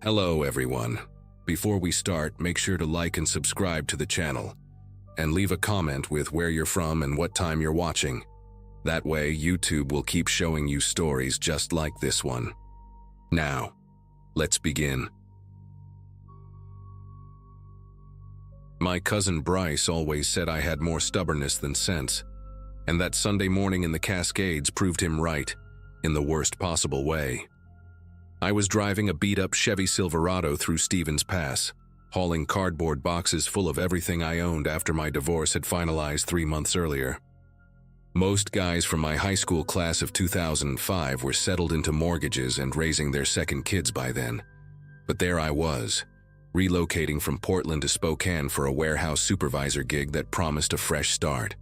Hello everyone. Before we start, make sure to like and subscribe to the channel, and leave a comment with where you're from and what time you're watching. That way, YouTube will keep showing you stories just like this one. Now, let's begin. My cousin Bryce always said I had more stubbornness than sense, and that Sunday morning in the Cascades proved him right, in the worst possible way. I was driving a beat-up Chevy Silverado through Stevens Pass, hauling cardboard boxes full of everything I owned after my divorce had finalized 3 months earlier. Most guys from my high school class of 2005 were settled into mortgages and raising their second kids by then. But there I was, relocating from Portland to Spokane for a warehouse supervisor gig that promised a fresh start.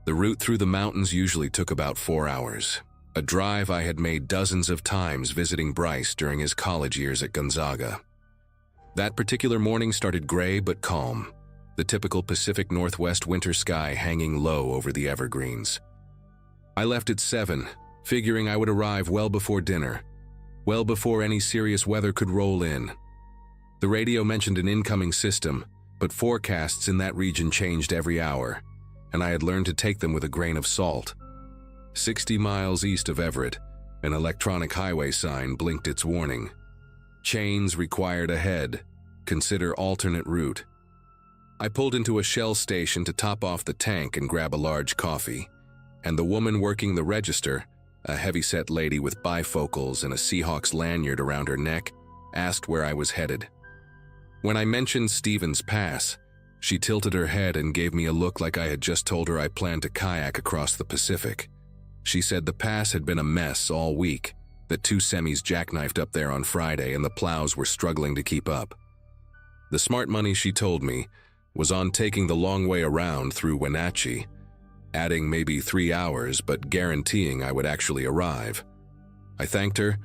The route through the mountains usually took about 4 hours. A drive I had made dozens of times visiting Bryce during his college years at Gonzaga. That particular morning started gray but calm, the typical Pacific Northwest winter sky hanging low over the evergreens. I left at 7, figuring I would arrive well before dinner, well before any serious weather could roll in. The radio mentioned an incoming system, but forecasts in that region changed every hour, and I had learned to take them with a grain of salt. 60 miles east of Everett, an electronic highway sign blinked its warning. Chains required ahead. Consider alternate route. I pulled into a Shell station to top off the tank and grab a large coffee, and the woman working the register, a heavy-set lady with bifocals and a Seahawks lanyard around her neck, asked where I was headed. When I mentioned Stevens Pass, she tilted her head and gave me a look like I had just told her I planned to kayak across the Pacific. She said the pass had been a mess all week, that 2 semis jackknifed up there on Friday and the plows were struggling to keep up. The smart money, she told me, was on taking the long way around through Wenatchee, adding maybe 3 hours but guaranteeing I would actually arrive. I thanked her,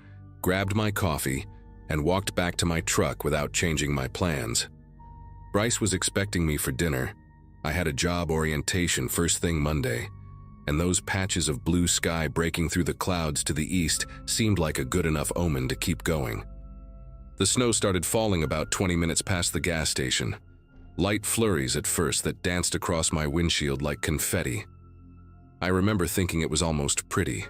grabbed my coffee, and walked back to my truck without changing my plans. Bryce was expecting me for dinner. I had a job orientation first thing Monday, and those patches of blue sky breaking through the clouds to the east seemed like a good enough omen to keep going. The snow started falling about 20 minutes past the gas station. Light flurries at first that danced across my windshield like confetti. I remember thinking it was almost pretty,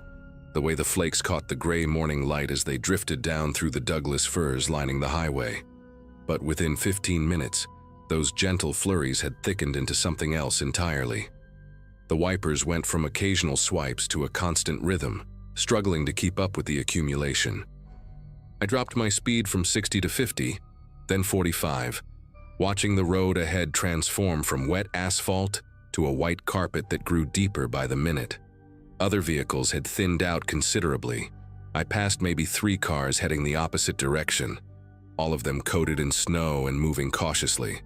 the way the flakes caught the gray morning light as they drifted down through the Douglas firs lining the highway. But within 15 minutes, those gentle flurries had thickened into something else entirely. The wipers went from occasional swipes to a constant rhythm, struggling to keep up with the accumulation. I dropped my speed from 60 to 50, then 45, watching the road ahead transform from wet asphalt to a white carpet that grew deeper by the minute. Other vehicles had thinned out considerably. I passed maybe 3 cars heading the opposite direction, all of them coated in snow and moving cautiously.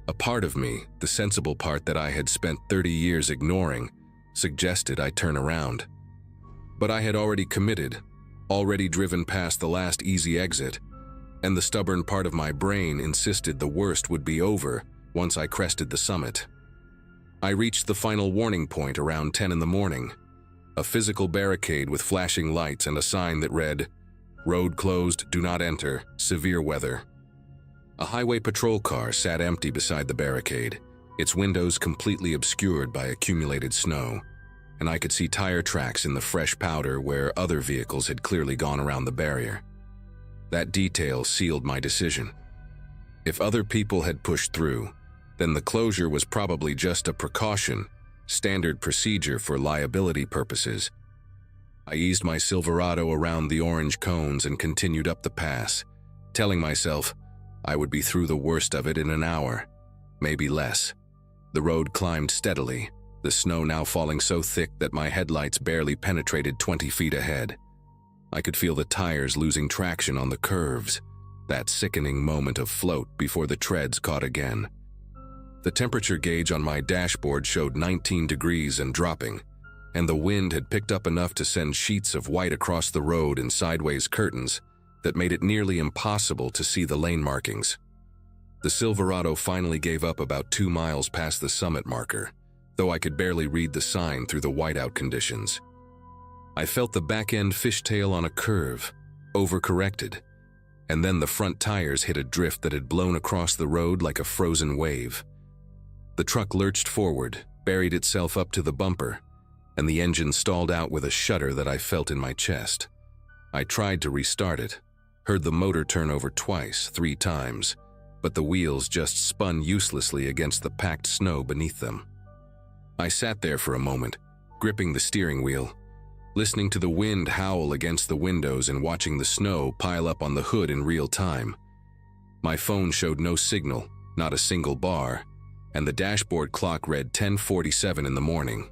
A part of me, the sensible part that I had spent 30 years ignoring, suggested I turn around. But I had already committed, already driven past the last easy exit, and the stubborn part of my brain insisted the worst would be over once I crested the summit. I reached the final warning point around 10 in the morning, a physical barricade with flashing lights and a sign that read, "Road closed, do not enter, severe weather." A highway patrol car sat empty beside the barricade, its windows completely obscured by accumulated snow, and I could see tire tracks in the fresh powder where other vehicles had clearly gone around the barrier. That detail sealed my decision. If other people had pushed through, then the closure was probably just a precaution, standard procedure for liability purposes. I eased my Silverado around the orange cones and continued up the pass, telling myself I would be through the worst of it in an hour, maybe less. The road climbed steadily, the snow now falling so thick that my headlights barely penetrated 20 feet ahead. I could feel the tires losing traction on the curves, that sickening moment of float before the treads caught again. The temperature gauge on my dashboard showed 19 degrees and dropping, and the wind had picked up enough to send sheets of white across the road in sideways curtains that made it nearly impossible to see the lane markings. The Silverado finally gave up about 2 miles past the summit marker, though I could barely read the sign through the whiteout conditions. I felt the back end fishtail on a curve, overcorrected, and then the front tires hit a drift that had blown across the road like a frozen wave. The truck lurched forward, buried itself up to the bumper, and the engine stalled out with a shudder that I felt in my chest. I tried to restart it, heard the motor turn over twice, 3 times, but the wheels just spun uselessly against the packed snow beneath them. I sat there for a moment, gripping the steering wheel, listening to the wind howl against the windows and watching the snow pile up on the hood in real time. My phone showed no signal, not a single bar, and the dashboard clock read 10:47 in the morning.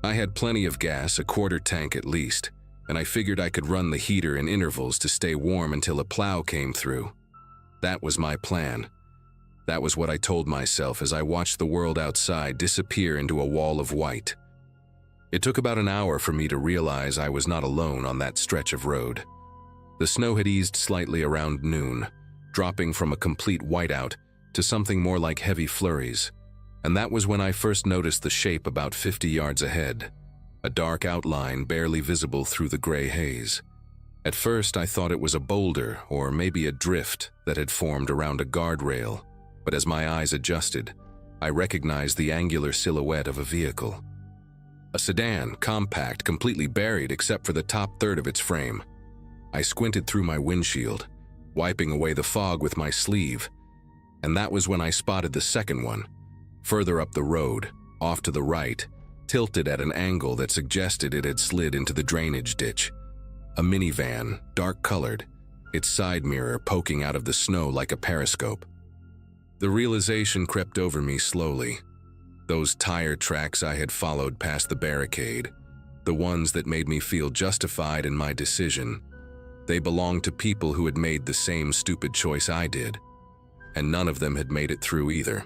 I had plenty of gas, a quarter tank at least, and I figured I could run the heater in intervals to stay warm until a plow came through. That was my plan. That was what I told myself as I watched the world outside disappear into a wall of white. It took about an hour for me to realize I was not alone on that stretch of road. The snow had eased slightly around noon, dropping from a complete whiteout to something more like heavy flurries, and that was when I first noticed the shape about 50 yards ahead, a dark outline barely visible through the gray haze. At first, I thought it was a boulder or maybe a drift that had formed around a guardrail, but as my eyes adjusted, I recognized the angular silhouette of a vehicle. A sedan, compact, completely buried except for the top third of its frame. I squinted through my windshield, wiping away the fog with my sleeve, and that was when I spotted the second one, further up the road, off to the right, tilted at an angle that suggested it had slid into the drainage ditch. A minivan, dark-colored, its side mirror poking out of the snow like a periscope. The realization crept over me slowly. Those tire tracks I had followed past the barricade, the ones that made me feel justified in my decision, they belonged to people who had made the same stupid choice I did, and none of them had made it through either.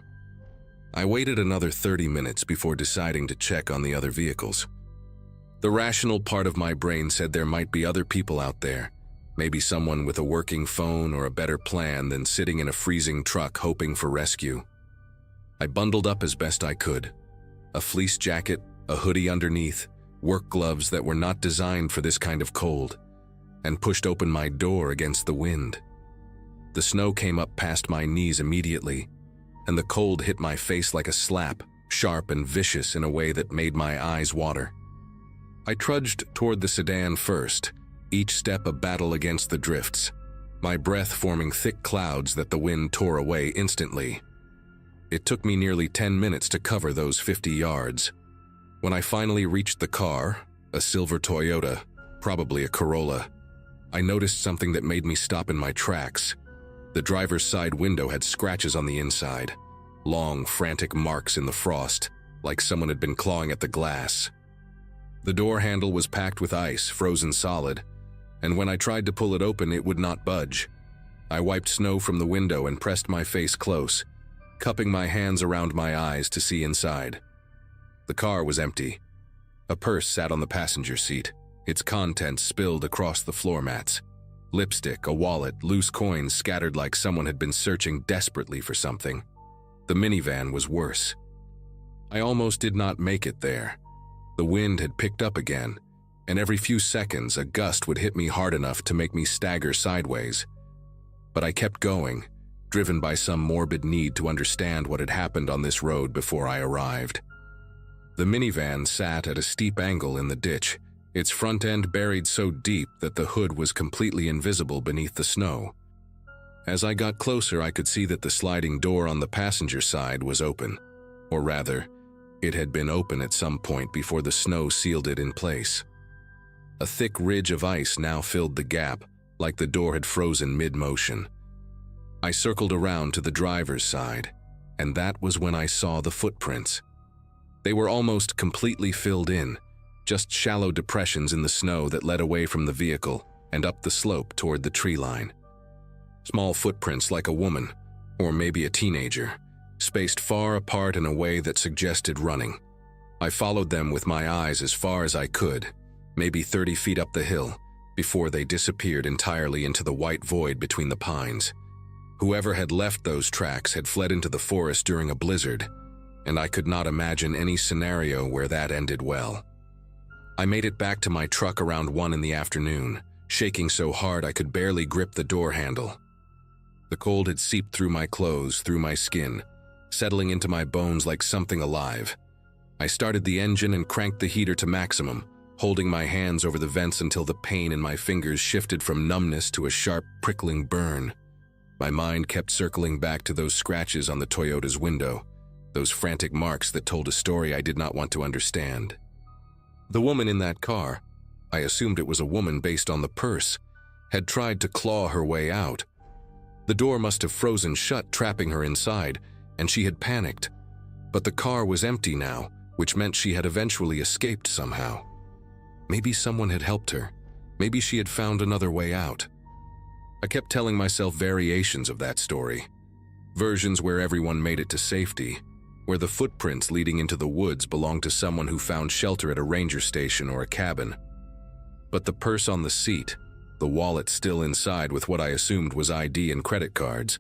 I waited another 30 minutes before deciding to check on the other vehicles. The rational part of my brain said there might be other people out there, maybe someone with a working phone or a better plan than sitting in a freezing truck hoping for rescue. I bundled up as best I could. A fleece jacket, a hoodie underneath, work gloves that were not designed for this kind of cold, and pushed open my door against the wind. The snow came up past my knees immediately, and the cold hit my face like a slap, sharp and vicious in a way that made my eyes water. I trudged toward the sedan first, each step a battle against the drifts, my breath forming thick clouds that the wind tore away instantly. It took me nearly 10 minutes to cover those 50 yards. When I finally reached the car, a silver Toyota, probably a Corolla, I noticed something that made me stop in my tracks. The driver's side window had scratches on the inside, long, frantic marks in the frost, like someone had been clawing at the glass. The door handle was packed with ice, frozen solid, and when I tried to pull it open, it would not budge. I wiped snow from the window and pressed my face close, cupping my hands around my eyes to see inside. The car was empty. A purse sat on the passenger seat, its contents spilled across the floor mats. Lipstick, a wallet, loose coins scattered like someone had been searching desperately for something. The minivan was worse. I almost did not make it there. The wind had picked up again, and every few seconds a gust would hit me hard enough to make me stagger sideways. But I kept going, driven by some morbid need to understand what had happened on this road before I arrived. The minivan sat at a steep angle in the ditch, its front end buried so deep that the hood was completely invisible beneath the snow. As I got closer, I could see that the sliding door on the passenger side was open, or rather, it had been open at some point before the snow sealed it in place. A thick ridge of ice now filled the gap, like the door had frozen mid-motion. I circled around to the driver's side, and that was when I saw the footprints. They were almost completely filled in, just shallow depressions in the snow that led away from the vehicle and up the slope toward the tree line. Small footprints like a woman, or maybe a teenager, spaced far apart in a way that suggested running. I followed them with my eyes as far as I could, maybe 30 feet up the hill, before they disappeared entirely into the white void between the pines. Whoever had left those tracks had fled into the forest during a blizzard, and I could not imagine any scenario where that ended well. I made it back to my truck around 1 in the afternoon, shaking so hard I could barely grip the door handle. The cold had seeped through my clothes, through my skin, settling into my bones like something alive. I started the engine and cranked the heater to maximum, holding my hands over the vents until the pain in my fingers shifted from numbness to a sharp, prickling burn. My mind kept circling back to those scratches on the Toyota's window, those frantic marks that told a story I did not want to understand. The woman in that car, I assumed it was a woman based on the purse, had tried to claw her way out. The door must have frozen shut, trapping her inside, and she had panicked. But the car was empty now, which meant she had eventually escaped somehow. Maybe someone had helped her. Maybe she had found another way out. I kept telling myself variations of that story. Versions where everyone made it to safety, where the footprints leading into the woods belonged to someone who found shelter at a ranger station or a cabin. But the purse on the seat, the wallet still inside with what I assumed was ID and credit cards.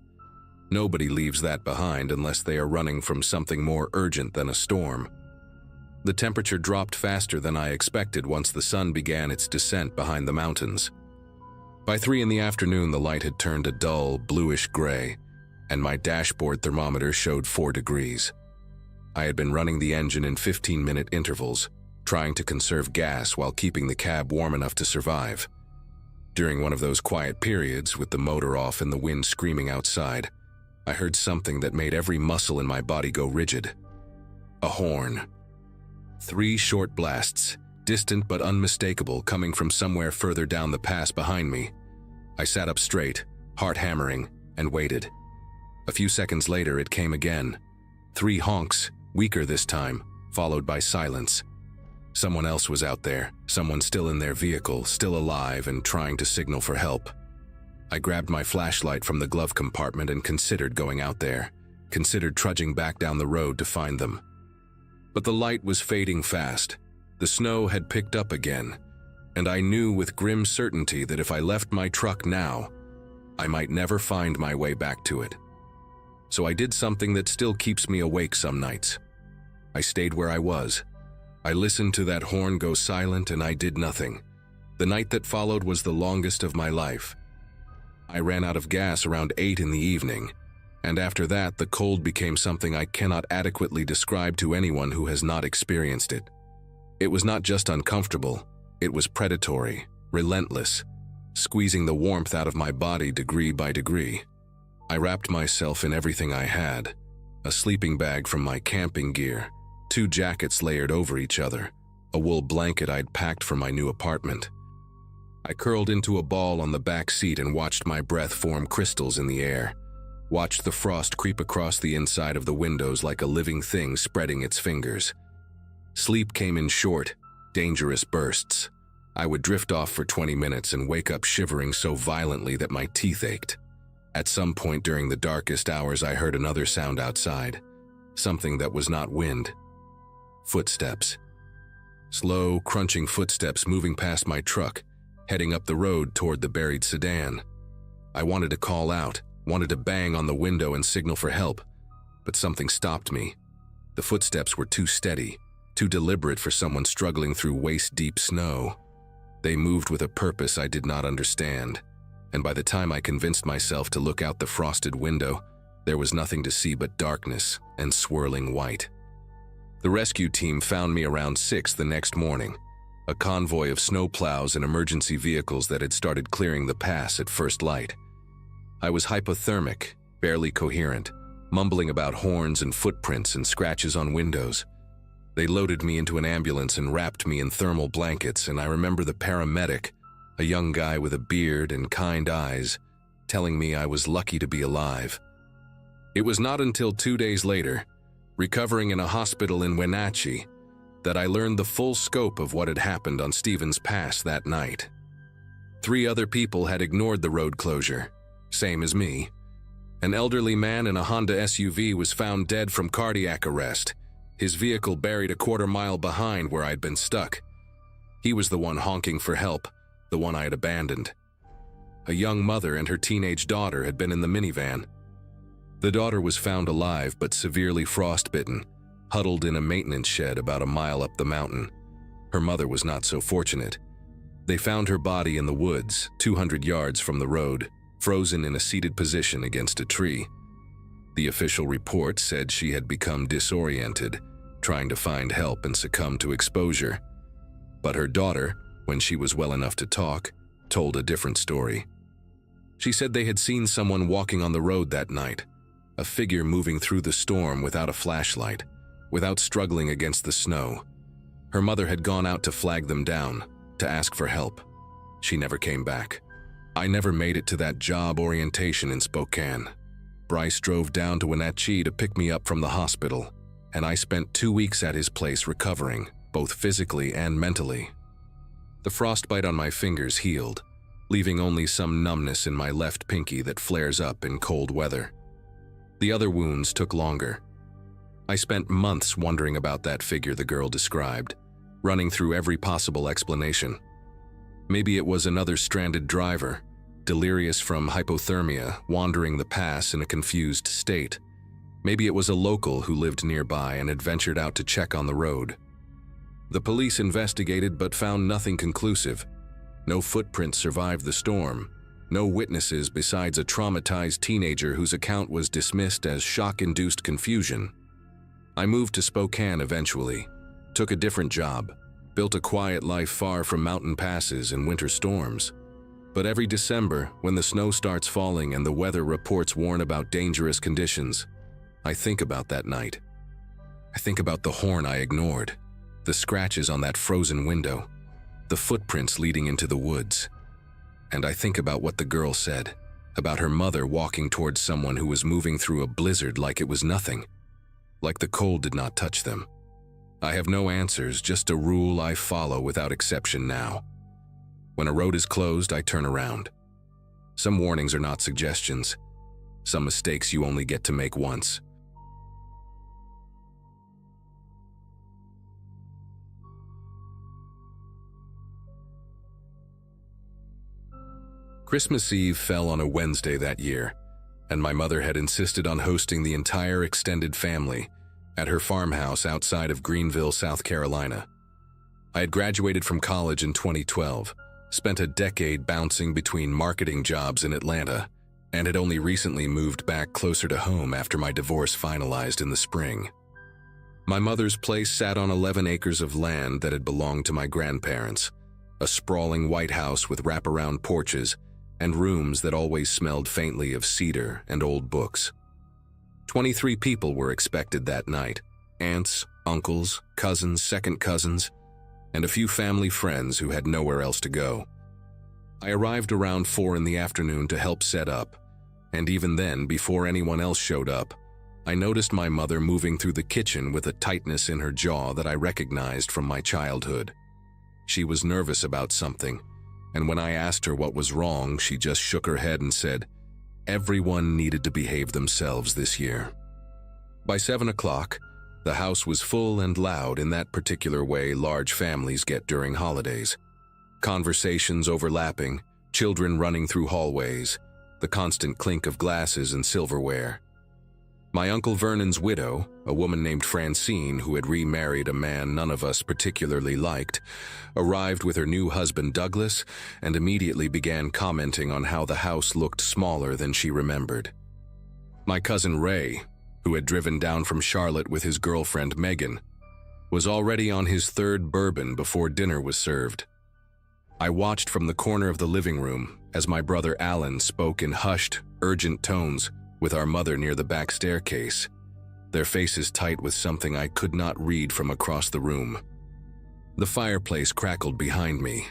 Nobody leaves that behind unless they are running from something more urgent than a storm. The temperature dropped faster than I expected once the sun began its descent behind the mountains. By 3 in the afternoon, the light had turned a dull, bluish gray, and my dashboard thermometer showed 4 degrees. I had been running the engine in 15-minute intervals, trying to conserve gas while keeping the cab warm enough to survive. During one of those quiet periods, with the motor off and the wind screaming outside, I heard something that made every muscle in my body go rigid. A horn. 3 short blasts, distant but unmistakable, coming from somewhere further down the pass behind me. I sat up straight, heart hammering, and waited. A few seconds later, it came again. 3 honks, weaker this time, followed by silence. Someone else was out there, someone still in their vehicle, still alive and trying to signal for help. I grabbed my flashlight from the glove compartment and considered going out there, considered trudging back down the road to find them. But the light was fading fast. The snow had picked up again, and I knew with grim certainty that if I left my truck now, I might never find my way back to it. So I did something that still keeps me awake some nights. I stayed where I was. I listened to that horn go silent and I did nothing. The night that followed was the longest of my life. I ran out of gas around 8 in the evening, and after that the cold became something I cannot adequately describe to anyone who has not experienced it. It was not just uncomfortable, it was predatory, relentless, squeezing the warmth out of my body degree by degree. I wrapped myself in everything I had, a sleeping bag from my camping gear, 2 jackets layered over each other, a wool blanket I'd packed for my new apartment. I curled into a ball on the back seat and watched my breath form crystals in the air, watched the frost creep across the inside of the windows like a living thing spreading its fingers. Sleep came in short, dangerous bursts. I would drift off for 20 minutes and wake up shivering so violently that my teeth ached. At some point during the darkest hours, I heard another sound outside, something that was not wind. Footsteps. Slow, crunching footsteps moving past my truck, heading up the road toward the buried sedan. I wanted to call out, wanted to bang on the window and signal for help, but something stopped me. The footsteps were too steady, too deliberate for someone struggling through waist-deep snow. They moved with a purpose I did not understand, and by the time I convinced myself to look out the frosted window, there was nothing to see but darkness and swirling white. The rescue team found me around 6 the next morning, a convoy of snowplows and emergency vehicles that had started clearing the pass at first light. I was hypothermic, barely coherent, mumbling about horns and footprints and scratches on windows. They loaded me into an ambulance and wrapped me in thermal blankets, and I remember the paramedic, a young guy with a beard and kind eyes, telling me I was lucky to be alive. It was not until 2 days later, recovering in a hospital in Wenatchee, that I learned the full scope of what had happened on Stevens Pass that night. 3 other people had ignored the road closure, same as me. An elderly man in a Honda SUV was found dead from cardiac arrest, his vehicle buried a quarter-mile behind where I'd been stuck. He was the one honking for help, the one I had abandoned. A young mother and her teenage daughter had been in the minivan. The daughter was found alive but severely frostbitten, huddled in a maintenance shed about a mile up the mountain. Her mother was not so fortunate. They found her body in the woods, 200 yards from the road, frozen in a seated position against a tree. The official report said she had become disoriented, trying to find help and succumbed to exposure. But her daughter, when she was well enough to talk, told a different story. She said they had seen someone walking on the road that night, a figure moving through the storm without a flashlight, without struggling against the snow. Her mother had gone out to flag them down, to ask for help. She never came back. I never made it to that job orientation in Spokane. Bryce drove down to Wenatchee to pick me up from the hospital, and I spent 2 weeks at his place recovering, both physically and mentally. The frostbite on my fingers healed, leaving only some numbness in my left pinky that flares up in cold weather. The other wounds took longer. I spent months wondering about that figure the girl described, running through every possible explanation. Maybe it was another stranded driver, delirious from hypothermia, wandering the pass in a confused state. Maybe it was a local who lived nearby and had ventured out to check on the road. The police investigated but found nothing conclusive. No footprints survived the storm. No witnesses besides a traumatized teenager whose account was dismissed as shock-induced confusion. I moved to Spokane eventually, took a different job, built a quiet life far from mountain passes and winter storms. But every December, when the snow starts falling and the weather reports warn about dangerous conditions, I think about that night. I think about the horn I ignored, the scratches on that frozen window, the footprints leading into the woods. And I think about what the girl said, about her mother walking towards someone who was moving through a blizzard like it was nothing, like the cold did not touch them. I have no answers, just a rule I follow without exception now. When a road is closed, I turn around. Some warnings are not suggestions. Some mistakes you only get to make once. Christmas Eve fell on a Wednesday that year, and my mother had insisted on hosting the entire extended family at her farmhouse outside of Greenville, South Carolina. I had graduated from college in 2012, spent a decade bouncing between marketing jobs in Atlanta, and had only recently moved back closer to home after my divorce finalized in the spring. My mother's place sat on 11 acres of land that had belonged to my grandparents, a sprawling white house with wraparound porches and rooms that always smelled faintly of cedar and old books. 23 people were expected that night: aunts, uncles, cousins, second cousins, and a few family friends who had nowhere else to go. I arrived around 4 in the afternoon to help set up, and even then, before anyone else showed up, I noticed my mother moving through the kitchen with a tightness in her jaw that I recognized from my childhood. She was nervous about something, and when I asked her what was wrong, she just shook her head and said, everyone needed to behave themselves this year. By 7 o'clock, the house was full and loud in that particular way large families get during holidays. Conversations overlapping, children running through hallways, the constant clink of glasses and silverware. My Uncle Vernon's widow, a woman named Francine who had remarried a man none of us particularly liked, arrived with her new husband Douglas and immediately began commenting on how the house looked smaller than she remembered. My cousin Ray, who had driven down from Charlotte with his girlfriend Megan, was already on his 3rd bourbon before dinner was served. I watched from the corner of the living room as my brother Alan spoke in hushed, urgent tones with our mother near the back staircase, their faces tight with something I could not read from across the room. The fireplace crackled behind me,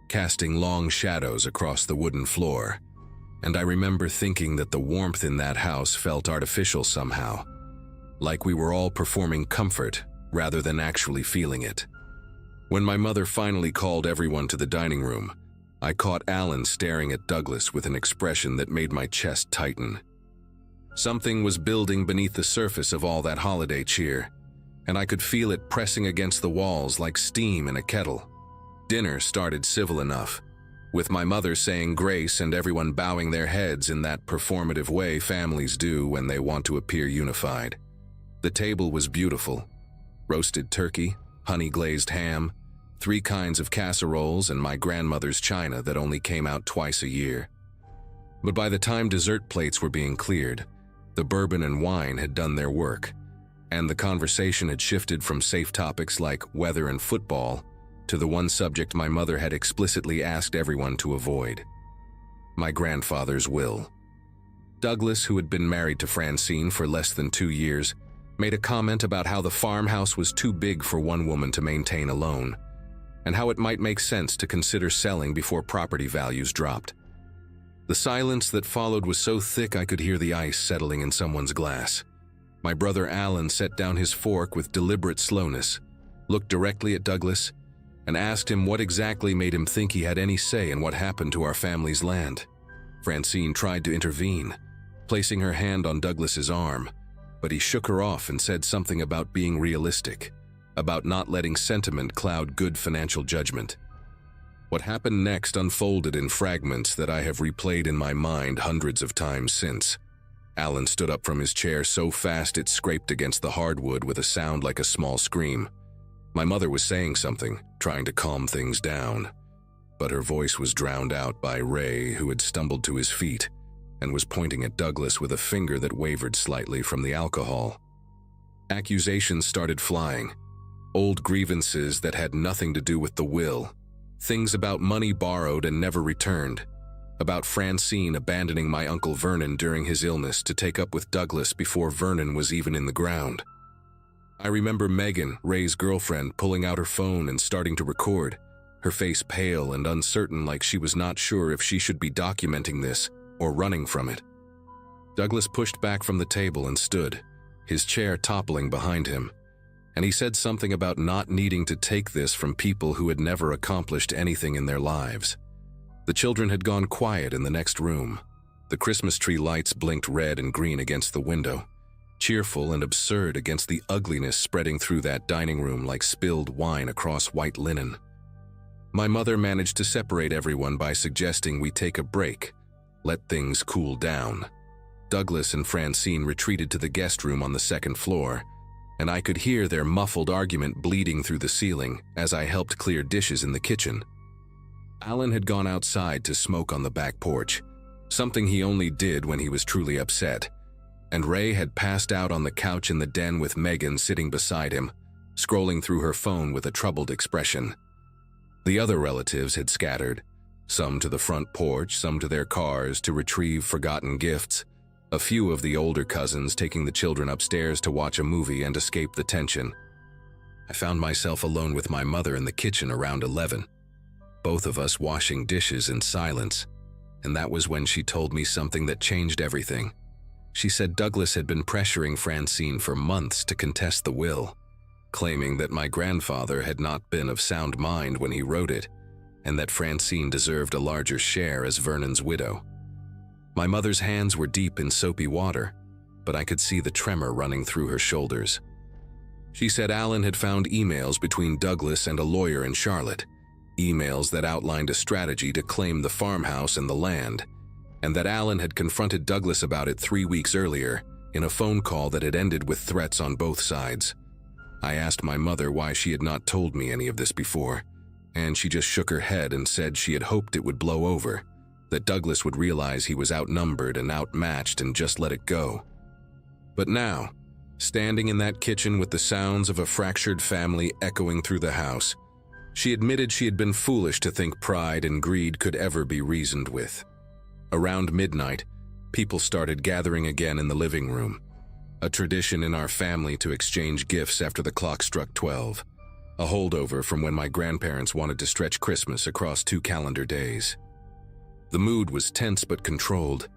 casting long shadows across the wooden floor, and I remember thinking that the warmth in that house felt artificial somehow, like we were all performing comfort rather than actually feeling it. When my mother finally called everyone to the dining room, I caught Alan staring at Douglas with an expression that made my chest tighten. Something was building beneath the surface of all that holiday cheer, and I could feel it pressing against the walls like steam in a kettle. Dinner started civil enough, with my mother saying grace and everyone bowing their heads in that performative way families do when they want to appear unified. The table was beautiful: roasted turkey, honey-glazed ham, 3 kinds of casseroles, and my grandmother's china that only came out twice a year. But by the time dessert plates were being cleared, the bourbon and wine had done their work, and the conversation had shifted from safe topics like weather and football to the one subject my mother had explicitly asked everyone to avoid: my grandfather's will. Douglas, who had been married to Francine for less than 2 years, made a comment about how the farmhouse was too big for one woman to maintain alone, and how it might make sense to consider selling before property values dropped. The silence that followed was so thick I could hear the ice settling in someone's glass. My brother Alan set down his fork with deliberate slowness, looked directly at Douglas, and asked him what exactly made him think he had any say in what happened to our family's land. Francine tried to intervene, placing her hand on Douglas's arm, but he shook her off and said something about being realistic, about not letting sentiment cloud good financial judgment. What happened next unfolded in fragments that I have replayed in my mind hundreds of times since. Alan stood up from his chair so fast it scraped against the hardwood with a sound like a small scream. My mother was saying something, trying to calm things down, but her voice was drowned out by Ray, who had stumbled to his feet and was pointing at Douglas with a finger that wavered slightly from the alcohol. Accusations started flying, old grievances that had nothing to do with the will, things about money borrowed and never returned, about Francine abandoning my Uncle Vernon during his illness to take up with Douglas before Vernon was even in the ground. I remember Megan, Ray's girlfriend, pulling out her phone and starting to record, her face pale and uncertain, like she was not sure if she should be documenting this or running from it. Douglas pushed back from the table and stood, his chair toppling behind him, and he said something about not needing to take this from people who had never accomplished anything in their lives. The children had gone quiet in the next room. The Christmas tree lights blinked red and green against the window, cheerful and absurd against the ugliness spreading through that dining room like spilled wine across white linen. My mother managed to separate everyone by suggesting we take a break, let things cool down. Douglas and Francine retreated to the guest room on the second floor, and I could hear their muffled argument bleeding through the ceiling as I helped clear dishes in the kitchen. Alan had gone outside to smoke on the back porch, something he only did when he was truly upset, and Ray had passed out on the couch in the den with Megan sitting beside him, scrolling through her phone with a troubled expression. The other relatives had scattered, some to the front porch, some to their cars to retrieve forgotten gifts, a few of the older cousins taking the children upstairs to watch a movie and escape the tension. I found myself alone with my mother in the kitchen around 11, both of us washing dishes in silence, and that was when she told me something that changed everything. She said Douglas had been pressuring Francine for months to contest the will, claiming that my grandfather had not been of sound mind when he wrote it, and that Francine deserved a larger share as Vernon's widow. My mother's hands were deep in soapy water, but I could see the tremor running through her shoulders. She said Alan had found emails between Douglas and a lawyer in Charlotte, emails that outlined a strategy to claim the farmhouse and the land, and that Alan had confronted Douglas about it 3 weeks earlier in a phone call that had ended with threats on both sides. I asked my mother why she had not told me any of this before, and she just shook her head and said she had hoped it would blow over, that Douglas would realize he was outnumbered and outmatched and just let it go. But now, standing in that kitchen with the sounds of a fractured family echoing through the house, she admitted she had been foolish to think pride and greed could ever be reasoned with. Around midnight, people started gathering again in the living room, a tradition in our family to exchange gifts after the clock struck 12, a holdover from when my grandparents wanted to stretch Christmas across 2 calendar days. The mood was tense but controlled,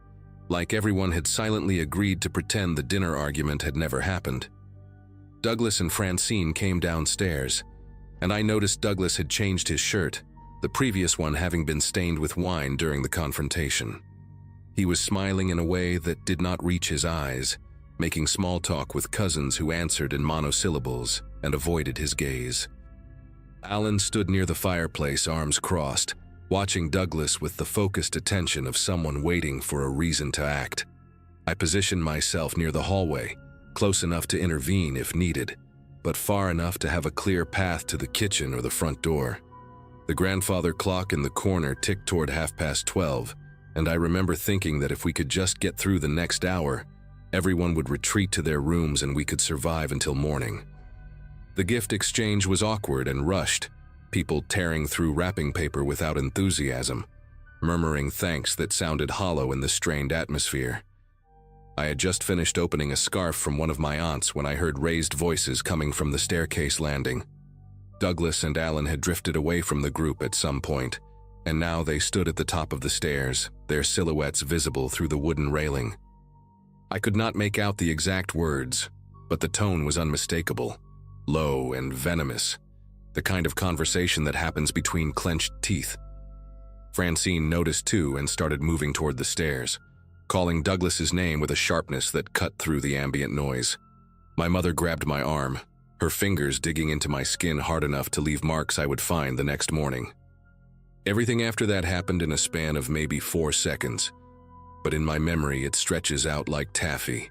like everyone had silently agreed to pretend the dinner argument had never happened. Douglas and Francine came downstairs, and I noticed Douglas had changed his shirt, the previous one having been stained with wine during the confrontation. He was smiling in a way that did not reach his eyes, making small talk with cousins who answered in monosyllables and avoided his gaze. Alan stood near the fireplace, arms crossed, watching Douglas with the focused attention of someone waiting for a reason to act. I positioned myself near the hallway, close enough to intervene if needed, but far enough to have a clear path to the kitchen or the front door. The grandfather clock in the corner ticked toward 12:30, and I remember thinking that if we could just get through the next hour, everyone would retreat to their rooms and we could survive until morning. The gift exchange was awkward and rushed, people tearing through wrapping paper without enthusiasm, murmuring thanks that sounded hollow in the strained atmosphere. I had just finished opening a scarf from one of my aunts when I heard raised voices coming from the staircase landing. Douglas and Alan had drifted away from the group at some point, and now they stood at the top of the stairs, their silhouettes visible through the wooden railing. I could not make out the exact words, but the tone was unmistakable, low and venomous, the kind of conversation that happens between clenched teeth. Francine noticed too and started moving toward the stairs, calling Douglas's name with a sharpness that cut through the ambient noise. My mother grabbed my arm, her fingers digging into my skin hard enough to leave marks I would find the next morning. Everything after that happened in a span of maybe 4 seconds, but in my memory it stretches out like taffy,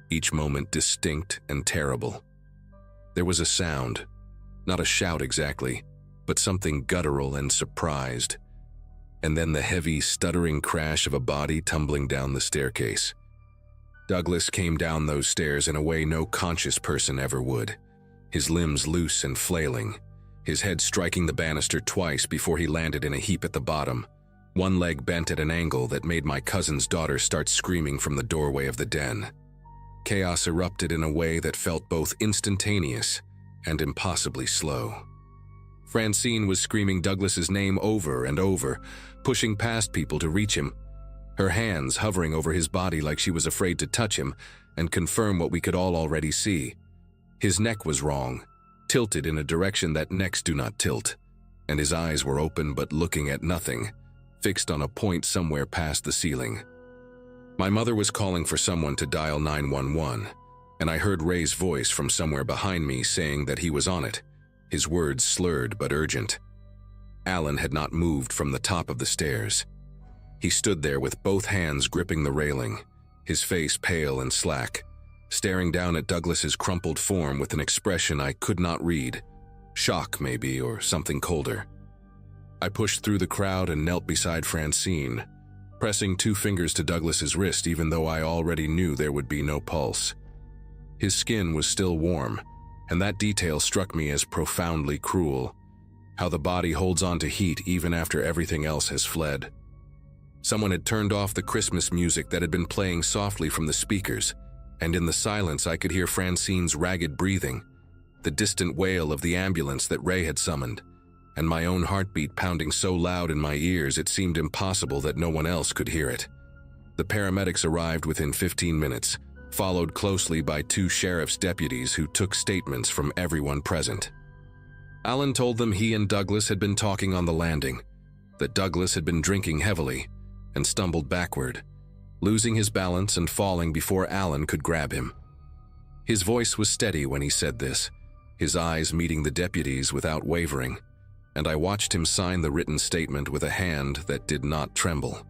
each moment distinct and terrible. There was a sound, not a shout exactly, but something guttural and surprised, and then the heavy, stuttering crash of a body tumbling down the staircase. Douglas came down those stairs in a way no conscious person ever would, his limbs loose and flailing, his head striking the banister twice before he landed in a heap at the bottom, one leg bent at an angle that made my cousin's daughter start screaming from the doorway of the den. Chaos erupted in a way that felt both instantaneous and impossibly slow. Francine was screaming Douglas's name over and over, pushing past people to reach him, her hands hovering over his body like she was afraid to touch him and confirm what we could all already see. His neck was wrong, tilted in a direction that necks do not tilt, and his eyes were open but looking at nothing, fixed on a point somewhere past the ceiling. My mother was calling for someone to dial 911, and I heard Ray's voice from somewhere behind me saying that he was on it, his words slurred but urgent. Alan had not moved from the top of the stairs. He stood there with both hands gripping the railing, his face pale and slack, staring down at Douglas's crumpled form with an expression I could not read, shock maybe, or something colder. I pushed through the crowd and knelt beside Francine, pressing 2 fingers to Douglas's wrist even though I already knew there would be no pulse. His skin was still warm, and that detail struck me as profoundly cruel, how the body holds on to heat even after everything else has fled. Someone had turned off the Christmas music that had been playing softly from the speakers, and in the silence I could hear Francine's ragged breathing, the distant wail of the ambulance that Ray had summoned, and my own heartbeat pounding so loud in my ears it seemed impossible that no one else could hear it. The paramedics arrived within 15 minutes, followed closely by 2 sheriff's deputies who took statements from everyone present. Alan told them he and Douglas had been talking on the landing, that Douglas had been drinking heavily and stumbled backward, losing his balance and falling before Alan could grab him. His voice was steady when he said this, his eyes meeting the deputies without wavering, and I watched him sign the written statement with a hand that did not tremble.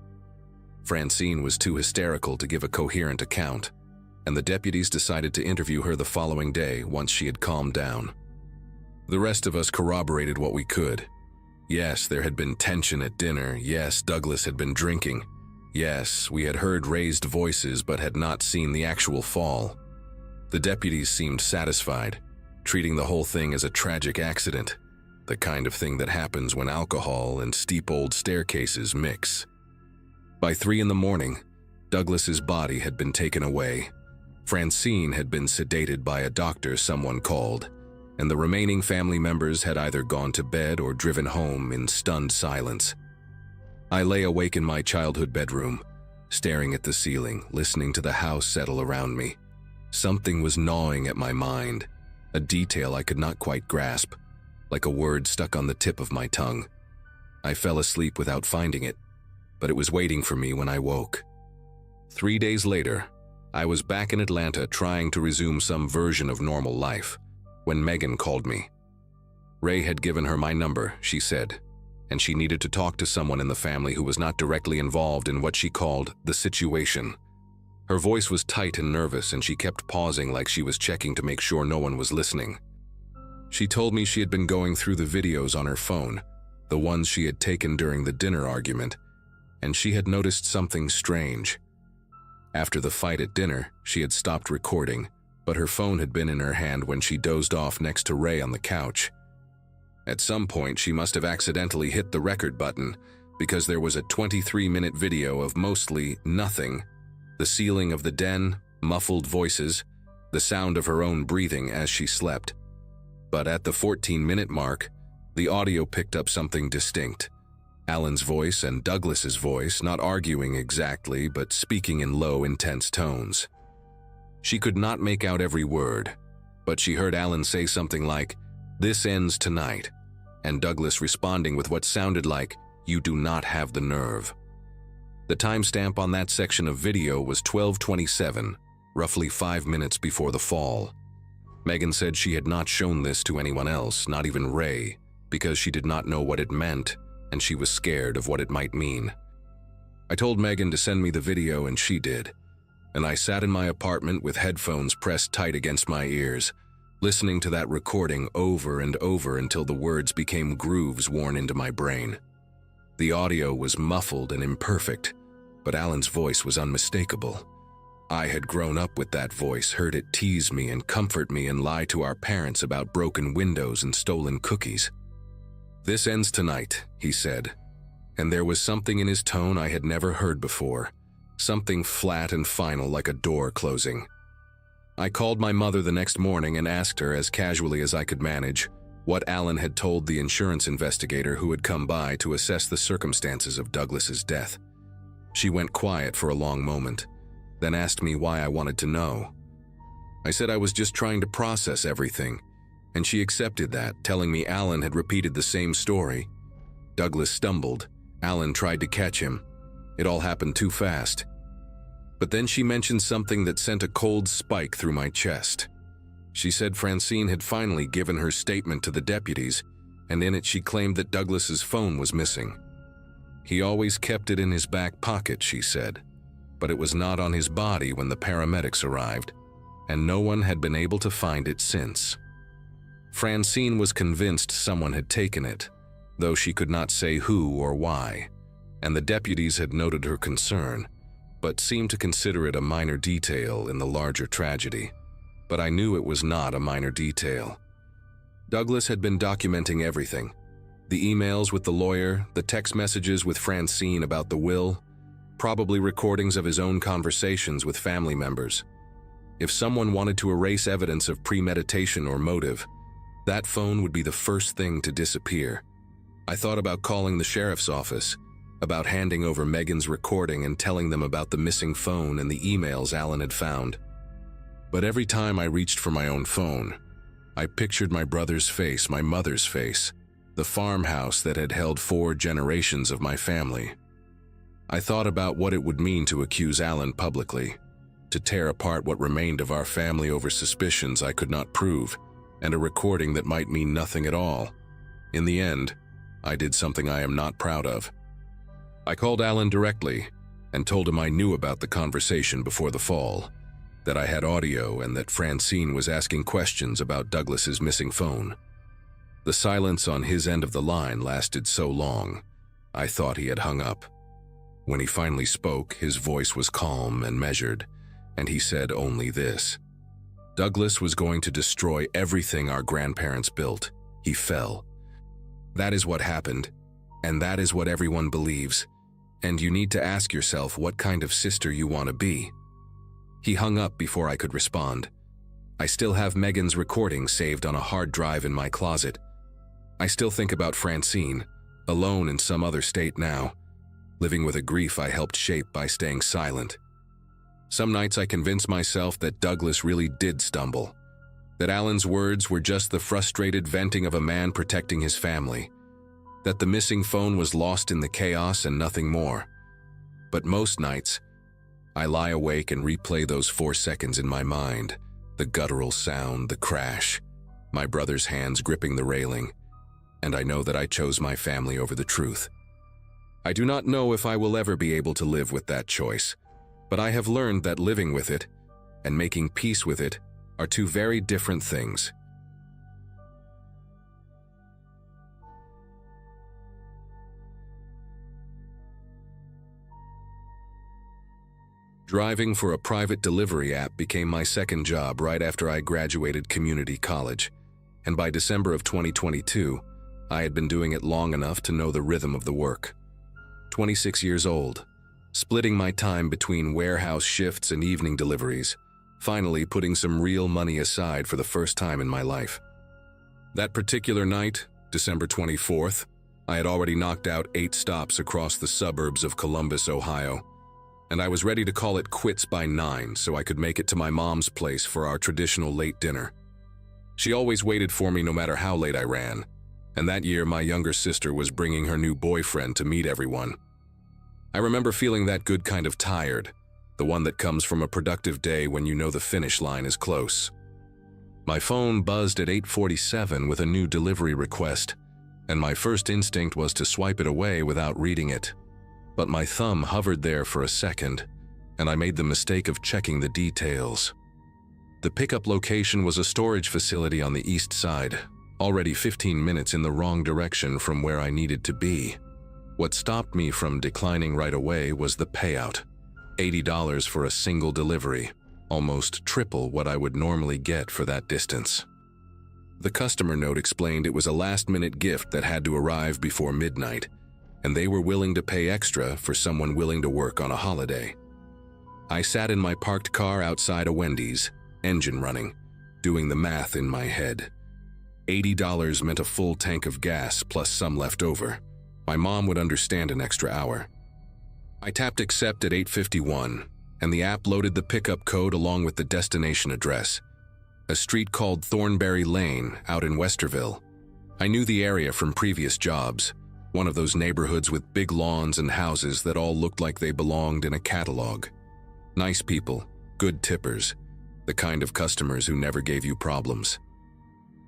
Francine was too hysterical to give a coherent account, and the deputies decided to interview her the following day once she had calmed down. The rest of us corroborated what we could. Yes, there had been tension at dinner. Yes, Douglas had been drinking. Yes, we had heard raised voices but had not seen the actual fall. The deputies seemed satisfied, treating the whole thing as a tragic accident, the kind of thing that happens when alcohol and steep old staircases mix. By 3 in the morning, Douglas's body had been taken away. Francine had been sedated by a doctor someone called, and the remaining family members had either gone to bed or driven home in stunned silence. I lay awake in my childhood bedroom, staring at the ceiling, listening to the house settle around me. Something was gnawing at my mind, a detail I could not quite grasp, like a word stuck on the tip of my tongue. I fell asleep without finding it, but it was waiting for me when I woke. 3 days later, I was back in Atlanta trying to resume some version of normal life, when Megan called me. Ray had given her my number, she said, and she needed to talk to someone in the family who was not directly involved in what she called the situation. Her voice was tight and nervous, and she kept pausing like she was checking to make sure no one was listening. She told me she had been going through the videos on her phone, the ones she had taken during the dinner argument, and she had noticed something strange. After the fight at dinner, she had stopped recording, but her phone had been in her hand when she dozed off next to Ray on the couch. At some point, she must have accidentally hit the record button, because there was a 23-minute video of mostly nothing: the ceiling of the den, muffled voices, the sound of her own breathing as she slept. But at the 14-minute mark, the audio picked up something distinct. Alan's voice and Douglas's voice, not arguing exactly, but speaking in low, intense tones. She could not make out every word, but she heard Alan say something like, "This ends tonight," and Douglas responding with what sounded like, "You do not have the nerve." The timestamp on that section of video was 12:27, roughly 5 minutes before the fall. Megan said she had not shown this to anyone else, not even Ray, because she did not know what it meant, and she was scared of what it might mean. I told Megan to send me the video, and she did, and I sat in my apartment with headphones pressed tight against my ears, listening to that recording over and over until the words became grooves worn into my brain. The audio was muffled and imperfect, but Alan's voice was unmistakable. I had grown up with that voice, heard it tease me and comfort me and lie to our parents about broken windows and stolen cookies. "This ends tonight," he said, and there was something in his tone I had never heard before, something flat and final like a door closing. I called my mother the next morning and asked her, as casually as I could manage, what Alan had told the insurance investigator who had come by to assess the circumstances of Douglas's death. She went quiet for a long moment, then asked me why I wanted to know. I said I was just trying to process everything, and she accepted that, telling me Alan had repeated the same story. Douglas stumbled. Alan tried to catch him. It all happened too fast. But then she mentioned something that sent a cold spike through my chest. She said Francine had finally given her statement to the deputies, and in it she claimed that Douglas's phone was missing. He always kept it in his back pocket, she said, but it was not on his body when the paramedics arrived, and no one had been able to find it since. Francine was convinced someone had taken it, though she could not say who or why, and the deputies had noted her concern, but seemed to consider it a minor detail in the larger tragedy. But I knew it was not a minor detail. Douglas had been documenting everything: the emails with the lawyer, the text messages with Francine about the will, probably recordings of his own conversations with family members. If someone wanted to erase evidence of premeditation or motive, that phone would be the first thing to disappear. I thought about calling the sheriff's office, about handing over Megan's recording and telling them about the missing phone and the emails Alan had found. But every time I reached for my own phone, I pictured my brother's face, my mother's face, the farmhouse that had held 4 generations of my family. I thought about what it would mean to accuse Alan publicly, to tear apart what remained of our family over suspicions I could not prove, and a recording that might mean nothing at all. In the end, I did something I am not proud of. I called Alan directly and told him I knew about the conversation before the fall, that I had audio and that Francine was asking questions about Douglas's missing phone. The silence on his end of the line lasted so long, I thought he had hung up. When he finally spoke, his voice was calm and measured, and he said only this: Douglas was going to destroy everything our grandparents built. He fell. That is what happened, and that is what everyone believes, and you need to ask yourself what kind of sister you want to be. He hung up before I could respond. I still have Megan's recording saved on a hard drive in my closet. I still think about Francine, alone in some other state now, living with a grief I helped shape by staying silent. Some nights I convince myself that Douglas really did stumble, that Alan's words were just the frustrated venting of a man protecting his family, that the missing phone was lost in the chaos and nothing more. But most nights, I lie awake and replay those 4 seconds in my mind, the guttural sound, the crash, my brother's hands gripping the railing, and I know that I chose my family over the truth. I do not know if I will ever be able to live with that choice, but I have learned that living with it and making peace with it are 2 very different things. Driving for a private delivery app became my second job right after I graduated community college, and by December of 2022, I had been doing it long enough to know the rhythm of the work. 26 years old, splitting my time between warehouse shifts and evening deliveries, finally putting some real money aside for the first time in my life. That particular night, December 24th, I had already knocked out 8 stops across the suburbs of Columbus, Ohio, and I was ready to call it quits by 9 so I could make it to my mom's place for our traditional late dinner. She always waited for me no matter how late I ran, and that year my younger sister was bringing her new boyfriend to meet everyone. I remember feeling that good kind of tired, the one that comes from a productive day when you know the finish line is close. My phone buzzed at 8:47 with a new delivery request, and my first instinct was to swipe it away without reading it. But my thumb hovered there for a second, and I made the mistake of checking the details. The pickup location was a storage facility on the east side, already 15 minutes in the wrong direction from where I needed to be. What stopped me from declining right away was the payout. $80 for a single delivery, almost triple what I would normally get for that distance. The customer note explained it was a last-minute gift that had to arrive before midnight, and they were willing to pay extra for someone willing to work on a holiday. I sat in my parked car outside a Wendy's, engine running, doing the math in my head. $80 meant a full tank of gas plus some left over. My mom would understand an extra hour. I tapped accept at 8:51, and the app loaded the pickup code along with the destination address, a street called Thornberry Lane out in Westerville. I knew the area from previous jobs, one of those neighborhoods with big lawns and houses that all looked like they belonged in a catalog. Nice people, good tippers, the kind of customers who never gave you problems.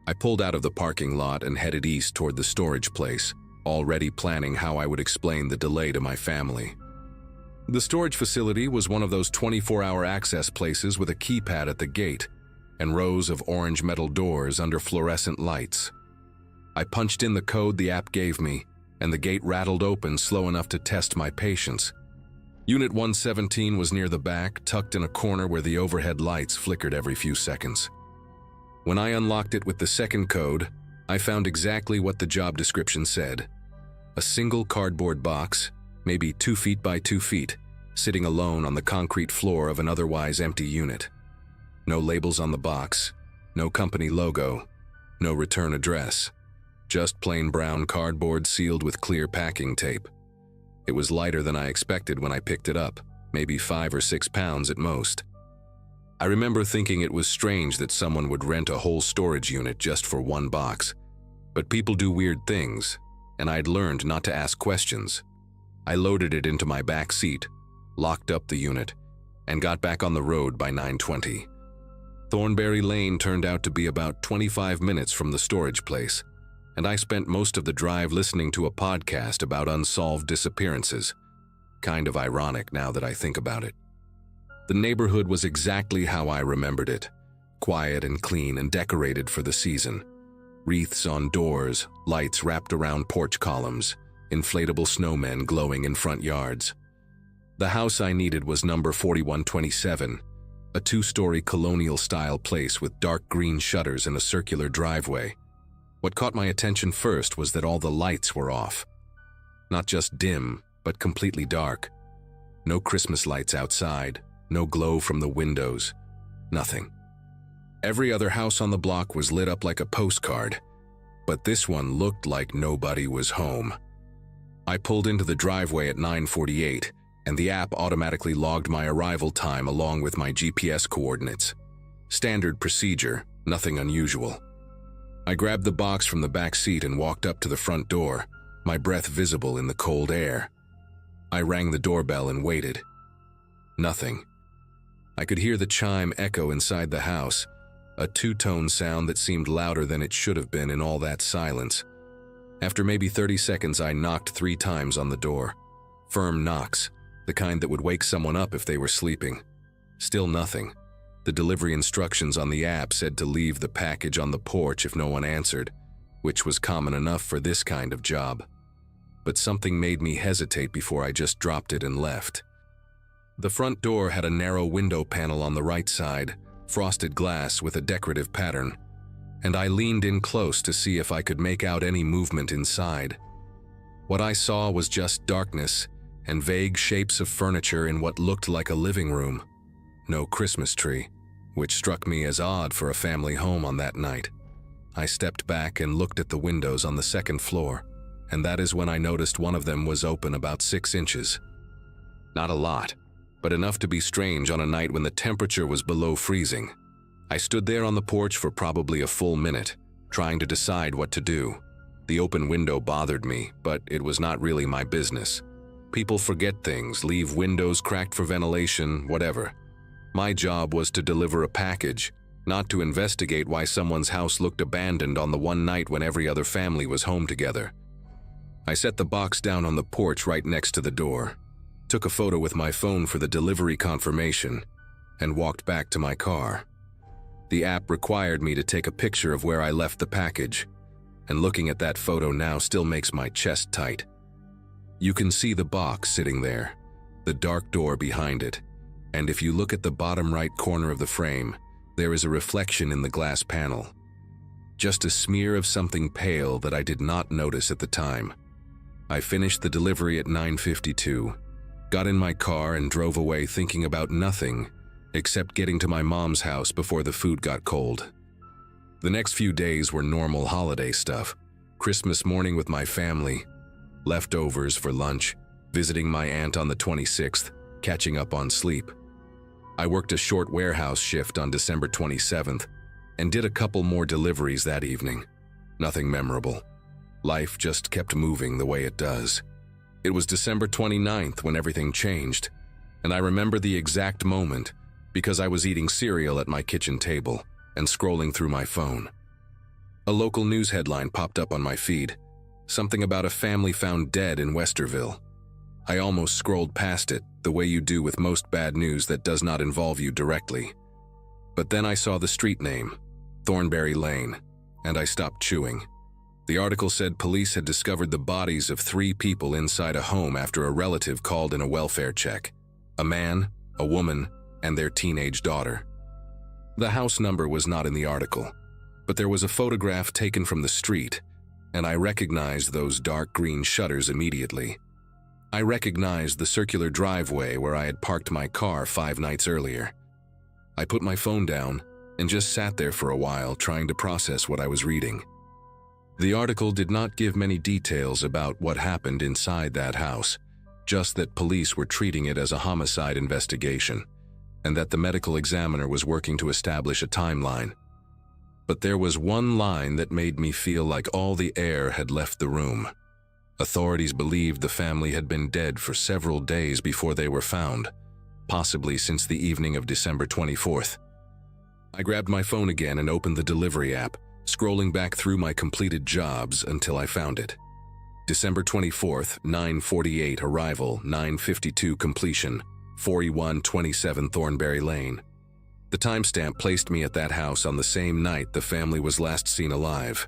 I pulled out of the parking lot and headed east toward the storage place, already planning how I would explain the delay to my family. The storage facility was one of those 24-hour access places with a keypad at the gate and rows of orange metal doors under fluorescent lights. I punched in the code the app gave me, and the gate rattled open slow enough to test my patience. Unit 117 was near the back, tucked in a corner where the overhead lights flickered every few seconds. When I unlocked it with the second code, I found exactly what the job description said. A single cardboard box, maybe 2 feet by 2 feet, sitting alone on the concrete floor of an otherwise empty unit. No labels on the box, no company logo, no return address. Just plain brown cardboard sealed with clear packing tape. It was lighter than I expected when I picked it up, maybe 5 or 6 pounds at most. I remember thinking it was strange that someone would rent a whole storage unit just for one box. But people do weird things, and I'd learned not to ask questions. I loaded it into my back seat, locked up the unit, and got back on the road by 9:20. Thornberry Lane turned out to be about 25 minutes from the storage place, and I spent most of the drive listening to a podcast about unsolved disappearances. Kind of ironic now that I think about it. The neighborhood was exactly how I remembered it, quiet and clean and decorated for the season. Wreaths on doors, lights wrapped around porch columns, inflatable snowmen glowing in front yards. The house I needed was number 4127, a 2-story colonial-style place with dark green shutters and a circular driveway. What caught my attention first was that all the lights were off. Not just dim, but completely dark. No Christmas lights outside, no glow from the windows, nothing. Every other house on the block was lit up like a postcard, but this one looked like nobody was home. I pulled into the driveway at 9:48, and the app automatically logged my arrival time along with my GPS coordinates. Standard procedure, nothing unusual. I grabbed the box from the back seat and walked up to the front door, my breath visible in the cold air. I rang the doorbell and waited. Nothing. I could hear the chime echo inside the house, a 2-tone sound that seemed louder than it should have been in all that silence. After maybe 30 seconds, I knocked 3 times on the door. Firm knocks, the kind that would wake someone up if they were sleeping. Still nothing. The delivery instructions on the app said to leave the package on the porch if no one answered, which was common enough for this kind of job. But something made me hesitate before I just dropped it and left. The front door had a narrow window panel on the right side, frosted glass with a decorative pattern, and I leaned in close to see if I could make out any movement inside. What I saw was just darkness and vague shapes of furniture in what looked like a living room. No Christmas tree, which struck me as odd for a family home on that night. I stepped back and looked at the windows on the second floor, and that is when I noticed one of them was open about 6 inches. Not a lot, but enough to be strange on a night when the temperature was below freezing. I stood there on the porch for probably a full minute, trying to decide what to do. The open window bothered me, but it was not really my business. People forget things, leave windows cracked for ventilation, whatever. My job was to deliver a package, not to investigate why someone's house looked abandoned on the one night when every other family was home together. I set the box down on the porch right next to the door, took a photo with my phone for the delivery confirmation, and walked back to my car. The app required me to take a picture of where I left the package, and looking at that photo now still makes my chest tight. You can see the box sitting there, the dark door behind it, and if you look at the bottom right corner of the frame, there is a reflection in the glass panel. Just a smear of something pale that I did not notice at the time. I finished the delivery at 9:52, got in my car and drove away thinking about nothing except getting to my mom's house before the food got cold. The next few days were normal holiday stuff. Christmas morning with my family, leftovers for lunch, visiting my aunt on the 26th, catching up on sleep. I worked a short warehouse shift on December 27th and did a couple more deliveries that evening. Nothing memorable. Life just kept moving the way it does. It was December 29th when everything changed, and I remember the exact moment because I was eating cereal at my kitchen table and scrolling through my phone. A local news headline popped up on my feed, something about a family found dead in Westerville. I almost scrolled past it, the way you do with most bad news that does not involve you directly. But then I saw the street name, Thornberry Lane, and I stopped chewing. The article said police had discovered the bodies of 3 people inside a home after a relative called in a welfare check: a man, a woman, and their teenage daughter. The house number was not in the article, but there was a photograph taken from the street, and I recognized those dark green shutters immediately. I recognized the circular driveway where I had parked my car 5 nights earlier. I put my phone down and just sat there for a while trying to process what I was reading. The article did not give many details about what happened inside that house, just that police were treating it as a homicide investigation, and that the medical examiner was working to establish a timeline. But there was one line that made me feel like all the air had left the room. Authorities believed the family had been dead for several days before they were found, possibly since the evening of December 24th. I grabbed my phone again and opened the delivery app, scrolling back through my completed jobs until I found it. December 24th, 9:48 arrival, 9:52 completion, 4127 Thornberry Lane. The timestamp placed me at that house on the same night the family was last seen alive.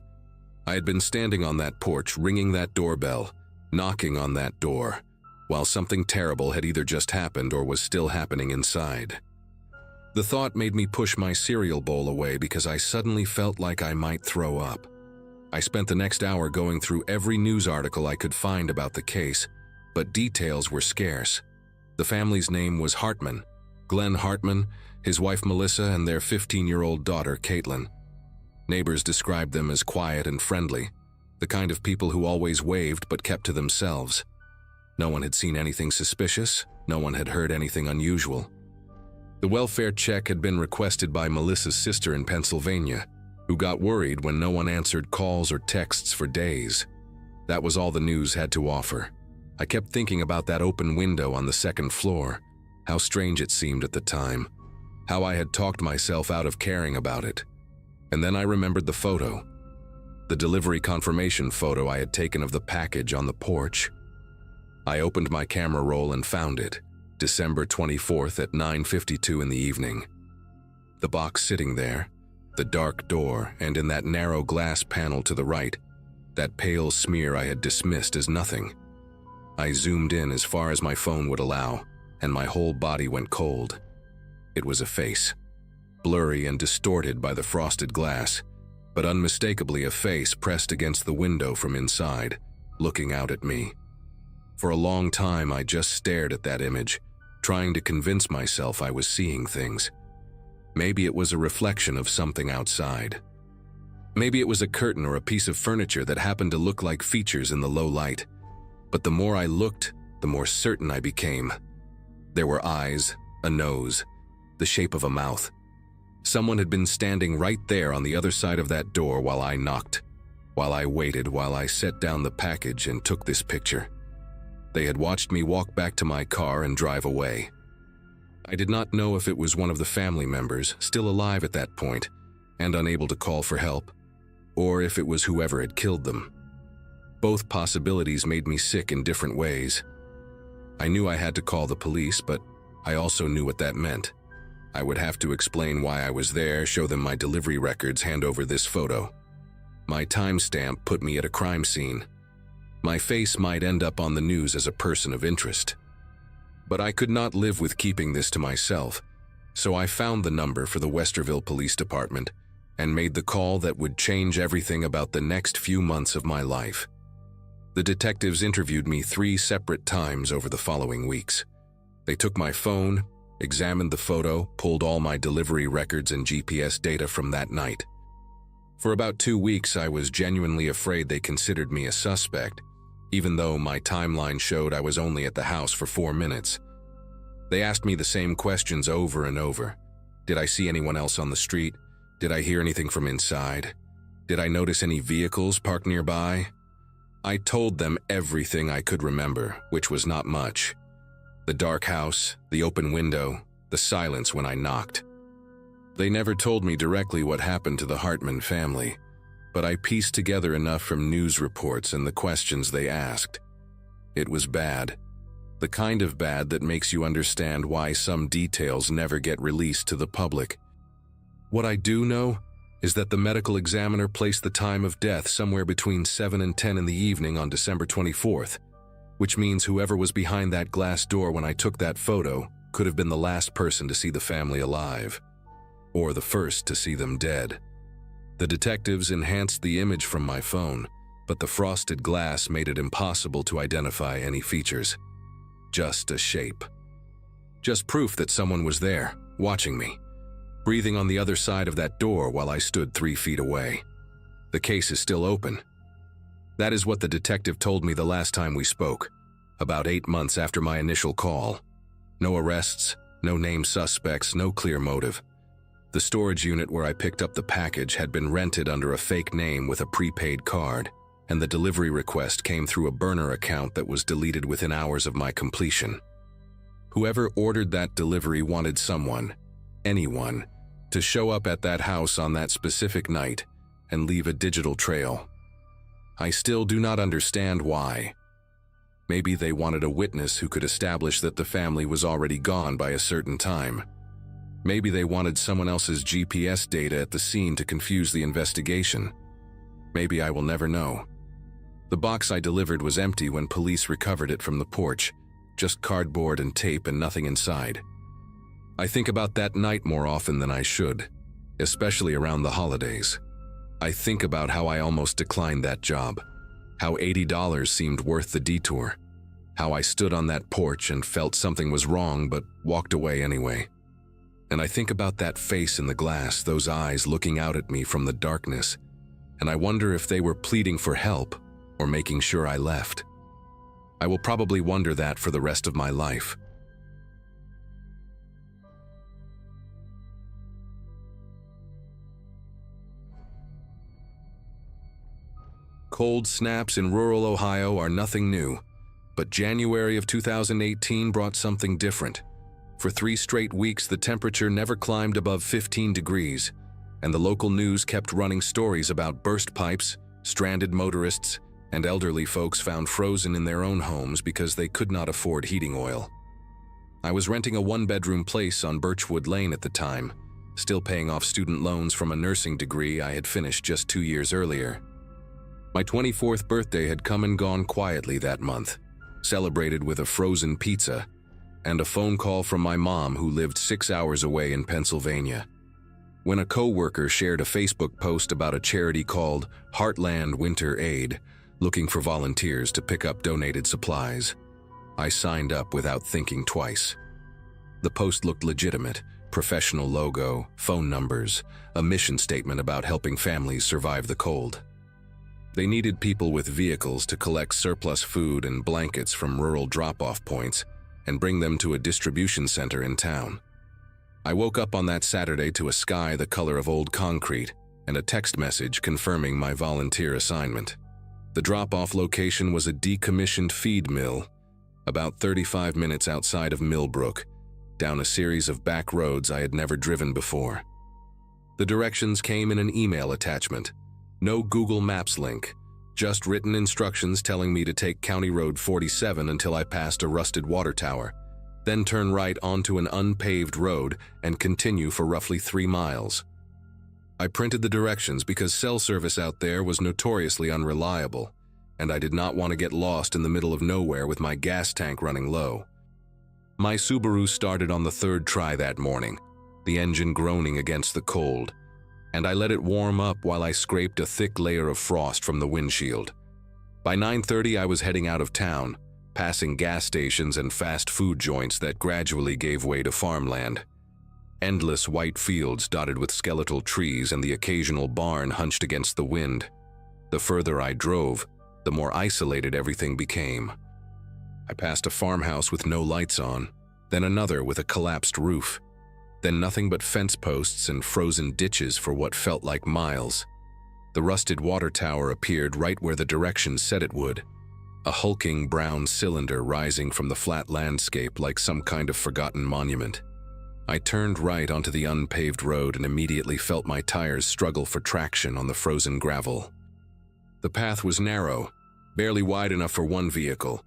I had been standing on that porch, ringing that doorbell, knocking on that door, while something terrible had either just happened or was still happening inside. The thought made me push my cereal bowl away because I suddenly felt like I might throw up. I spent the next hour going through every news article I could find about the case, but details were scarce. The family's name was Hartman, Glenn Hartman, his wife Melissa, and their 15-year-old daughter Caitlin. Neighbors described them as quiet and friendly, the kind of people who always waved but kept to themselves. No one had seen anything suspicious, no one had heard anything unusual. The welfare check had been requested by Melissa's sister in Pennsylvania, who got worried when no one answered calls or texts for days. That was all the news had to offer. I kept thinking about that open window on the second floor, how strange it seemed at the time, how I had talked myself out of caring about it. And then I remembered the photo, the delivery confirmation photo I had taken of the package on the porch. I opened my camera roll and found it, December 24th at 9:52 in the evening. The box sitting there, the dark door, and in that narrow glass panel to the right, that pale smear I had dismissed as nothing. I zoomed in as far as my phone would allow, and my whole body went cold. It was a face, blurry and distorted by the frosted glass, but unmistakably a face pressed against the window from inside, looking out at me. For a long time, I just stared at that image, trying to convince myself I was seeing things. Maybe it was a reflection of something outside. Maybe it was a curtain or a piece of furniture that happened to look like features in the low light. But the more I looked, the more certain I became. There were eyes, a nose, the shape of a mouth. Someone had been standing right there on the other side of that door while I knocked, while I waited, while I set down the package and took this picture. They had watched me walk back to my car and drive away. I did not know if it was one of the family members, still alive at that point, and unable to call for help, or if it was whoever had killed them. Both possibilities made me sick in different ways. I knew I had to call the police, but I also knew what that meant. I would have to explain why I was there, show them my delivery records, hand over this photo. My timestamp put me at a crime scene. My face might end up on the news as a person of interest. But I could not live with keeping this to myself, so I found the number for the Westerville Police Department and made the call that would change everything about the next few months of my life. The detectives interviewed me 3 separate times over the following weeks. They took my phone, examined the photo, pulled all my delivery records and GPS data from that night. For about 2 weeks, I was genuinely afraid they considered me a suspect, even though my timeline showed I was only at the house for 4 minutes. They asked me the same questions over and over. Did I see anyone else on the street? Did I hear anything from inside? Did I notice any vehicles parked nearby? I told them everything I could remember, which was not much. The dark house, the open window, the silence when I knocked. They never told me directly what happened to the Hartman family, but I pieced together enough from news reports and the questions they asked. It was bad. The kind of bad that makes you understand why some details never get released to the public. What I do know is that the medical examiner placed the time of death somewhere between 7 and 10 in the evening on December 24th, which means whoever was behind that glass door when I took that photo could have been the last person to see the family alive, or the first to see them dead. The detectives enhanced the image from my phone, but the frosted glass made it impossible to identify any features. Just a shape. Just proof that someone was there, watching me, breathing on the other side of that door while I stood 3 feet away. The case is still open. That is what the detective told me the last time we spoke, about 8 months after my initial call. No arrests, no named suspects, no clear motive. The storage unit where I picked up the package had been rented under a fake name with a prepaid card, and the delivery request came through a burner account that was deleted within hours of my completion. Whoever ordered that delivery wanted someone, anyone, to show up at that house on that specific night and leave a digital trail. I still do not understand why. Maybe they wanted a witness who could establish that the family was already gone by a certain time. Maybe they wanted someone else's GPS data at the scene to confuse the investigation. Maybe I will never know. The box I delivered was empty when police recovered it from the porch, just cardboard and tape and nothing inside. I think about that night more often than I should, especially around the holidays. I think about how I almost declined that job, how $80 seemed worth the detour, how I stood on that porch and felt something was wrong but walked away anyway. And I think about that face in the glass, those eyes looking out at me from the darkness, and I wonder if they were pleading for help or making sure I left. I will probably wonder that for the rest of my life. Cold snaps in rural Ohio are nothing new, but January of 2018 brought something different. For 3 straight weeks, the temperature never climbed above 15 degrees, and the local news kept running stories about burst pipes, stranded motorists, and elderly folks found frozen in their own homes because they could not afford heating oil. I was renting a 1-bedroom place on Birchwood Lane at the time, still paying off student loans from a nursing degree I had finished just 2 years earlier. My 24th birthday had come and gone quietly that month, celebrated with a frozen pizza, and a phone call from my mom who lived 6 hours away in Pennsylvania. When a coworker shared a Facebook post about a charity called Heartland Winter Aid, looking for volunteers to pick up donated supplies, I signed up without thinking twice. The post looked legitimate: professional logo, phone numbers, a mission statement about helping families survive the cold. They needed people with vehicles to collect surplus food and blankets from rural drop-off points and bring them to a distribution center in town. I woke up on that Saturday to a sky the color of old concrete and a text message confirming my volunteer assignment. The drop-off location was a decommissioned feed mill, about 35 minutes outside of Millbrook, down a series of back roads I had never driven before. The directions came in an email attachment. No Google Maps link, just written instructions telling me to take County Road 47 until I passed a rusted water tower, then turn right onto an unpaved road and continue for roughly 3 miles. I printed the directions because cell service out there was notoriously unreliable, and I did not want to get lost in the middle of nowhere with my gas tank running low. My Subaru started on the 3rd try that morning, the engine groaning against the cold, and I let it warm up while I scraped a thick layer of frost from the windshield. By 9:30 I was heading out of town, passing gas stations and fast food joints that gradually gave way to farmland. Endless white fields dotted with skeletal trees and the occasional barn hunched against the wind. The further I drove, the more isolated everything became. I passed a farmhouse with no lights on, then another with a collapsed roof, then nothing but fence posts and frozen ditches for what felt like miles. The rusted water tower appeared right where the directions said it would, a hulking brown cylinder rising from the flat landscape like some kind of forgotten monument. I turned right onto the unpaved road and immediately felt my tires struggle for traction on the frozen gravel. The path was narrow, barely wide enough for one vehicle,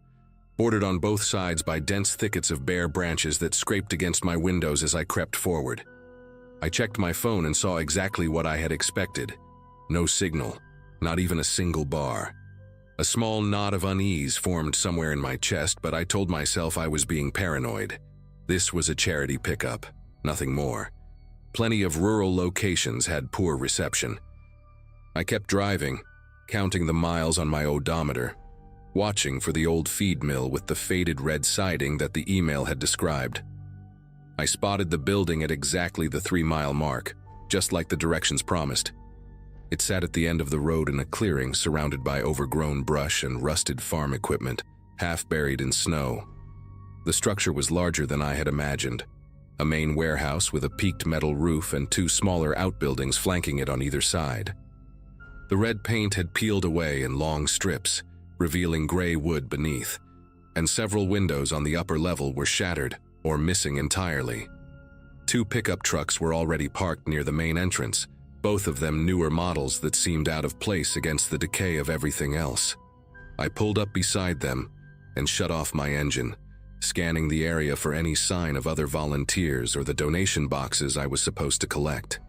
bordered on both sides by dense thickets of bare branches that scraped against my windows as I crept forward. I checked my phone and saw exactly what I had expected. No signal, not even a single bar. A small knot of unease formed somewhere in my chest, but I told myself I was being paranoid. This was a charity pickup, nothing more. Plenty of rural locations had poor reception. I kept driving, counting the miles on my odometer, watching for the old feed mill with the faded red siding that the email had described. I spotted the building at exactly the 3-mile mark, just like the directions promised. It sat at the end of the road in a clearing surrounded by overgrown brush and rusted farm equipment, half buried in snow. The structure was larger than I had imagined, a main warehouse with a peaked metal roof and 2 smaller outbuildings flanking it on either side. The red paint had peeled away in long strips, revealing gray wood beneath, and several windows on the upper level were shattered or missing entirely. 2 pickup trucks were already parked near the main entrance, both of them newer models that seemed out of place against the decay of everything else. I pulled up beside them and shut off my engine, scanning the area for any sign of other volunteers or the donation boxes I was supposed to collect.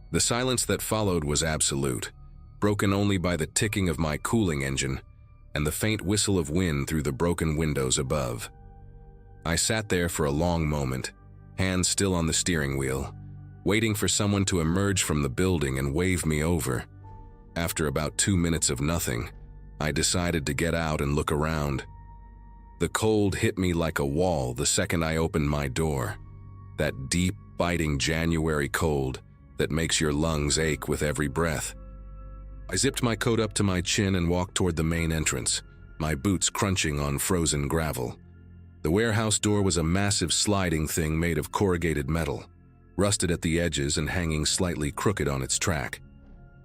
The silence that followed was absolute, broken only by the ticking of my cooling engine and the faint whistle of wind through the broken windows above. I sat there for a long moment, hands still on the steering wheel, waiting for someone to emerge from the building and wave me over. After about 2 minutes of nothing, I decided to get out and look around. The cold hit me like a wall the second I opened my door, that deep, biting January cold that makes your lungs ache with every breath. I zipped my coat up to my chin and walked toward the main entrance, my boots crunching on frozen gravel. The warehouse door was a massive sliding thing made of corrugated metal, rusted at the edges and hanging slightly crooked on its track.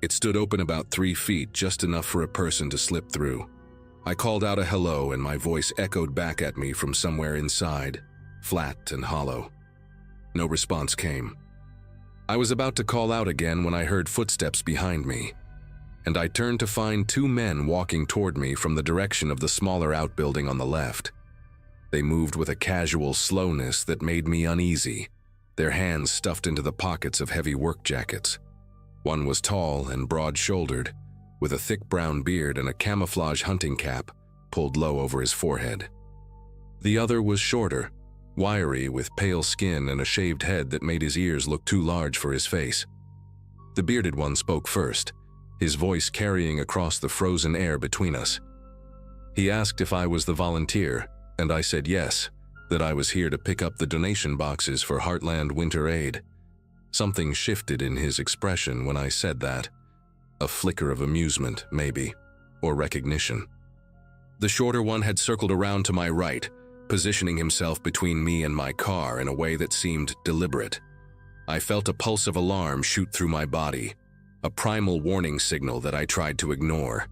It stood open about 3 feet, just enough for a person to slip through. I called out a hello and my voice echoed back at me from somewhere inside, flat and hollow. No response came. I was about to call out again when I heard footsteps behind me, and I turned to find 2 men walking toward me from the direction of the smaller outbuilding on the left. They moved with a casual slowness that made me uneasy, their hands stuffed into the pockets of heavy work jackets. One was tall and broad-shouldered, with a thick brown beard and a camouflage hunting cap pulled low over his forehead. The other was shorter, wiry with pale skin and a shaved head that made his ears look too large for his face. The bearded one spoke first, his voice carrying across the frozen air between us. He asked if I was the volunteer, and I said yes, that I was here to pick up the donation boxes for Heartland Winter Aid. Something shifted in his expression when I said that. A flicker of amusement, maybe, or recognition. The shorter one had circled around to my right, positioning himself between me and my car in a way that seemed deliberate. I felt a pulse of alarm shoot through my body, a primal warning signal that I tried to ignore.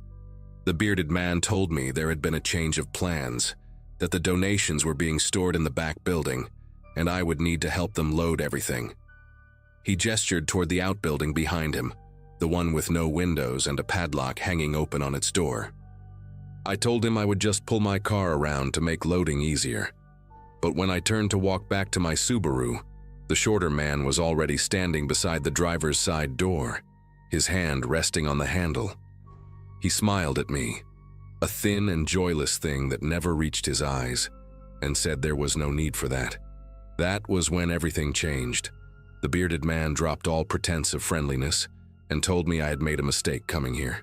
The bearded man told me there had been a change of plans, that the donations were being stored in the back building, and I would need to help them load everything. He gestured toward the outbuilding behind him, the one with no windows and a padlock hanging open on its door. I told him I would just pull my car around to make loading easier. But when I turned to walk back to my Subaru, the shorter man was already standing beside the driver's side door, his hand resting on the handle. He smiled at me, a thin and joyless thing that never reached his eyes, and said there was no need for that. That was when everything changed. The bearded man dropped all pretense of friendliness and told me I had made a mistake coming here.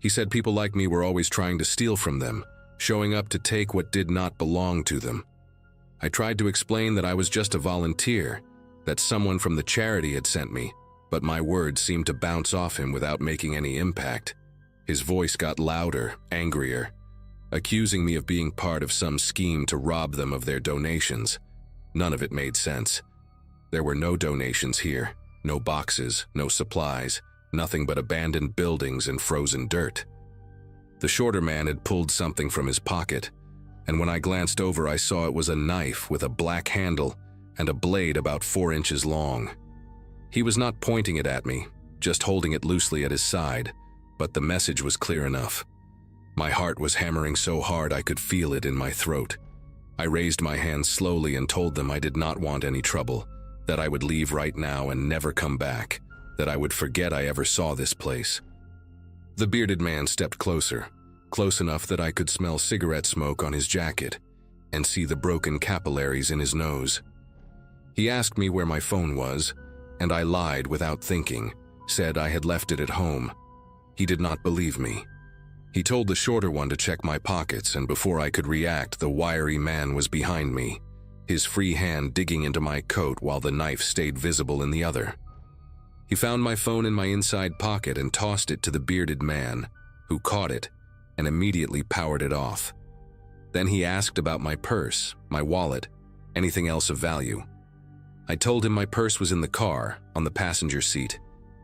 He said people like me were always trying to steal from them, showing up to take what did not belong to them. I tried to explain that I was just a volunteer, that someone from the charity had sent me, but my words seemed to bounce off him without making any impact. His voice got louder, angrier, accusing me of being part of some scheme to rob them of their donations. None of it made sense. There were no donations here, no boxes, no supplies, nothing but abandoned buildings and frozen dirt. The shorter man had pulled something from his pocket, and when I glanced over I saw it was a knife with a black handle and a blade about 4 inches long. He was not pointing it at me, just holding it loosely at his side, but the message was clear enough. My heart was hammering so hard I could feel it in my throat. I raised my hand slowly and told them I did not want any trouble, that I would leave right now and never come back, that I would forget I ever saw this place. The bearded man stepped closer, close enough that I could smell cigarette smoke on his jacket and see the broken capillaries in his nose. He asked me where my phone was, and I lied without thinking, said I had left it at home. He did not believe me. He told the shorter one to check my pockets, and before I could react, the wiry man was behind me, his free hand digging into my coat while the knife stayed visible in the other. He found my phone in my inside pocket and tossed it to the bearded man, who caught it and immediately powered it off. Then he asked about my purse, my wallet, anything else of value. I told him my purse was in the car, on the passenger seat,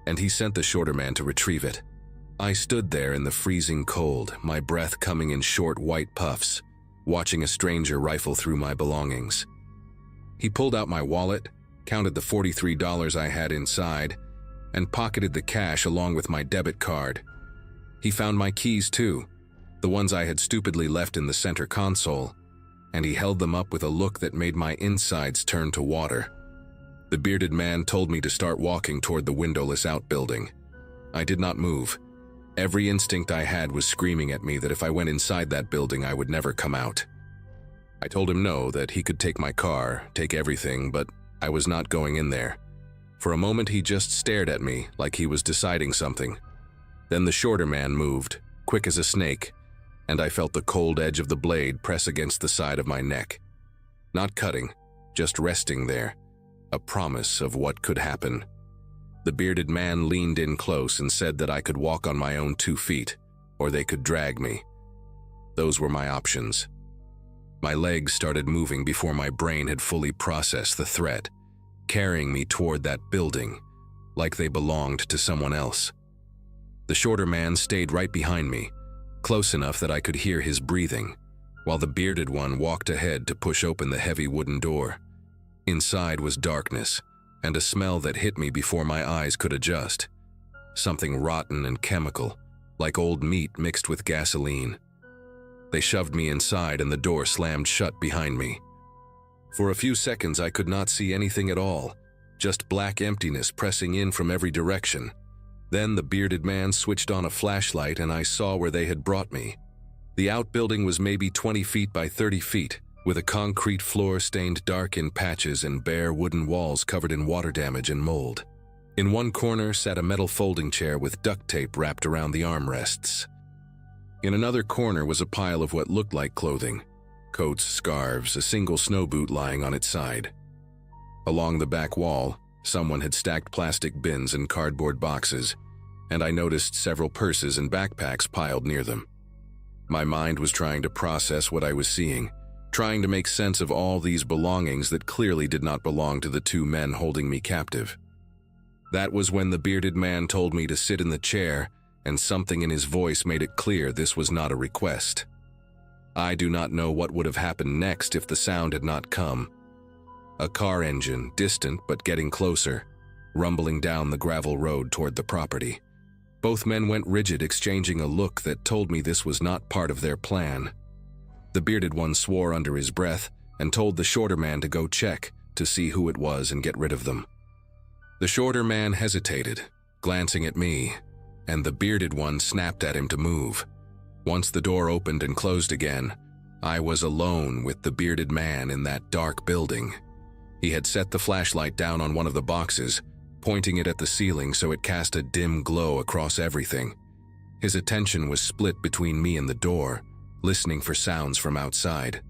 and he sent the shorter man to retrieve it. I stood there in the freezing cold, my breath coming in short white puffs, watching a stranger rifle through my belongings. He pulled out my wallet, counted the $43 I had inside, and pocketed the cash along with my debit card. He found my keys too, the ones I had stupidly left in the center console, and he held them up with a look that made my insides turn to water. The bearded man told me to start walking toward the windowless outbuilding. I did not move. Every instinct I had was screaming at me that if I went inside that building, I would never come out. I told him no, that he could take my car, take everything, but I was not going in there. For a moment, he just stared at me like he was deciding something. Then the shorter man moved, quick as a snake, and I felt the cold edge of the blade press against the side of my neck. Not cutting, just resting there, a promise of what could happen. The bearded man leaned in close and said that I could walk on my own 2 feet, or they could drag me. Those were my options. My legs started moving before my brain had fully processed the threat, carrying me toward that building, like they belonged to someone else. The shorter man stayed right behind me, close enough that I could hear his breathing, while the bearded one walked ahead to push open the heavy wooden door. Inside was darkness, and a smell that hit me before my eyes could adjust. Something rotten and chemical, like old meat mixed with gasoline. They shoved me inside and the door slammed shut behind me. For a few seconds I could not see anything at all, just black emptiness pressing in from every direction. Then the bearded man switched on a flashlight and I saw where they had brought me. The outbuilding was maybe 20 feet by 30 feet, with a concrete floor stained dark in patches and bare wooden walls covered in water damage and mold. In one corner sat a metal folding chair with duct tape wrapped around the armrests. In another corner was a pile of what looked like clothing, coats, scarves, a single snow boot lying on its side. Along the back wall, someone had stacked plastic bins and cardboard boxes, and I noticed several purses and backpacks piled near them. My mind was trying to process what I was seeing, trying to make sense of all these belongings that clearly did not belong to the two men holding me captive. That was when the bearded man told me to sit in the chair, and something in his voice made it clear this was not a request. I do not know what would have happened next if the sound had not come. A car engine, distant but getting closer, rumbling down the gravel road toward the property. Both men went rigid, exchanging a look that told me this was not part of their plan. The bearded one swore under his breath and told the shorter man to go check to see who it was and get rid of them. The shorter man hesitated, glancing at me, and the bearded one snapped at him to move. Once the door opened and closed again, I was alone with the bearded man in that dark building. He had set the flashlight down on one of the boxes, pointing it at the ceiling so it cast a dim glow across everything. His attention was split between me and the door, listening for sounds from outside.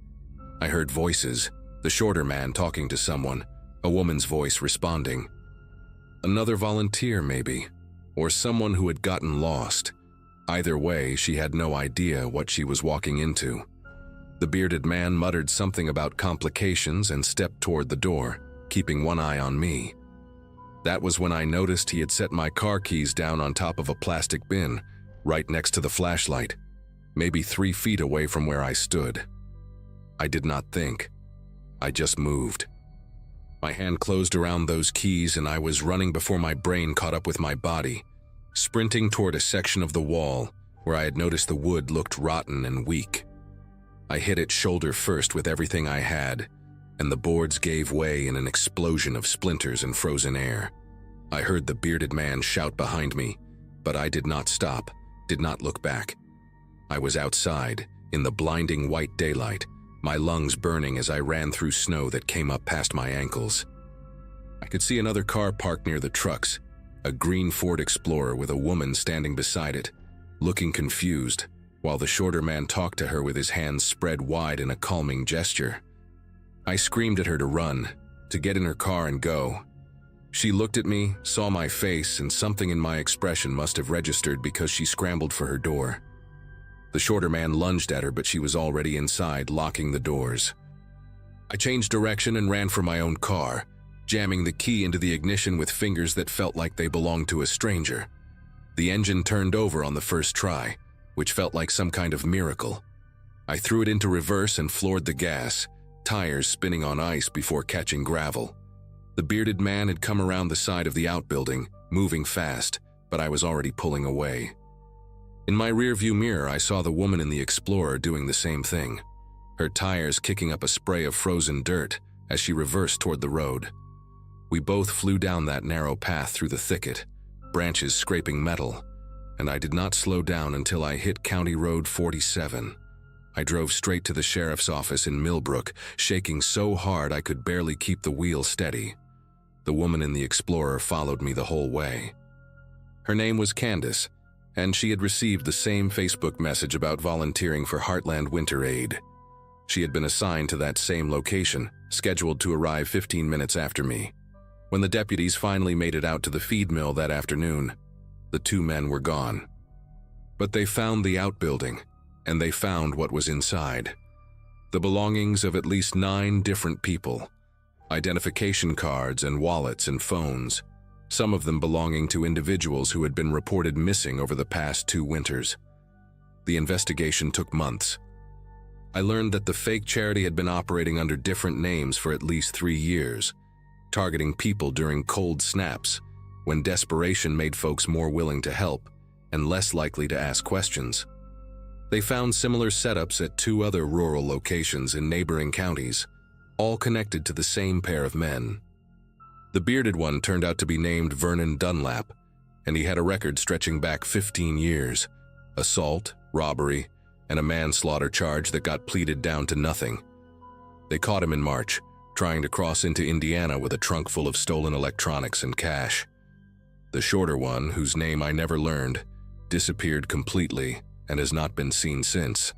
I heard voices, the shorter man talking to someone, a woman's voice responding. Another volunteer, maybe, or someone who had gotten lost. Either way, she had no idea what she was walking into. The bearded man muttered something about complications and stepped toward the door, keeping one eye on me. That was when I noticed he had set my car keys down on top of a plastic bin, right next to the flashlight, maybe 3 feet away from where I stood. I did not think. I just moved. My hand closed around those keys and I was running before my brain caught up with my body, sprinting toward a section of the wall where I had noticed the wood looked rotten and weak. I hit it shoulder first with everything I had, and the boards gave way in an explosion of splinters and frozen air. I heard the bearded man shout behind me, but I did not stop, did not look back. I was outside, in the blinding white daylight, my lungs burning as I ran through snow that came up past my ankles. I could see another car parked near the trucks, a green Ford Explorer with a woman standing beside it, looking confused, while the shorter man talked to her with his hands spread wide in a calming gesture. I screamed at her to run, to get in her car and go. She looked at me, saw my face, and something in my expression must have registered because she scrambled for her door. The shorter man lunged at her, but she was already inside, locking the doors. I changed direction and ran for my own car, jamming the key into the ignition with fingers that felt like they belonged to a stranger. The engine turned over on the first try, which felt like some kind of miracle. I threw it into reverse and floored the gas, tires spinning on ice before catching gravel. The bearded man had come around the side of the outbuilding, moving fast, but I was already pulling away. In my rearview mirror, I saw the woman in the Explorer doing the same thing, her tires kicking up a spray of frozen dirt as she reversed toward the road. We both flew down that narrow path through the thicket, branches scraping metal, and I did not slow down until I hit County Road 47. I drove straight to the sheriff's office in Millbrook, shaking so hard I could barely keep the wheel steady. The woman in the Explorer followed me the whole way. Her name was Candace, and she had received the same Facebook message about volunteering for Heartland Winter Aid. She had been assigned to that same location, scheduled to arrive 15 minutes after me. When the deputies finally made it out to the feed mill that afternoon, the two men were gone. But they found the outbuilding, and they found what was inside. The belongings of at least 9 different people. Identification cards and wallets and phones, some of them belonging to individuals who had been reported missing over the past 2 winters. The investigation took months. I learned that the fake charity had been operating under different names for at least 3 years, targeting people during cold snaps, when desperation made folks more willing to help and less likely to ask questions. They found similar setups at 2 other rural locations in neighboring counties, all connected to the same pair of men. The bearded one turned out to be named Vernon Dunlap, and he had a record stretching back 15 years, assault, robbery, and a manslaughter charge that got pleaded down to nothing. They caught him in March, trying to cross into Indiana with a trunk full of stolen electronics and cash. The shorter one, whose name I never learned, disappeared completely and has not been seen since.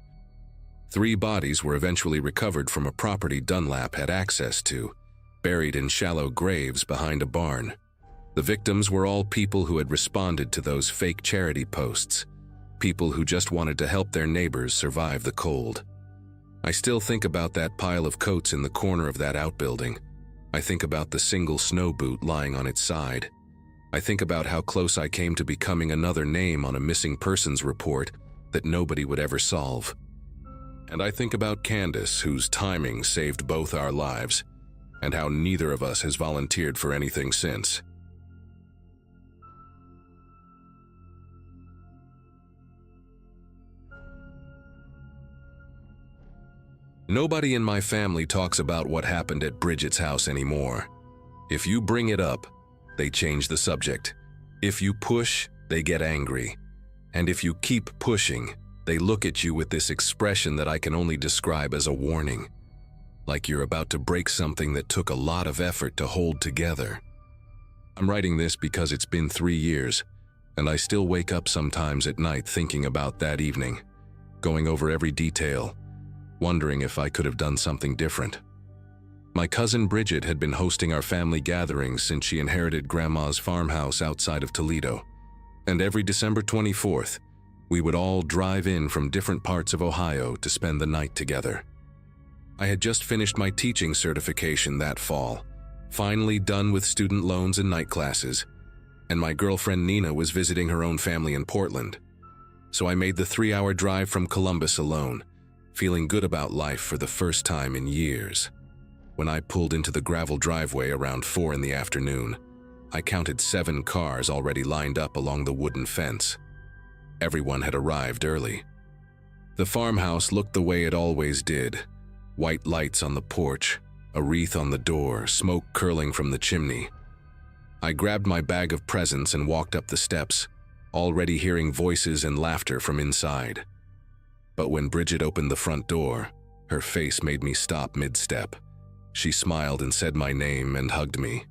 3 bodies were eventually recovered from a property Dunlap had access to, buried in shallow graves behind a barn. The victims were all people who had responded to those fake charity posts, people who just wanted to help their neighbors survive the cold. I still think about that pile of coats in the corner of that outbuilding. I think about the single snow boot lying on its side. I think about how close I came to becoming another name on a missing persons report that nobody would ever solve. And I think about Candace, whose timing saved both our lives, and how neither of us has volunteered for anything since. Nobody in my family talks about what happened at Bridget's house anymore. If you bring it up, they change the subject. If you push, they get angry. And if you keep pushing, they look at you with this expression that I can only describe as a warning. Like you're about to break something that took a lot of effort to hold together. I'm writing this because it's been 3 years, and I still wake up sometimes at night thinking about that evening, going over every detail, wondering if I could have done something different. My cousin Bridget had been hosting our family gatherings since she inherited Grandma's farmhouse outside of Toledo, and every December 24th, we would all drive in from different parts of Ohio to spend the night together. I had just finished my teaching certification that fall, finally done with student loans and night classes, and my girlfriend Nina was visiting her own family in Portland. So I made the 3-hour drive from Columbus alone, feeling good about life for the first time in years. When I pulled into the gravel driveway around 4 in the afternoon, I counted 7 cars already lined up along the wooden fence. Everyone had arrived early. The farmhouse looked the way it always did. White lights on the porch, a wreath on the door, smoke curling from the chimney. I grabbed my bag of presents and walked up the steps, already hearing voices and laughter from inside. But when Bridget opened the front door, her face made me stop mid-step. She smiled and said my name and hugged me,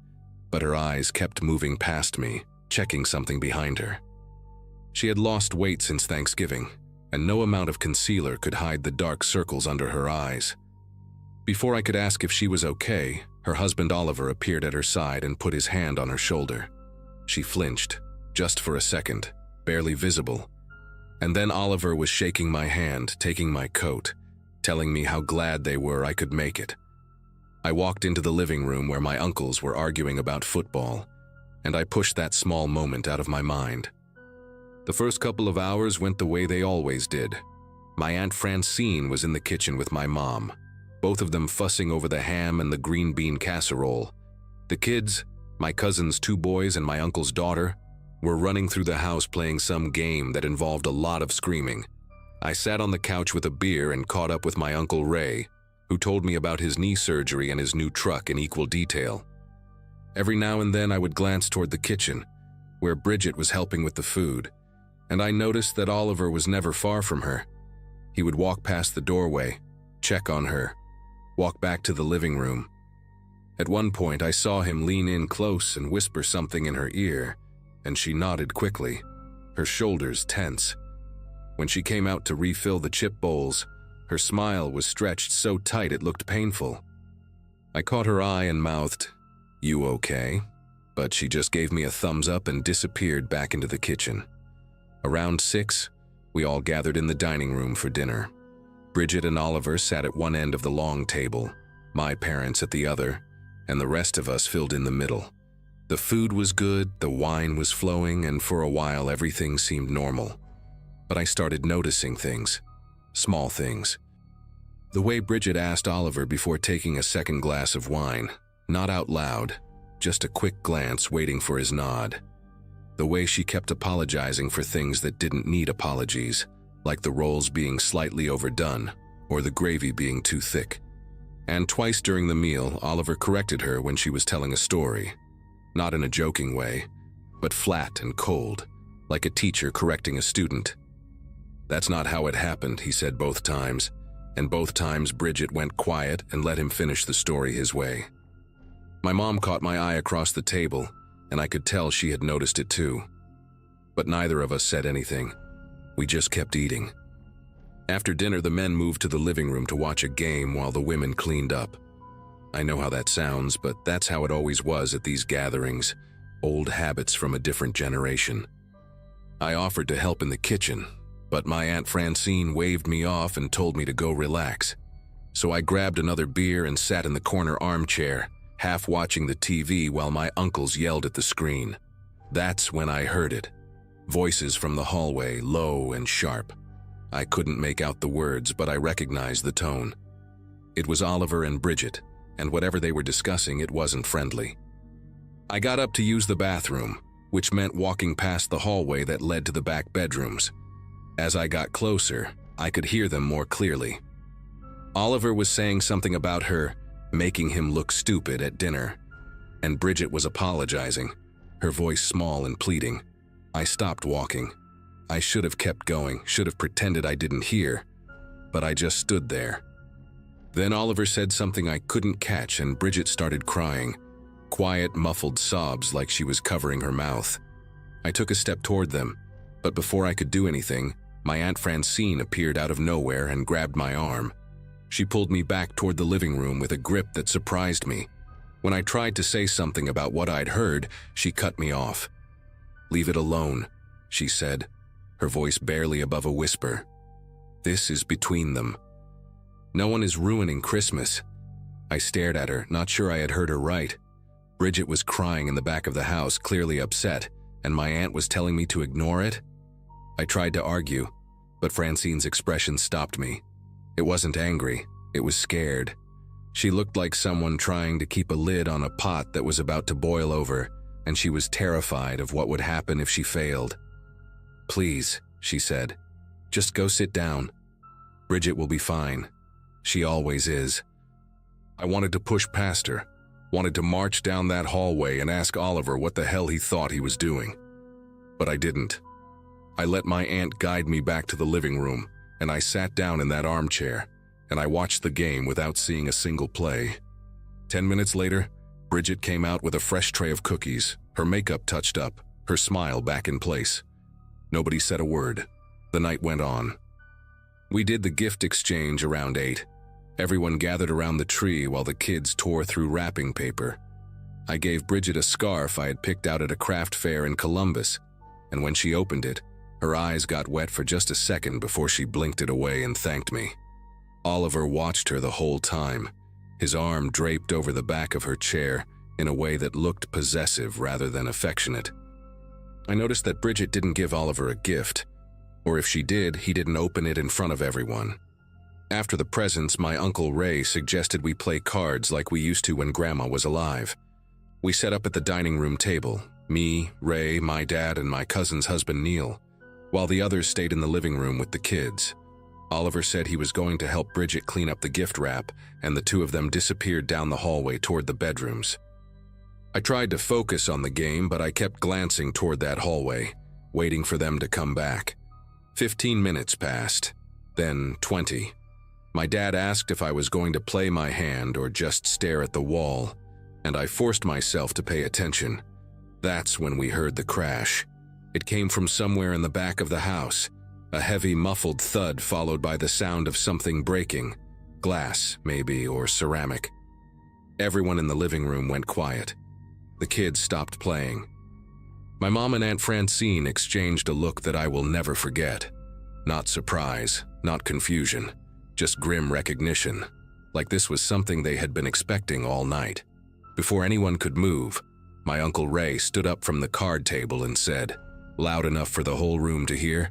but her eyes kept moving past me, checking something behind her. She had lost weight since Thanksgiving, and no amount of concealer could hide the dark circles under her eyes. Before I could ask if she was okay, her husband Oliver appeared at her side and put his hand on her shoulder. She flinched, just for a second, barely visible. And then Oliver was shaking my hand, taking my coat, telling me how glad they were I could make it. I walked into the living room where my uncles were arguing about football, and I pushed that small moment out of my mind. The first couple of hours went the way they always did. My Aunt Francine was in the kitchen with my mom, both of them fussing over the ham and the green bean casserole. The kids, my cousin's 2 boys and my uncle's daughter, were running through the house playing some game that involved a lot of screaming. I sat on the couch with a beer and caught up with my Uncle Ray, who told me about his knee surgery and his new truck in equal detail. Every now and then I would glance toward the kitchen, where Bridget was helping with the food, and I noticed that Oliver was never far from her. He would walk past the doorway, check on her, walk back to the living room. At one point I saw him lean in close and whisper something in her ear, and she nodded quickly, her shoulders tense. When she came out to refill the chip bowls, her smile was stretched so tight it looked painful. I caught her eye and mouthed, "You okay?" But she just gave me a thumbs up and disappeared back into the kitchen. Around 6, we all gathered in the dining room for dinner. Bridget and Oliver sat at one end of the long table, my parents at the other, and the rest of us filled in the middle. The food was good, the wine was flowing, and for a while everything seemed normal. But I started noticing things, small things. The way Bridget asked Oliver before taking a second glass of wine, not out loud, just a quick glance waiting for his nod. The way she kept apologizing for things that didn't need apologies, like the rolls being slightly overdone or the gravy being too thick. And twice during the meal, Oliver corrected her when she was telling a story. Not in a joking way, but flat and cold, like a teacher correcting a student. "That's not how it happened," he said both times. and both times Bridget went quiet and let him finish the story his way. My mom caught my eye across the table, and I could tell she had noticed it too. But neither of us said anything. We just kept eating. After dinner, the men moved to the living room to watch a game while the women cleaned up. I know how that sounds, but that's how it always was at these gatherings, old habits from a different generation. I offered to help in the kitchen, but my Aunt Francine waved me off and told me to go relax. So I grabbed another beer and sat in the corner armchair, half watching the TV while my uncles yelled at the screen. That's when I heard it. Voices from the hallway, low and sharp. I couldn't make out the words, but I recognized the tone. It was Oliver and Bridget, and whatever they were discussing, it wasn't friendly. I got up to use the bathroom, which meant walking past the hallway that led to the back bedrooms. As I got closer, I could hear them more clearly. Oliver was saying something about her making him look stupid at dinner, and Bridget was apologizing, her voice small and pleading. I stopped walking. I should have kept going, should have pretended I didn't hear, but I just stood there. Then Oliver said something I couldn't catch, and Bridget started crying, quiet, muffled sobs like she was covering her mouth. I took a step toward them, but before I could do anything, my Aunt Francine appeared out of nowhere and grabbed my arm. She pulled me back toward the living room with a grip that surprised me. When I tried to say something about what I'd heard, she cut me off. "Leave it alone," she said, her voice barely above a whisper. "This is between them. No one is ruining Christmas." I stared at her, not sure I had heard her right. Bridget was crying in the back of the house, clearly upset, and my aunt was telling me to ignore it? I tried to argue, but Francine's expression stopped me. It wasn't angry, it was scared. She looked like someone trying to keep a lid on a pot that was about to boil over, and she was terrified of what would happen if she failed. "Please," she said, "just go sit down. Bridget will be fine. She always is." I wanted to push past her, wanted to march down that hallway and ask Oliver what the hell he thought he was doing. But I didn't. I let my aunt guide me back to the living room, and I sat down in that armchair, and I watched the game without seeing a single play. 10 minutes later, Bridget came out with a fresh tray of cookies, her makeup touched up, her smile back in place. Nobody said a word. The night went on. We did the gift exchange around 8. Everyone gathered around the tree while the kids tore through wrapping paper. I gave Bridget a scarf I had picked out at a craft fair in Columbus, and when she opened it, her eyes got wet for just a second before she blinked it away and thanked me. Oliver watched her the whole time, his arm draped over the back of her chair in a way that looked possessive rather than affectionate. I noticed that Bridget didn't give Oliver a gift, or if she did, he didn't open it in front of everyone. After the presents, my Uncle Ray suggested we play cards like we used to when Grandma was alive. We set up at the dining room table, me, Ray, my dad, and my cousin's husband Neil, while the others stayed in the living room with the kids. Oliver said he was going to help Bridget clean up the gift wrap, and the two of them disappeared down the hallway toward the bedrooms. I tried to focus on the game, but I kept glancing toward that hallway, waiting for them to come back. 15 minutes passed, then 20. My dad asked if I was going to play my hand or just stare at the wall, and I forced myself to pay attention. That's when we heard the crash. It came from somewhere in the back of the house, a heavy muffled thud followed by the sound of something breaking, glass maybe, or ceramic. Everyone in the living room went quiet. The kids stopped playing. My mom and Aunt Francine exchanged a look that I will never forget. Not surprise, not confusion, just grim recognition, like this was something they had been expecting all night. Before anyone could move, my Uncle Ray stood up from the card table and said, loud enough for the whole room to hear,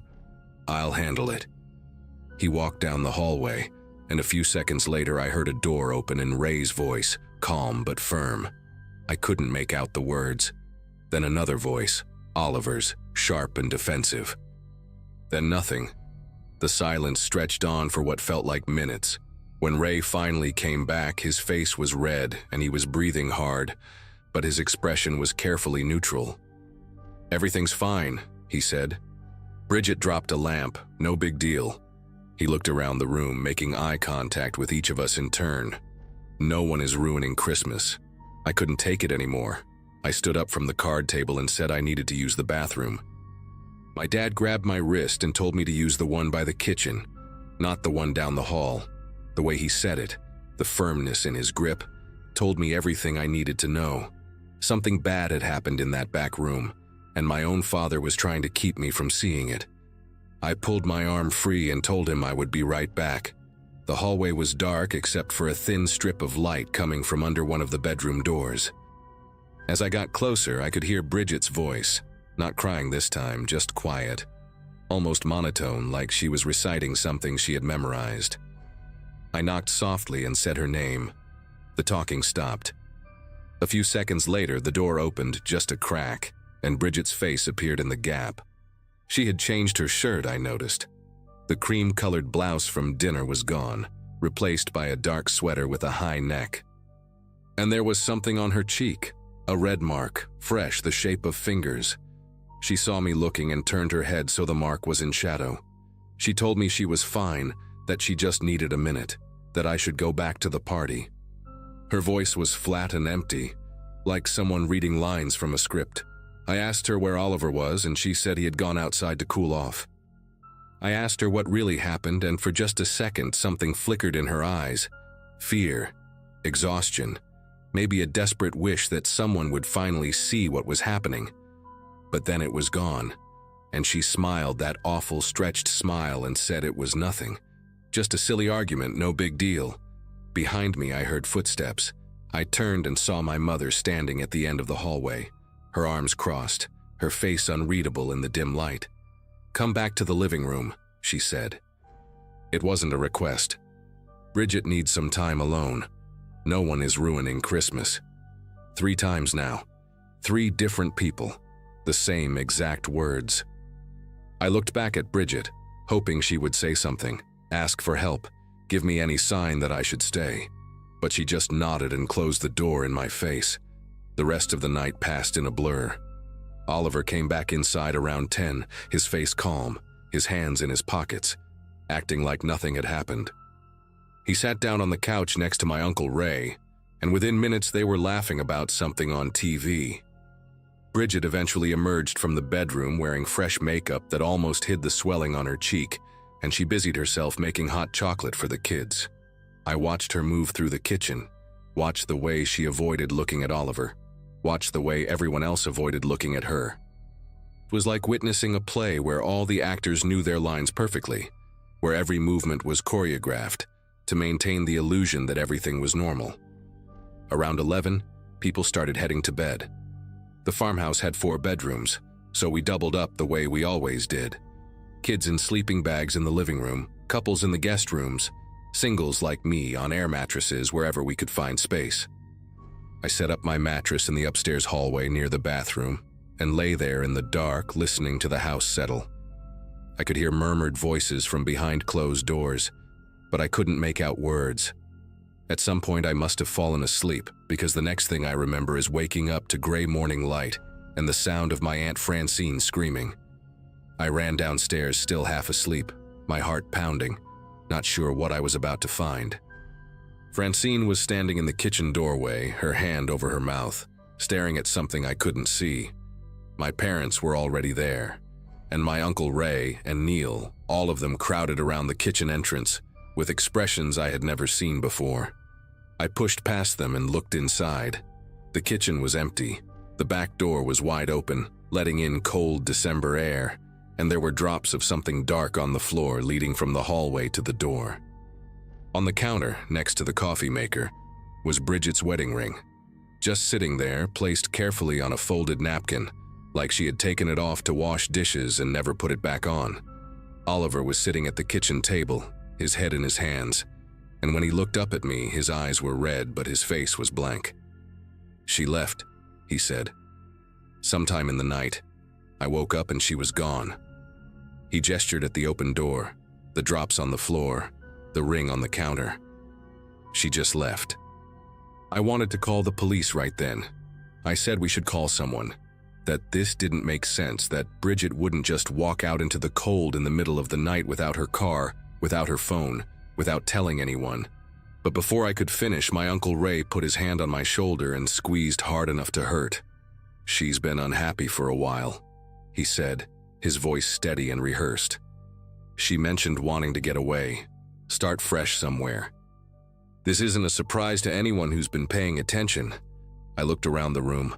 "I'll handle it." He walked down the hallway, and a few seconds later I heard a door open in Ray's voice, calm but firm. I couldn't make out the words. Then another voice, Oliver's, sharp and defensive. Then nothing. The silence stretched on for what felt like minutes. When Ray finally came back, his face was red and he was breathing hard, but his expression was carefully neutral. "Everything's fine," he said. "Bridget dropped a lamp, no big deal." He looked around the room, making eye contact with each of us in turn. No one is ruining Christmas. I couldn't take it anymore. I stood up from the card table and said I needed to use the bathroom. My dad grabbed my wrist and told me to use the one by the kitchen, not the one down the hall. The way he said it, the firmness in his grip, told me everything I needed to know. Something bad had happened in that back room, and my own father was trying to keep me from seeing it. I pulled my arm free and told him I would be right back. The hallway was dark except for a thin strip of light coming from under one of the bedroom doors. As I got closer, I could hear Bridget's voice, not crying this time, just quiet, almost monotone, like she was reciting something she had memorized. I knocked softly and said her name. The talking stopped. A few seconds later, the door opened just a crack, and Bridget's face appeared in the gap. She had changed her shirt, I noticed. The cream-colored blouse from dinner was gone, replaced by a dark sweater with a high neck. And there was something on her cheek, a red mark, fresh, the shape of fingers. She saw me looking and turned her head so the mark was in shadow. She told me she was fine, that she just needed a minute, that I should go back to the party. Her voice was flat and empty, like someone reading lines from a script. I asked her where Oliver was, and she said he had gone outside to cool off. I asked her what really happened, and for just a second something flickered in her eyes. Fear, exhaustion, maybe a desperate wish that someone would finally see what was happening. But then it was gone, and she smiled that awful stretched smile and said it was nothing. Just a silly argument, no big deal. Behind me I heard footsteps. I turned and saw my mother standing at the end of the hallway, her arms crossed, her face unreadable in the dim light. "Come back to the living room," she said. It wasn't a request. Bridget needs some time alone. No one is ruining Christmas. 3 times now. 3 different people. The same exact words. I looked back at Bridget, hoping she would say something, ask for help, give me any sign that I should stay. But she just nodded and closed the door in my face. The rest of the night passed in a blur. Oliver came back inside around 10, his face calm, his hands in his pockets, acting like nothing had happened. He sat down on the couch next to my Uncle Ray, and within minutes they were laughing about something on TV. Bridget eventually emerged from the bedroom wearing fresh makeup that almost hid the swelling on her cheek, and she busied herself making hot chocolate for the kids. I watched her move through the kitchen, watched the way she avoided looking at Oliver, watched the way everyone else avoided looking at her. It was like witnessing a play where all the actors knew their lines perfectly, where every movement was choreographed to maintain the illusion that everything was normal. Around 11, people started heading to bed. The farmhouse had 4 bedrooms, so we doubled up the way we always did. Kids in sleeping bags in the living room, couples in the guest rooms, singles like me on air mattresses wherever we could find space. I set up my mattress in the upstairs hallway near the bathroom and lay there in the dark listening to the house settle. I could hear murmured voices from behind closed doors, but I couldn't make out words. At some point I must have fallen asleep because the next thing I remember is waking up to gray morning light and the sound of my Aunt Francine screaming. I ran downstairs still half asleep, my heart pounding, not sure what I was about to find. Francine was standing in the kitchen doorway, her hand over her mouth, staring at something I couldn't see. My parents were already there, and my Uncle Ray and Neil, all of them crowded around the kitchen entrance with expressions I had never seen before. I pushed past them and looked inside. The kitchen was empty. The back door was wide open, letting in cold December air, and there were drops of something dark on the floor leading from the hallway to the door. On the counter, next to the coffee maker, was Bridget's wedding ring, just sitting there, placed carefully on a folded napkin, like she had taken it off to wash dishes and never put it back on. Oliver was sitting at the kitchen table, his head in his hands, and when he looked up at me, his eyes were red, but his face was blank. "She left," he said. "Sometime in the night. I woke up and she was gone." He gestured at the open door, the drops on the floor, the ring on the counter. "She just left." I wanted to call the police right then. I said we should call someone, that this didn't make sense, that Bridget wouldn't just walk out into the cold in the middle of the night without her car without her phone, without telling anyone. But before I could finish, my Uncle Ray put his hand on my shoulder and squeezed hard enough to hurt. "She's been unhappy for a while," he said, his voice steady and rehearsed. "She mentioned wanting to get away, start fresh somewhere." This isn't a surprise to anyone who's been paying attention. I looked around the room,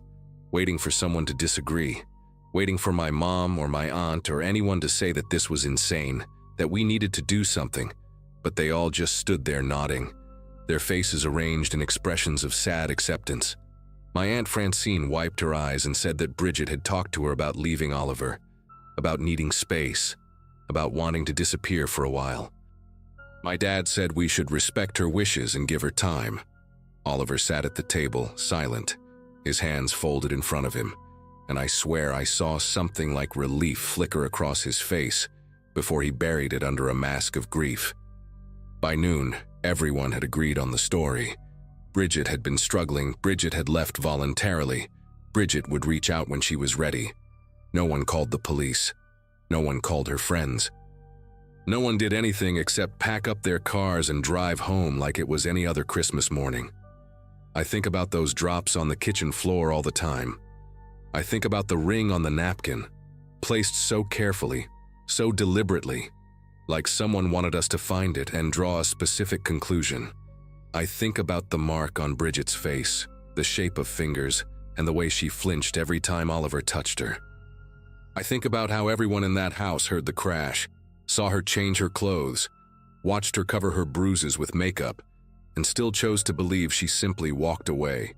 waiting for someone to disagree, waiting for my mom or my aunt or anyone to say that this was insane, that we needed to do something, but they all just stood there nodding, their faces arranged in expressions of sad acceptance. My Aunt Francine wiped her eyes and said that Bridget had talked to her about leaving Oliver, about needing space, about wanting to disappear for a while. My dad said we should respect her wishes and give her time. Oliver sat at the table, silent, his hands folded in front of him, and I swear I saw something like relief flicker across his face before he buried it under a mask of grief. By noon, everyone had agreed on the story. Bridget had been struggling, Bridget had left voluntarily, Bridget would reach out when she was ready. No one called the police. No one called her friends. No one did anything except pack up their cars and drive home like it was any other Christmas morning. I think about those drops on the kitchen floor all the time. I think about the ring on the napkin, placed so carefully, so deliberately, like someone wanted us to find it and draw a specific conclusion. I think about the mark on Bridget's face, the shape of fingers, and the way she flinched every time Oliver touched her. I think about how everyone in that house heard the crash, saw her change her clothes, watched her cover her bruises with makeup, and still chose to believe she simply walked away.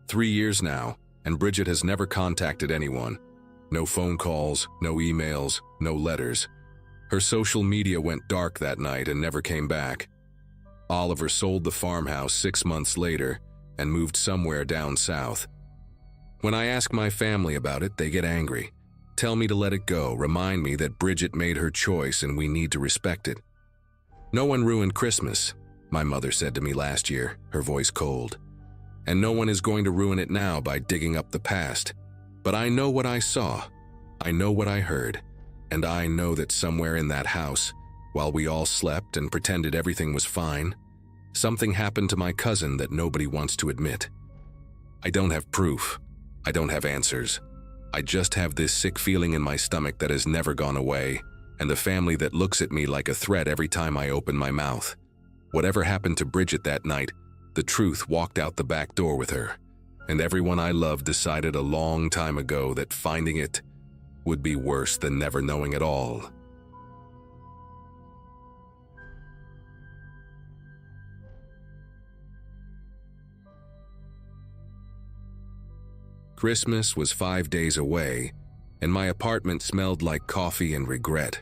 3 years now, and Bridget has never contacted anyone. No phone calls, no emails, no letters. Her social media went dark that night and never came back. Oliver sold the farmhouse 6 months later and moved somewhere down south. When I ask my family about it, they get angry. Tell me to let it go, remind me that Bridget made her choice and we need to respect it. "No one ruined Christmas," my mother said to me last year, her voice cold. "And no one is going to ruin it now by digging up the past. But I know what I saw, I know what I heard, and I know that somewhere in that house, while we all slept and pretended everything was fine, something happened to my cousin that nobody wants to admit. I don't have proof. I don't have answers. I just have this sick feeling in my stomach that has never gone away, and a family that looks at me like a threat every time I open my mouth. Whatever happened to Bridget that night, the truth walked out the back door with her, and everyone I loved decided a long time ago that finding it would be worse than never knowing at all." Christmas was 5 days away, and my apartment smelled like coffee and regret.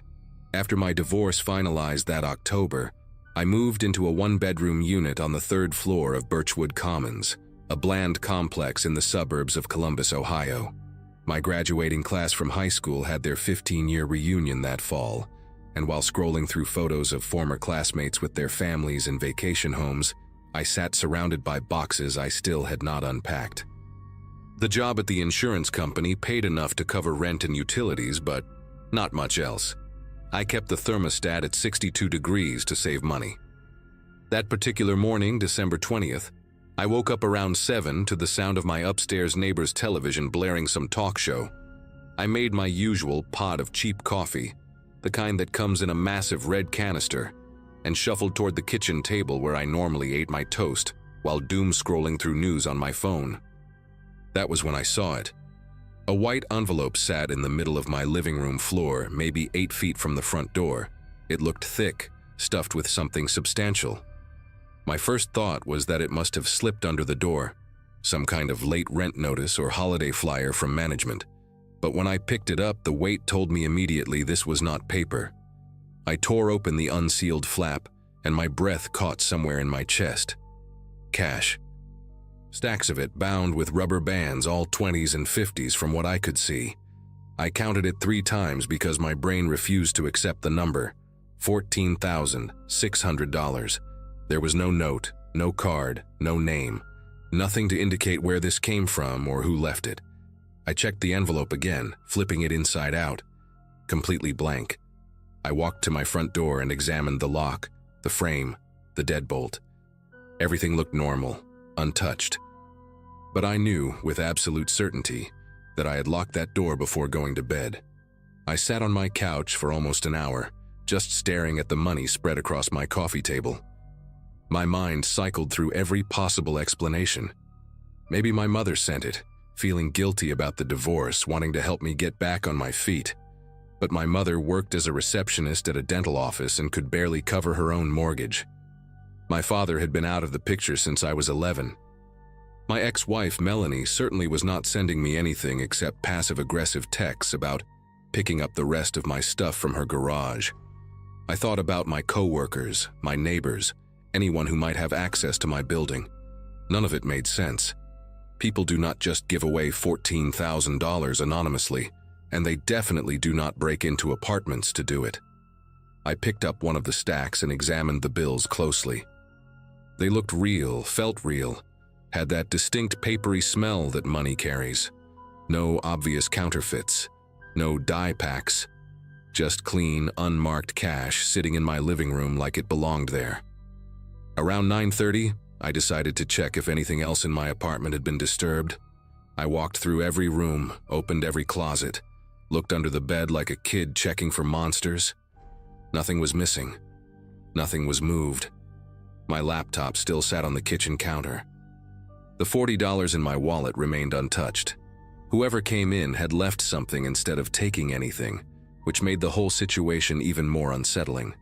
After my divorce finalized that October, I moved into a one-bedroom unit on the 3rd floor of Birchwood Commons, a bland complex in the suburbs of Columbus, Ohio. My graduating class from high school had their 15-year reunion that fall, and while scrolling through photos of former classmates with their families in vacation homes, I sat surrounded by boxes I still had not unpacked. The job at the insurance company paid enough to cover rent and utilities, but not much else. I kept the thermostat at 62 degrees to save money. That particular morning, December 20th, I woke up around 7 to the sound of my upstairs neighbor's television blaring some talk show. I made my usual pot of cheap coffee, the kind that comes in a massive red canister, and shuffled toward the kitchen table where I normally ate my toast while doom-scrolling through news on my phone. That was when I saw it. A white envelope sat in the middle of my living room floor, maybe 8 feet from the front door. It looked thick, stuffed with something substantial. My first thought was that it must have slipped under the door, some kind of late rent notice or holiday flyer from management. But when I picked it up, the weight told me immediately this was not paper. I tore open the unsealed flap, and my breath caught somewhere in my chest. Cash. Stacks of it bound with rubber bands, all 20s and 50s from what I could see. I counted it 3 times because my brain refused to accept the number. $14,600. There was no note, no card, no name, nothing to indicate where this came from or who left it. I checked the envelope again, flipping it inside out. Completely blank. I walked to my front door and examined the lock, the frame, the deadbolt. Everything looked normal, untouched. But I knew, with absolute certainty, that I had locked that door before going to bed. I sat on my couch for almost an hour, just staring at the money spread across my coffee table. My mind cycled through every possible explanation. Maybe my mother sent it, feeling guilty about the divorce, wanting to help me get back on my feet. But my mother worked as a receptionist at a dental office and could barely cover her own mortgage. My father had been out of the picture since I was 11. My ex-wife, Melanie, certainly was not sending me anything except passive-aggressive texts about picking up the rest of my stuff from her garage. I thought about my coworkers, my neighbors, anyone who might have access to my building. None of it made sense. People do not just give away $14,000 anonymously, and they definitely do not break into apartments to do it. I picked up one of the stacks and examined the bills closely. They looked real, felt real, had that distinct papery smell that money carries. No obvious counterfeits, no die packs, just clean, unmarked cash sitting in my living room like it belonged there. Around 9:30, I decided to check if anything else in my apartment had been disturbed. I walked through every room, opened every closet, looked under the bed like a kid checking for monsters. Nothing was missing. Nothing was moved. My laptop still sat on the kitchen counter. The $40 in my wallet remained untouched. Whoever came in had left something instead of taking anything, which made the whole situation even more unsettling.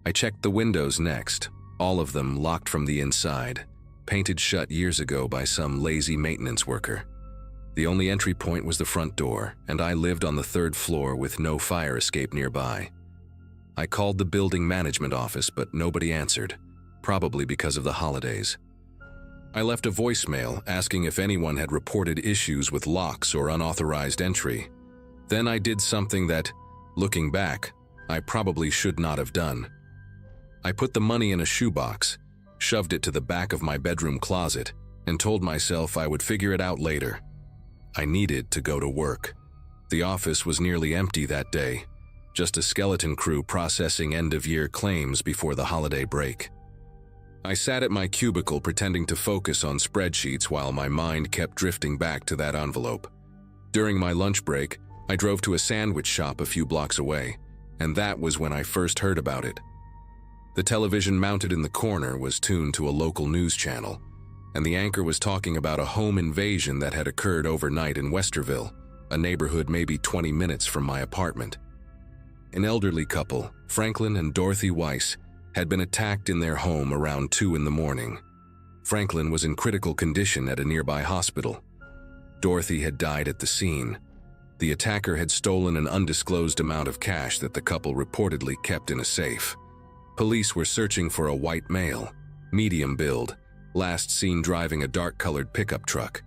I checked the windows next, all of them locked from the inside, painted shut years ago by some lazy maintenance worker. The only entry point was the front door, and I lived on the 3rd floor with no fire escape nearby. I called the building management office, but nobody answered, probably because of the holidays. I left a voicemail asking if anyone had reported issues with locks or unauthorized entry. Then I did something that, looking back, I probably should not have done. I put the money in a shoebox, shoved it to the back of my bedroom closet, and told myself I would figure it out later. I needed to go to work. The office was nearly empty that day, just a skeleton crew processing end-of-year claims before the holiday break. I sat at my cubicle pretending to focus on spreadsheets while my mind kept drifting back to that envelope. During my lunch break, I drove to a sandwich shop a few blocks away, and that was when I first heard about it. The television mounted in the corner was tuned to a local news channel, and the anchor was talking about a home invasion that had occurred overnight in Westerville, a neighborhood maybe 20 minutes from my apartment. An elderly couple, Franklin and Dorothy Weiss, had been attacked in their home around 2 in the morning. Franklin was in critical condition at a nearby hospital. Dorothy had died at the scene. The attacker had stolen an undisclosed amount of cash that the couple reportedly kept in a safe. Police were searching for a white male, medium build, last seen driving a dark-colored pickup truck.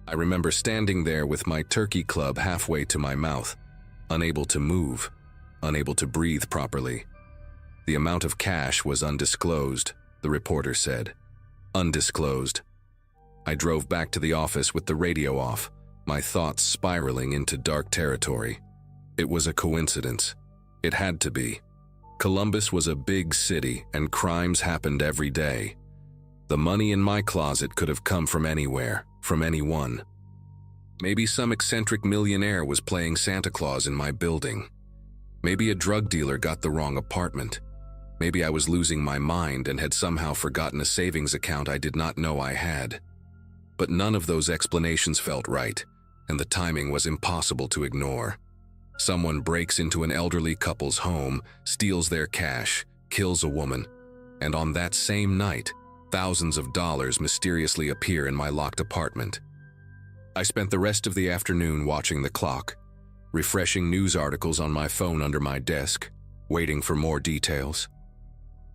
I remember standing there with my turkey club halfway to my mouth, unable to move, unable to breathe properly. The amount of cash was undisclosed, the reporter said. Undisclosed. I drove back to the office with the radio off, my thoughts spiraling into dark territory. It was a coincidence. It had to be. Columbus was a big city, and crimes happened every day. The money in my closet could have come from anywhere, from anyone. Maybe some eccentric millionaire was playing Santa Claus in my building. Maybe a drug dealer got the wrong apartment. Maybe I was losing my mind and had somehow forgotten a savings account I did not know I had. But none of those explanations felt right, and the timing was impossible to ignore. Someone breaks into an elderly couple's home, steals their cash, kills a woman, and on that same night, thousands of dollars mysteriously appear in my locked apartment. I spent the rest of the afternoon watching the clock, refreshing news articles on my phone under my desk, waiting for more details.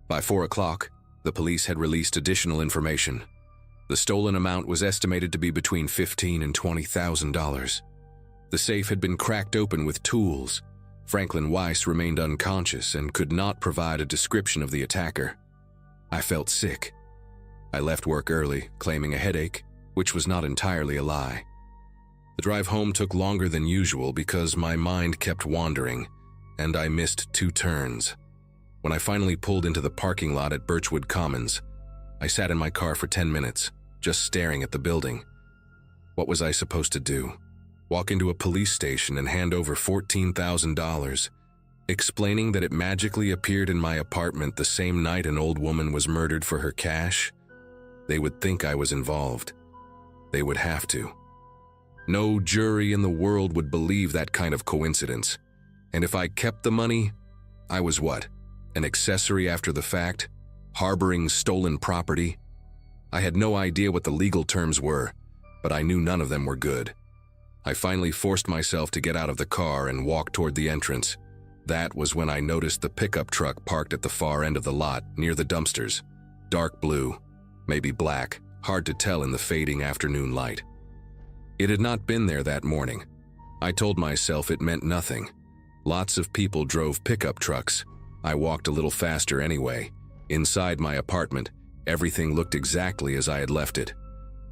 By 4 o'clock, the police had released additional information. The stolen amount was estimated to be between $15,000 and $20,000. The safe had been cracked open with tools. Franklin Weiss remained unconscious and could not provide a description of the attacker. I felt sick. I left work early, claiming a headache, which was not entirely a lie. The drive home took longer than usual because my mind kept wandering, and I missed 2 turns. When I finally pulled into the parking lot at Birchwood Commons, I sat in my car for 10 minutes, just staring at the building. What was I supposed to do? Walk into a police station and hand over $14,000, explaining that it magically appeared in my apartment the same night an old woman was murdered for her cash? They would think I was involved. They would have to. No jury in the world would believe that kind of coincidence. And if I kept the money, I was what? An accessory after the fact? Harboring stolen property? I had no idea what the legal terms were, but I knew none of them were good. I finally forced myself to get out of the car and walk toward the entrance. That was when I noticed the pickup truck parked at the far end of the lot, near the dumpsters. Dark blue, maybe black, hard to tell in the fading afternoon light. It had not been there that morning. I told myself it meant nothing. Lots of people drove pickup trucks. I walked a little faster anyway. Inside my apartment, everything looked exactly as I had left it.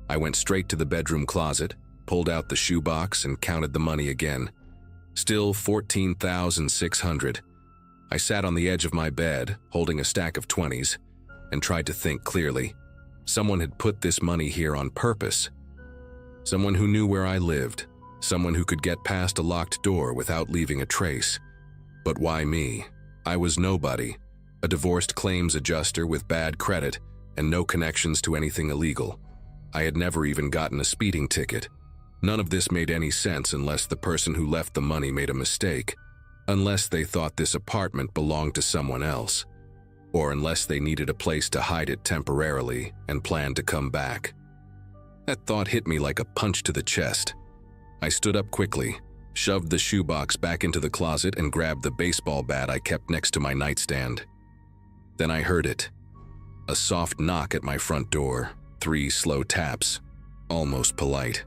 I went straight to the bedroom closet, pulled out the shoebox and counted the money again. Still $14,600. I sat on the edge of my bed, holding a stack of 20s, and tried to think clearly. Someone had put this money here on purpose. Someone who knew where I lived. Someone who could get past a locked door without leaving a trace. But why me? I was nobody. A divorced claims adjuster with bad credit and no connections to anything illegal. I had never even gotten a speeding ticket. None of this made any sense unless the person who left the money made a mistake, unless they thought this apartment belonged to someone else, or unless they needed a place to hide it temporarily and planned to come back. That thought hit me like a punch to the chest. I stood up quickly, shoved the shoebox back into the closet and grabbed the baseball bat I kept next to my nightstand. Then I heard it. A soft knock at my front door, 3 slow taps, almost polite.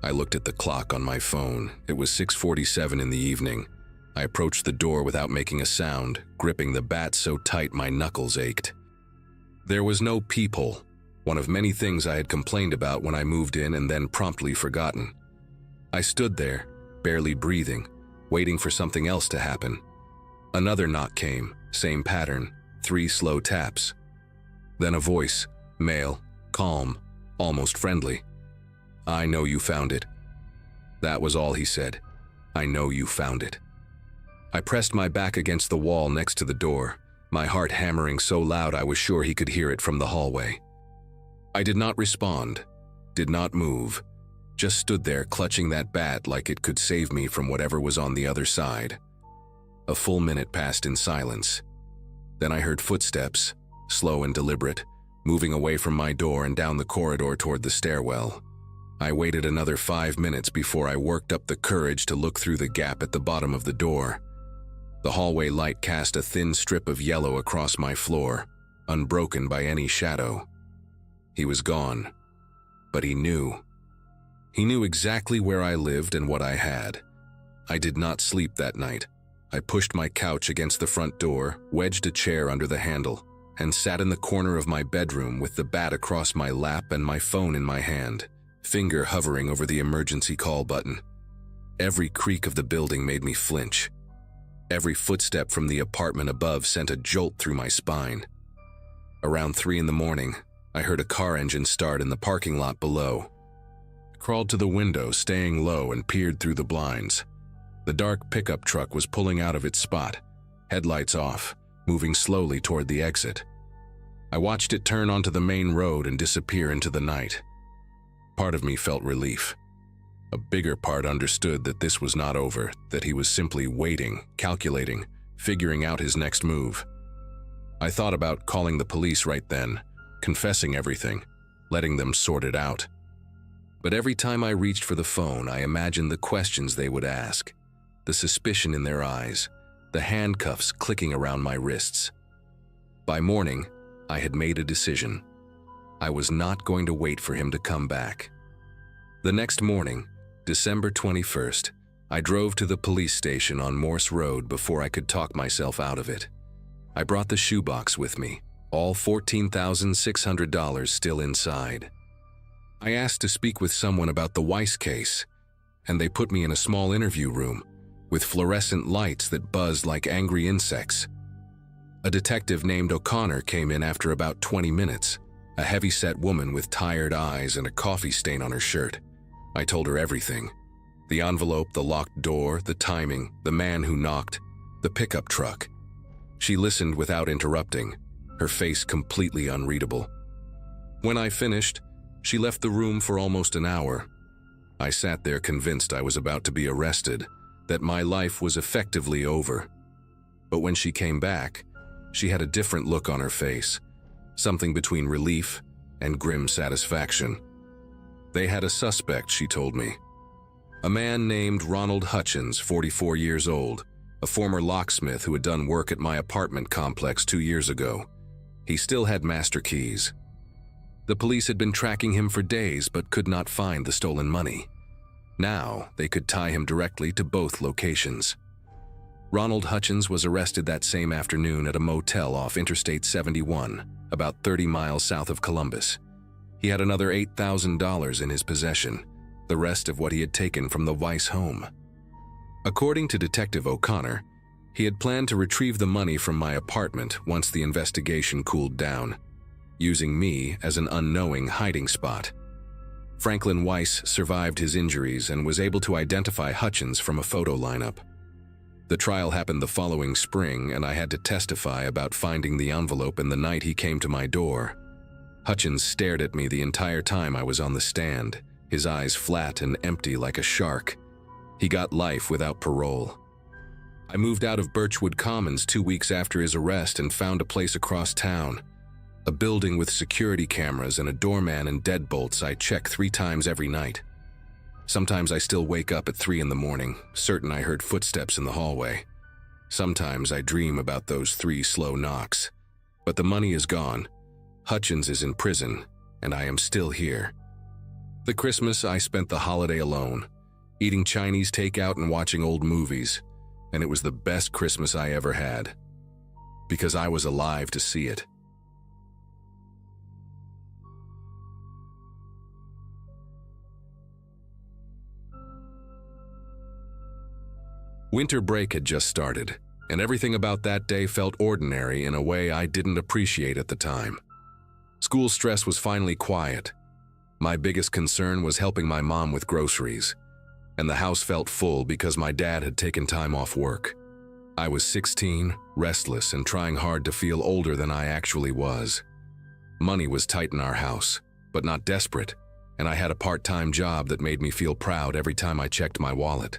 I looked at the clock on my phone. It was 6:47 in the evening. I approached the door without making a sound, gripping the bat so tight my knuckles ached. There was no peephole, one of many things I had complained about when I moved in and then promptly forgotten. I stood there, barely breathing, waiting for something else to happen. Another knock came, same pattern, 3 slow taps. Then a voice, male, calm, almost friendly. "I know you found it." That was all he said. "I know you found it." I pressed my back against the wall next to the door, my heart hammering so loud I was sure he could hear it from the hallway. I did not respond, did not move, just stood there clutching that bat like it could save me from whatever was on the other side. A full minute passed in silence. Then I heard footsteps, slow and deliberate, moving away from my door and down the corridor toward the stairwell. I waited another 5 minutes before I worked up the courage to look through the gap at the bottom of the door. The hallway light cast a thin strip of yellow across my floor, unbroken by any shadow. He was gone, but he knew. He knew exactly where I lived and what I had. I did not sleep that night. I pushed my couch against the front door, wedged a chair under the handle, and sat in the corner of my bedroom with the bat across my lap and my phone in my hand, finger hovering over the emergency call button. Every creak of the building made me flinch. Every footstep from the apartment above sent a jolt through my spine. Around 3 in the morning, I heard a car engine start in the parking lot below. I crawled to the window, staying low, and peered through the blinds. The dark pickup truck was pulling out of its spot, headlights off, moving slowly toward the exit. I watched it turn onto the main road and disappear into the night. Part of me felt relief. A bigger part understood that this was not over, that he was simply waiting, calculating, figuring out his next move. I thought about calling the police right then, confessing everything, letting them sort it out. But every time I reached for the phone, I imagined the questions they would ask, the suspicion in their eyes, the handcuffs clicking around my wrists. By morning, I had made a decision. I was not going to wait for him to come back. The next morning, December 21st, I drove to the police station on Morse Road before I could talk myself out of it. I brought the shoebox with me, all $14,600 still inside. I asked to speak with someone about the Weiss case, and they put me in a small interview room, with fluorescent lights that buzzed like angry insects. A detective named O'Connor came in after about 20 minutes, a heavy-set woman with tired eyes and a coffee stain on her shirt. I told her everything. The envelope, the locked door, the timing, the man who knocked, the pickup truck. She listened without interrupting, her face completely unreadable. When I finished, she left the room for almost an hour. I sat there convinced I was about to be arrested, that my life was effectively over. But when she came back, she had a different look on her face, something between relief and grim satisfaction. They had a suspect, she told me. A man named Ronald Hutchins, 44 years old, a former locksmith who had done work at my apartment complex 2 years ago. He still had master keys. The police had been tracking him for days but could not find the stolen money. Now, they could tie him directly to both locations. Ronald Hutchins was arrested that same afternoon at a motel off Interstate 71, about 30 miles south of Columbus. He had another $8,000 in his possession, the rest of what he had taken from the Weiss home. According to Detective O'Connor, he had planned to retrieve the money from my apartment once the investigation cooled down, using me as an unknowing hiding spot. Franklin Weiss survived his injuries and was able to identify Hutchins from a photo lineup. The trial happened the following spring, and I had to testify about finding the envelope in the night he came to my door. Hutchins stared at me the entire time I was on the stand, his eyes flat and empty like a shark. He got life without parole. I moved out of Birchwood Commons 2 weeks after his arrest and found a place across town. A building with security cameras and a doorman and deadbolts I check 3 times every night. Sometimes I still wake up at 3 in the morning, certain I heard footsteps in the hallway. Sometimes I dream about those 3 slow knocks. But the money is gone. Hutchins is in prison, and I am still here. The Christmas, I spent the holiday alone, eating Chinese takeout and watching old movies, and it was the best Christmas I ever had. Because I was alive to see it. Winter break had just started, and everything about that day felt ordinary in a way I didn't appreciate at the time. School stress was finally quiet. My biggest concern was helping my mom with groceries, and the house felt full because my dad had taken time off work. I was 16, restless, and trying hard to feel older than I actually was. Money was tight in our house, but not desperate, and I had a part-time job that made me feel proud every time I checked my wallet.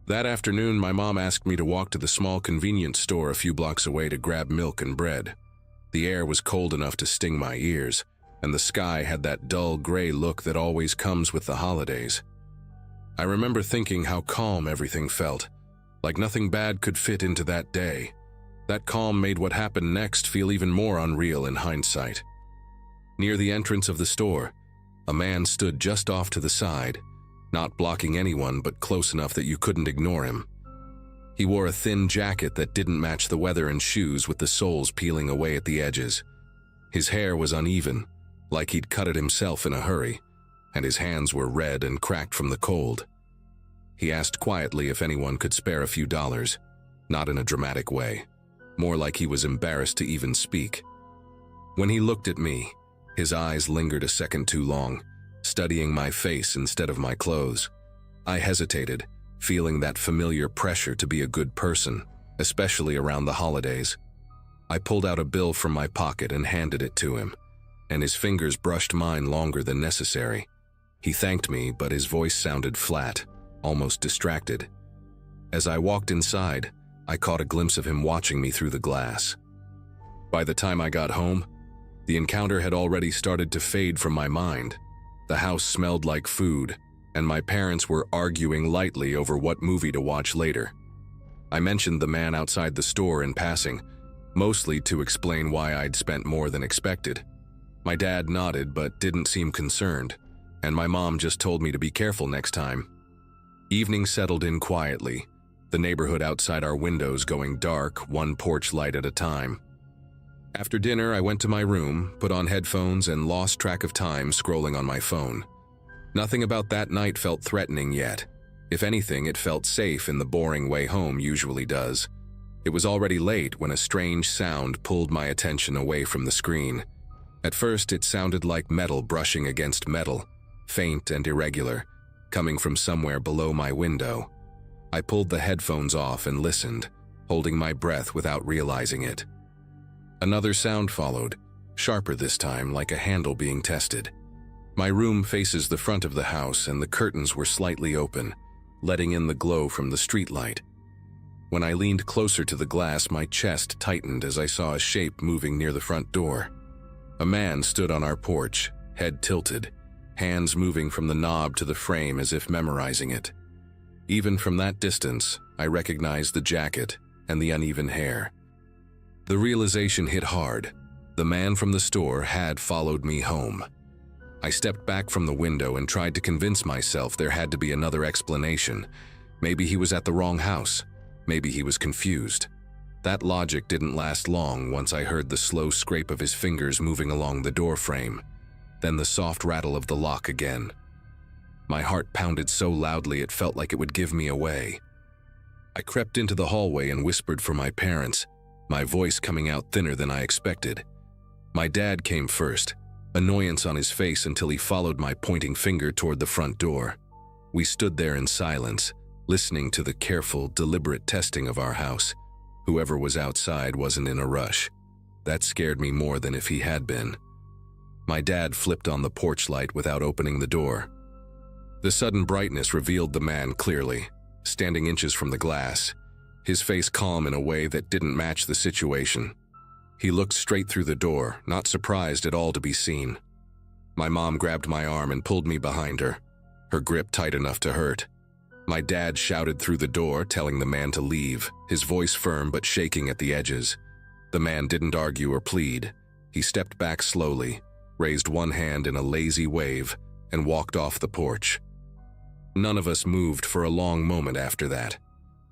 That afternoon, my mom asked me to walk to the small convenience store a few blocks away to grab milk and bread. The air was cold enough to sting my ears, and the sky had that dull gray look that always comes with the holidays. I remember thinking how calm everything felt, like nothing bad could fit into that day. That calm made what happened next feel even more unreal in hindsight. Near the entrance of the store, a man stood just off to the side, not blocking anyone but close enough that you couldn't ignore him. He wore a thin jacket that didn't match the weather and shoes with the soles peeling away at the edges. His hair was uneven, like he'd cut it himself in a hurry, and his hands were red and cracked from the cold. He asked quietly if anyone could spare a few dollars, not in a dramatic way, more like he was embarrassed to even speak. When he looked at me, his eyes lingered a second too long, studying my face instead of my clothes. I hesitated, feeling that familiar pressure to be a good person, especially around the holidays. I pulled out a bill from my pocket and handed it to him, and his fingers brushed mine longer than necessary. He thanked me, but his voice sounded flat, almost distracted. As I walked inside, I caught a glimpse of him watching me through the glass. By the time I got home, the encounter had already started to fade from my mind. The house smelled like food, and my parents were arguing lightly over what movie to watch later. I mentioned the man outside the store in passing, mostly to explain why I'd spent more than expected. My dad nodded but didn't seem concerned, and my mom just told me to be careful next time. Evening settled in quietly, the neighborhood outside our windows going dark, one porch light at a time. After dinner, I went to my room, put on headphones, and lost track of time scrolling on my phone. Nothing about that night felt threatening yet, If anything, it felt safe in the boring way home usually does. It was already late when a strange sound pulled my attention away from the screen. At first, it sounded like metal brushing against metal, faint and irregular, coming from somewhere below my window. I pulled the headphones off and listened, holding my breath without realizing it. Another sound followed, sharper this time, like a handle being tested. My room faces the front of the house and the curtains were slightly open, letting in the glow from the streetlight. When I leaned closer to the glass, my chest tightened as I saw a shape moving near the front door. A man stood on our porch, head tilted, hands moving from the knob to the frame as if memorizing it. Even from that distance, I recognized the jacket and the uneven hair. The realization hit hard. The man from the store had followed me home. I stepped back from the window and tried to convince myself there had to be another explanation. Maybe he was at the wrong house. Maybe he was confused. That logic didn't last long once I heard the slow scrape of his fingers moving along the door frame, then the soft rattle of the lock again. My heart pounded so loudly it felt like it would give me away. I crept into the hallway and whispered for my parents, my voice coming out thinner than I expected. My dad came first, annoyance on his face until he followed my pointing finger toward the front door. We stood there in silence, listening to the careful, deliberate testing of our house. Whoever was outside wasn't in a rush. That scared me more than if he had been. My dad flipped on the porch light without opening the door. The sudden brightness revealed the man clearly, standing inches from the glass, his face calm in a way that didn't match the situation. He looked straight through the door, not surprised at all to be seen. My mom grabbed my arm and pulled me behind her, her grip tight enough to hurt. My dad shouted through the door, telling the man to leave, his voice firm but shaking at the edges. The man didn't argue or plead. He stepped back slowly, raised one hand in a lazy wave, and walked off the porch. None of us moved for a long moment after that.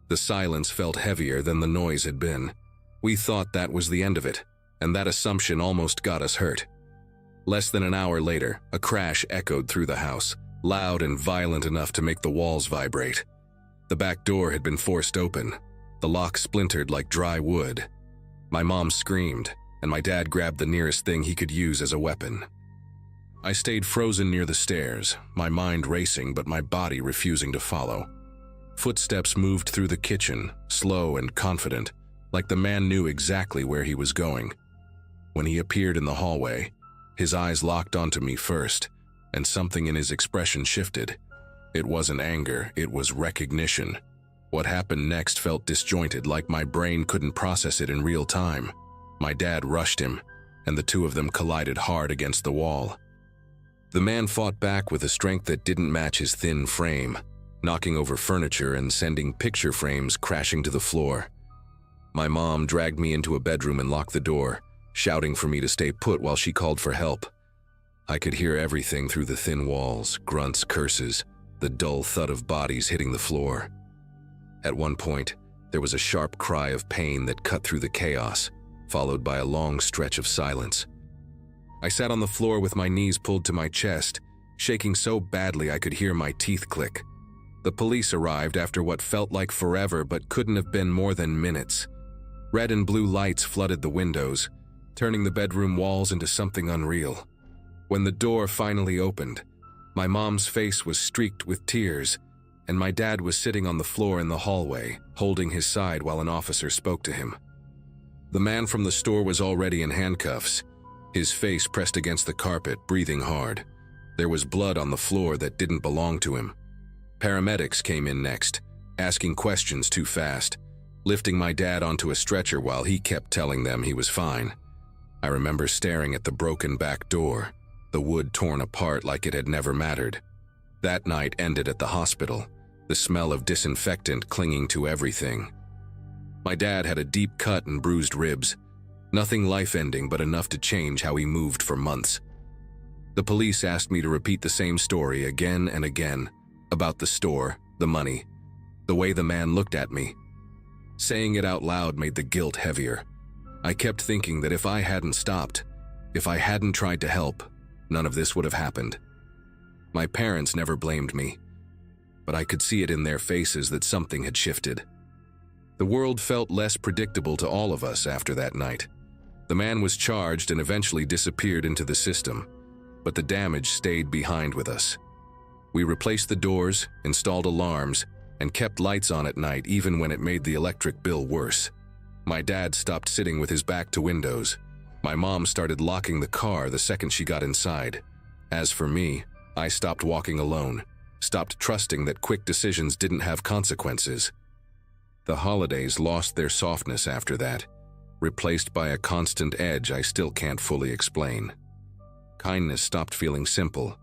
The silence felt heavier than the noise had been. We thought that was the end of it, and that assumption almost got us hurt. Less than an hour later, a crash echoed through the house, loud and violent enough to make the walls vibrate. The back door had been forced open. The lock splintered like dry wood. My mom screamed, and my dad grabbed the nearest thing he could use as a weapon. I stayed frozen near the stairs, my mind racing but my body refusing to follow. Footsteps moved through the kitchen, slow and confident, like the man knew exactly where he was going. When he appeared in the hallway, his eyes locked onto me first, and something in his expression shifted. It wasn't anger, it was recognition. What happened next felt disjointed, like my brain couldn't process it in real time. My dad rushed him, and the two of them collided hard against the wall. The man fought back with a strength that didn't match his thin frame, knocking over furniture and sending picture frames crashing to the floor. My mom dragged me into a bedroom and locked the door, shouting for me to stay put while she called for help. I could hear everything through the thin walls, grunts, curses, the dull thud of bodies hitting the floor. At one point, there was a sharp cry of pain that cut through the chaos, followed by a long stretch of silence. I sat on the floor with my knees pulled to my chest, shaking so badly I could hear my teeth click. The police arrived after what felt like forever but couldn't have been more than minutes. Red and blue lights flooded the windows, turning the bedroom walls into something unreal. When the door finally opened, my mom's face was streaked with tears, and my dad was sitting on the floor in the hallway, holding his side while an officer spoke to him. The man from the store was already in handcuffs, his face pressed against the carpet, breathing hard. There was blood on the floor that didn't belong to him. Paramedics came in next, asking questions too fast, lifting my dad onto a stretcher while he kept telling them he was fine. I remember staring at the broken back door, the wood torn apart like it had never mattered. That night ended at the hospital, the smell of disinfectant clinging to everything. My dad had a deep cut and bruised ribs, nothing life-ending but enough to change how he moved for months. The police asked me to repeat the same story again and again, about the store, the money, the way the man looked at me. Saying it out loud made the guilt heavier. I kept thinking that if I hadn't stopped, if I hadn't tried to help, none of this would have happened. My parents never blamed me, but I could see it in their faces that something had shifted. The world felt less predictable to all of us after that night. The man was charged and eventually disappeared into the system, but the damage stayed behind with us. We replaced the doors, installed alarms, and kept lights on at night even when it made the electric bill worse. My dad stopped sitting with his back to windows. My mom started locking the car the second she got inside. As for me, I stopped walking alone, stopped trusting that quick decisions didn't have consequences. The holidays lost their softness after that, replaced by a constant edge I still can't fully explain. Kindness stopped feeling simple.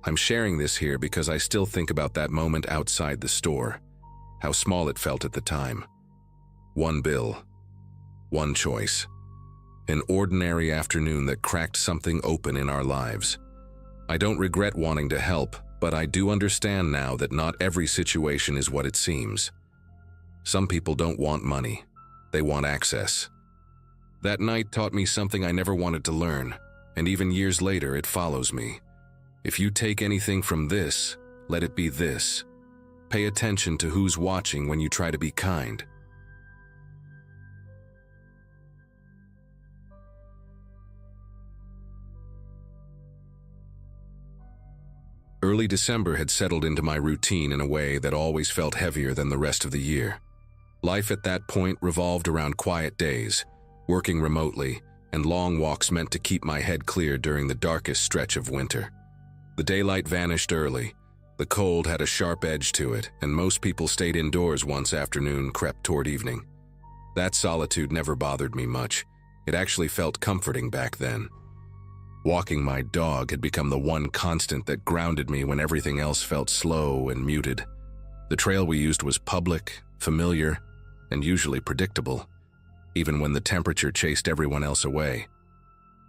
I'm sharing this here because I still think about that moment outside the store, how small it felt at the time. One bill, one choice. An ordinary afternoon that cracked something open in our lives. I don't regret wanting to help, but I do understand now that not every situation is what it seems. Some people don't want money, they want access. That night taught me something I never wanted to learn, and even years later it follows me. If you take anything from this, let it be this. Pay attention to who's watching when you try to be kind. Early December had settled into my routine in a way that always felt heavier than the rest of the year. Life at that point revolved around quiet days, working remotely, and long walks meant to keep my head clear during the darkest stretch of winter. The daylight vanished early. The cold had a sharp edge to it, and most people stayed indoors once afternoon crept toward evening. That solitude never bothered me much. It actually felt comforting back then. Walking my dog had become the one constant that grounded me when everything else felt slow and muted. The trail we used was public, familiar, and usually predictable, even when the temperature chased everyone else away.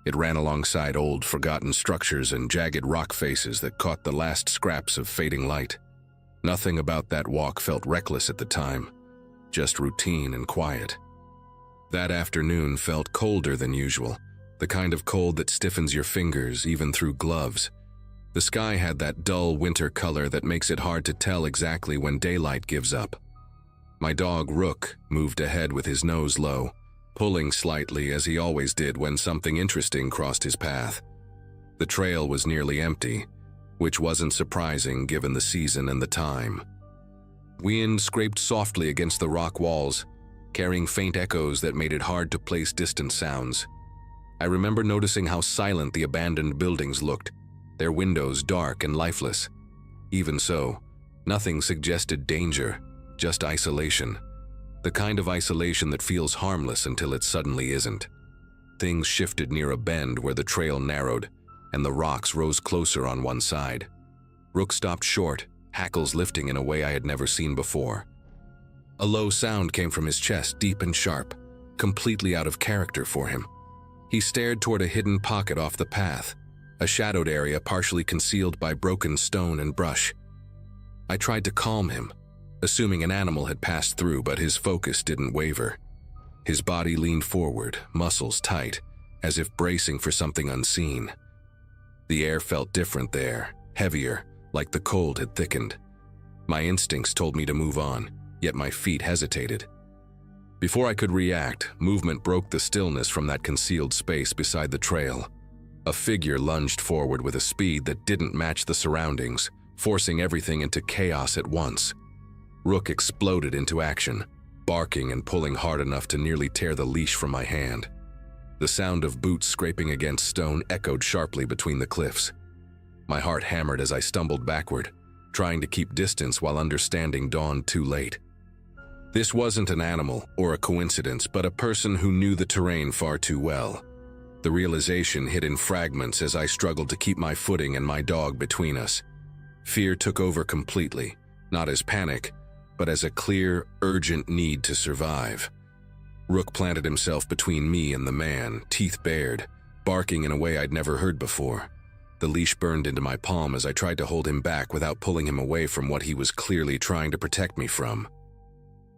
It ran alongside old, forgotten structures and jagged rock faces that caught the last scraps of fading light. Nothing about that walk felt reckless at the time, just routine and quiet. That afternoon felt colder than usual, the kind of cold that stiffens your fingers even through gloves. The sky had that dull winter color that makes it hard to tell exactly when daylight gives up. My dog, Rook, moved ahead with his nose low, pulling slightly as he always did when something interesting crossed his path. The trail was nearly empty, which wasn't surprising given the season and the time. Wind scraped softly against the rock walls, carrying faint echoes that made it hard to place distant sounds. I remember noticing how silent the abandoned buildings looked, their windows dark and lifeless. Even so, nothing suggested danger, just isolation. The kind of isolation that feels harmless until it suddenly isn't. Things shifted near a bend where the trail narrowed, and the rocks rose closer on one side. Rook stopped short, hackles lifting in a way I had never seen before. A low sound came from his chest, deep and sharp, completely out of character for him. He stared toward a hidden pocket off the path, a shadowed area partially concealed by broken stone and brush. I tried to calm him, assuming an animal had passed through, but his focus didn't waver. His body leaned forward, muscles tight, as if bracing for something unseen. The air felt different there, heavier, like the cold had thickened. My instincts told me to move on, yet my feet hesitated. Before I could react, movement broke the stillness from that concealed space beside the trail. A figure lunged forward with a speed that didn't match the surroundings, forcing everything into chaos at once. Rook exploded into action, barking and pulling hard enough to nearly tear the leash from my hand. The sound of boots scraping against stone echoed sharply between the cliffs. My heart hammered as I stumbled backward, trying to keep distance while understanding dawned too late. This wasn't an animal or a coincidence, but a person who knew the terrain far too well. The realization hit in fragments as I struggled to keep my footing and my dog between us. Fear took over completely, not as panic, but as a clear, urgent need to survive. Rook planted himself between me and the man, teeth bared, barking in a way I'd never heard before. The leash burned into my palm as I tried to hold him back without pulling him away from what he was clearly trying to protect me from.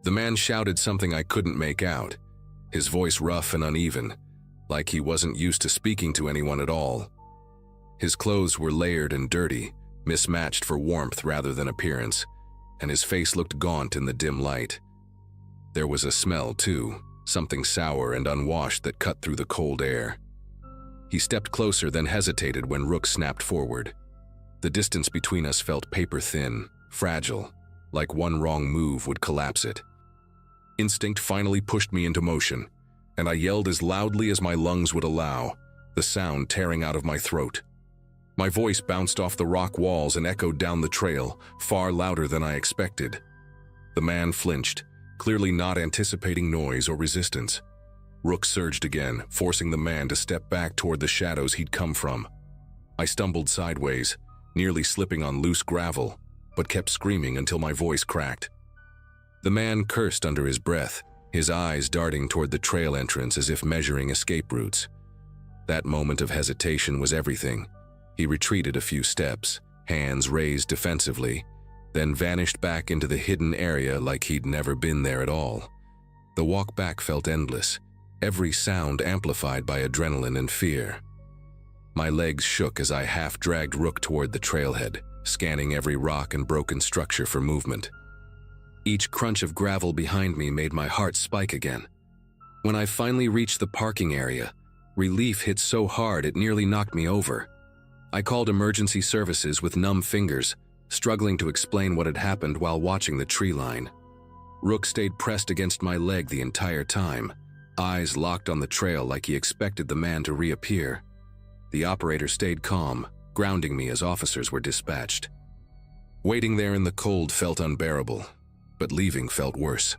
The man shouted something I couldn't make out, his voice rough and uneven, like he wasn't used to speaking to anyone at all. His clothes were layered and dirty, mismatched for warmth rather than appearance, and his face looked gaunt in the dim light. There was a smell, too, something sour and unwashed that cut through the cold air. He stepped closer, then hesitated when Rook snapped forward. The distance between us felt paper-thin, fragile, like one wrong move would collapse it. Instinct finally pushed me into motion, and I yelled as loudly as my lungs would allow, the sound tearing out of my throat. My voice bounced off the rock walls and echoed down the trail, far louder than I expected. The man flinched, clearly not anticipating noise or resistance. Rook surged again, forcing the man to step back toward the shadows he'd come from. I stumbled sideways, nearly slipping on loose gravel, but kept screaming until my voice cracked. The man cursed under his breath, his eyes darting toward the trail entrance as if measuring escape routes. That moment of hesitation was everything. He retreated a few steps, hands raised defensively, then vanished back into the hidden area like he'd never been there at all. The walk back felt endless, every sound amplified by adrenaline and fear. My legs shook as I half-dragged Rook toward the trailhead, scanning every rock and broken structure for movement. Each crunch of gravel behind me made my heart spike again. When I finally reached the parking area, relief hit so hard it nearly knocked me over. I called emergency services with numb fingers, struggling to explain what had happened while watching the tree line. Rook stayed pressed against my leg the entire time, eyes locked on the trail like he expected the man to reappear. The operator stayed calm, grounding me as officers were dispatched. Waiting there in the cold felt unbearable, but leaving felt worse.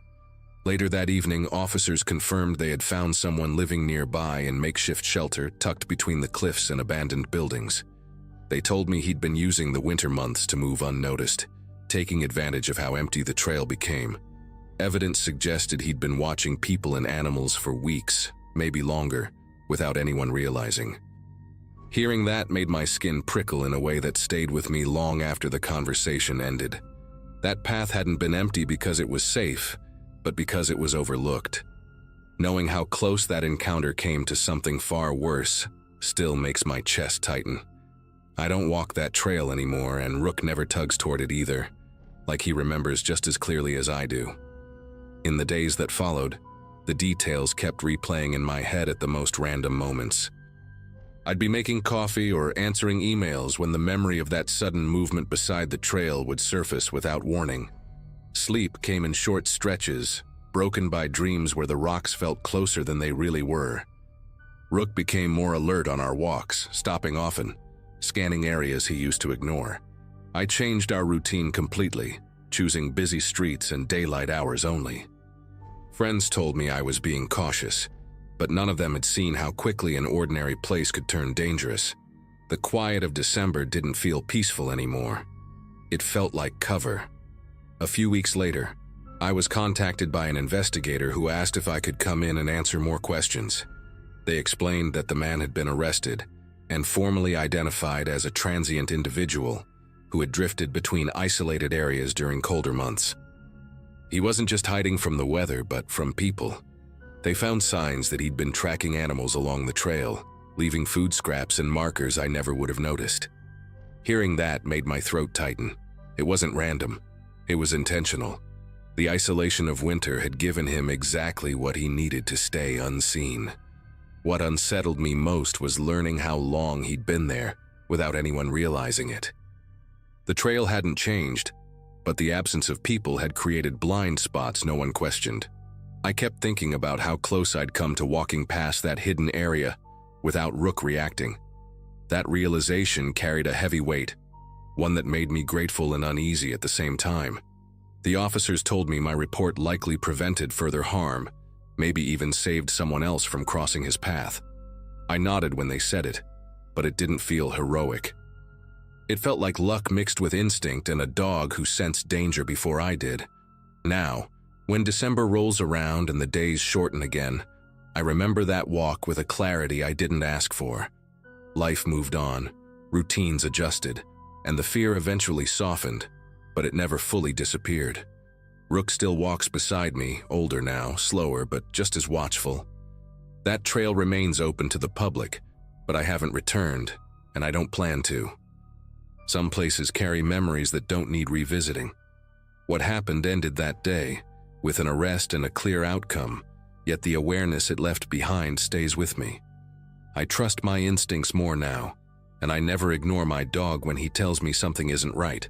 Later that evening, officers confirmed they had found someone living nearby in makeshift shelter tucked between the cliffs and abandoned buildings. They told me he'd been using the winter months to move unnoticed, taking advantage of how empty the trail became. Evidence suggested he'd been watching people and animals for weeks, maybe longer, without anyone realizing. Hearing that made my skin prickle in a way that stayed with me long after the conversation ended. That path hadn't been empty because it was safe, but because it was overlooked. Knowing how close that encounter came to something far worse still makes my chest tighten. I don't walk that trail anymore, and Rook never tugs toward it either, like he remembers just as clearly as I do. In the days that followed, the details kept replaying in my head at the most random moments. I'd be making coffee or answering emails when the memory of that sudden movement beside the trail would surface without warning. Sleep came in short stretches, broken by dreams where the rocks felt closer than they really were. Rook became more alert on our walks, stopping often, scanning areas he used to ignore. I changed our routine completely, choosing busy streets and daylight hours only. Friends told me I was being cautious, but none of them had seen how quickly an ordinary place could turn dangerous. The quiet of December didn't feel peaceful anymore. It felt like cover. A few weeks later, I was contacted by an investigator who asked if I could come in and answer more questions. They explained that the man had been arrested and formally identified as a transient individual who had drifted between isolated areas during colder months. He wasn't just hiding from the weather, but from people. They found signs that he'd been tracking animals along the trail, leaving food scraps and markers I never would have noticed. Hearing that made my throat tighten. It wasn't random. It was intentional. The isolation of winter had given him exactly what he needed to stay unseen. What unsettled me most was learning how long he'd been there without anyone realizing it. The trail hadn't changed, but the absence of people had created blind spots no one questioned. I kept thinking about how close I'd come to walking past that hidden area without Rook reacting. That realization carried a heavy weight, one that made me grateful and uneasy at the same time. The officers told me my report likely prevented further harm, maybe even saved someone else from crossing his path. I nodded when they said it, but it didn't feel heroic. It felt like luck mixed with instinct and a dog who sensed danger before I did. Now, when December rolls around and the days shorten again, I remember that walk with a clarity I didn't ask for. Life moved on, routines adjusted, and the fear eventually softened, but it never fully disappeared. Rook still walks beside me, older now, slower, but just as watchful. That trail remains open to the public, but I haven't returned, and I don't plan to. Some places carry memories that don't need revisiting. What happened ended that day, with an arrest and a clear outcome, yet the awareness it left behind stays with me. I trust my instincts more now, and I never ignore my dog when he tells me something isn't right.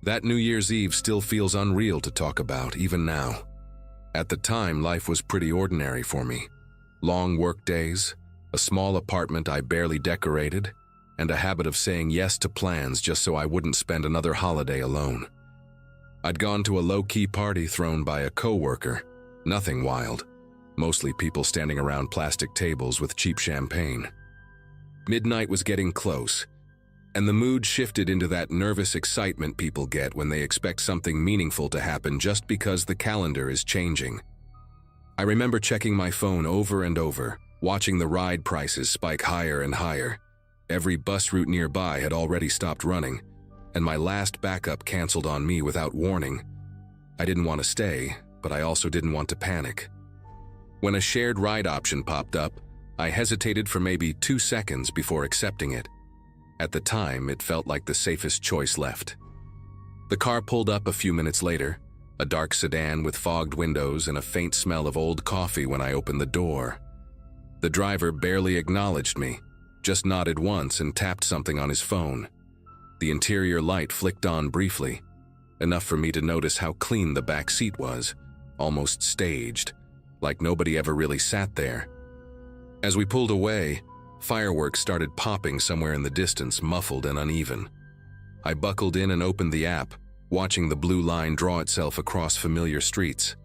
That New Year's Eve still feels unreal to talk about, even now. At the time, life was pretty ordinary for me. Long work days, a small apartment I barely decorated, and a habit of saying yes to plans just so I wouldn't spend another holiday alone. I'd gone to a low-key party thrown by a coworker, nothing wild, mostly people standing around plastic tables with cheap champagne. Midnight was getting close, and the mood shifted into that nervous excitement people get when they expect something meaningful to happen just because the calendar is changing. I remember checking my phone over and over, watching the ride prices spike higher and higher. Every bus route nearby had already stopped running, and my last backup canceled on me without warning. I didn't want to stay, but I also didn't want to panic. When a shared ride option popped up, I hesitated for maybe 2 seconds before accepting it. At the time, it felt like the safest choice left. The car pulled up a few minutes later, a dark sedan with fogged windows and a faint smell of old coffee when I opened the door. The driver barely acknowledged me, just nodded once and tapped something on his phone. The interior light flicked on briefly, enough for me to notice how clean the back seat was, almost staged, like nobody ever really sat there. As we pulled away, fireworks started popping somewhere in the distance, muffled and uneven. I buckled in and opened the app, watching the blue line draw itself across familiar streets.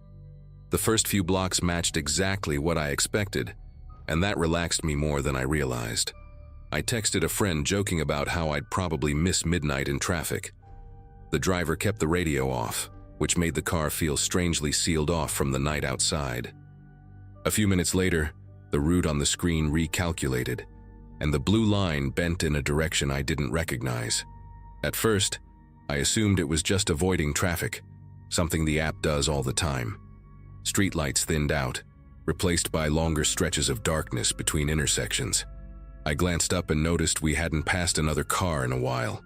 The first few blocks matched exactly what I expected, and that relaxed me more than I realized. I texted a friend joking about how I'd probably miss midnight in traffic. The driver kept the radio off, which made the car feel strangely sealed off from the night outside. A few minutes later, the route on the screen recalculated, and the blue line bent in a direction I didn't recognize. At first, I assumed it was just avoiding traffic, something the app does all the time. Streetlights thinned out, replaced by longer stretches of darkness between intersections. I glanced up and noticed we hadn't passed another car in a while.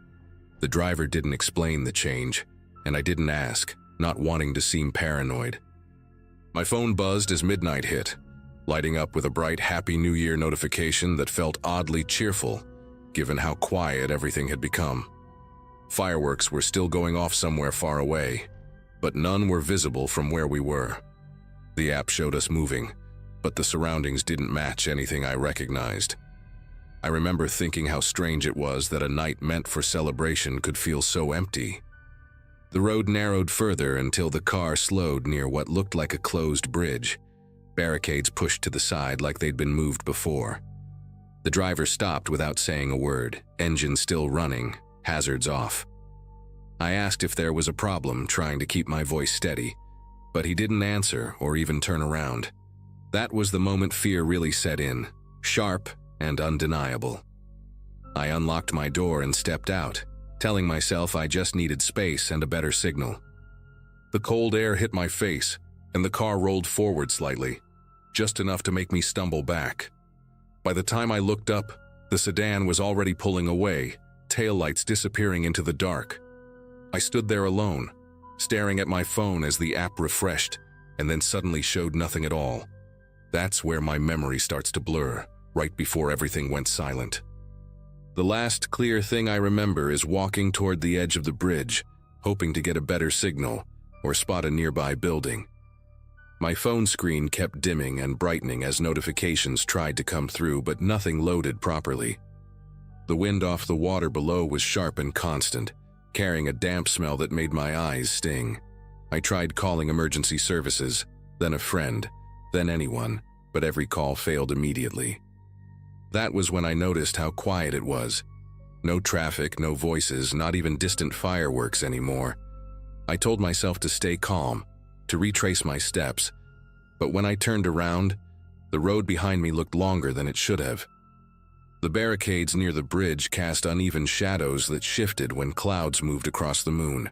The driver didn't explain the change, and I didn't ask, not wanting to seem paranoid. My phone buzzed as midnight hit, lighting up with a bright Happy New Year notification that felt oddly cheerful, given how quiet everything had become. Fireworks were still going off somewhere far away, but none were visible from where we were. The app showed us moving, but the surroundings didn't match anything I recognized. I remember thinking how strange it was that a night meant for celebration could feel so empty. The road narrowed further until the car slowed near what looked like a closed bridge, barricades pushed to the side like they'd been moved before. The driver stopped without saying a word, engine still running, hazards off. I asked if there was a problem, trying to keep my voice steady, but he didn't answer or even turn around. That was the moment fear really set in, sharp and undeniable. I unlocked my door and stepped out, telling myself I just needed space and a better signal. The cold air hit my face, and the car rolled forward slightly, just enough to make me stumble back. By the time I looked up, the sedan was already pulling away, taillights disappearing into the dark. I stood there alone, staring at my phone as the app refreshed, and then suddenly showed nothing at all. That's where my memory starts to blur, right before everything went silent. The last clear thing I remember is walking toward the edge of the bridge, hoping to get a better signal or spot a nearby building. My phone screen kept dimming and brightening as notifications tried to come through, but nothing loaded properly. The wind off the water below was sharp and constant, carrying a damp smell that made my eyes sting. I tried calling emergency services, then a friend, then anyone, but every call failed immediately. That was when I noticed how quiet it was. No traffic, no voices, not even distant fireworks anymore. I told myself to stay calm, to retrace my steps, but when I turned around, the road behind me looked longer than it should have. The barricades near the bridge cast uneven shadows that shifted when clouds moved across the moon.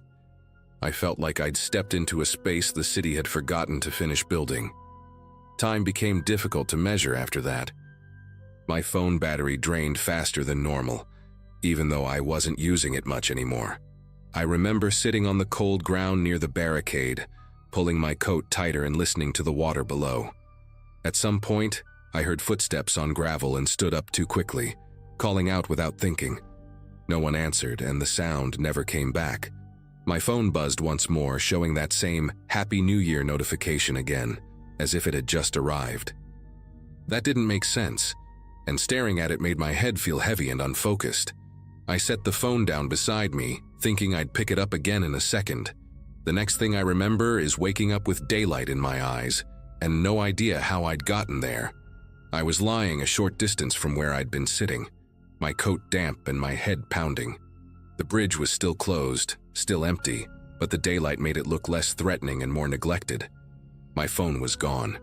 I felt like I'd stepped into a space the city had forgotten to finish building. Time became difficult to measure after that. My phone battery drained faster than normal, even though I wasn't using it much anymore. I remember sitting on the cold ground near the barricade, pulling my coat tighter and listening to the water below. At some point, I heard footsteps on gravel and stood up too quickly, calling out without thinking. No one answered, and the sound never came back. My phone buzzed once more, showing that same Happy New Year notification again, as if it had just arrived. That didn't make sense, and staring at it made my head feel heavy and unfocused. I set the phone down beside me, thinking I'd pick it up again in a second. The next thing I remember is waking up with daylight in my eyes, and no idea how I'd gotten there. I was lying a short distance from where I'd been sitting, my coat damp and my head pounding. The bridge was still closed, still empty, but the daylight made it look less threatening and more neglected. My phone was gone.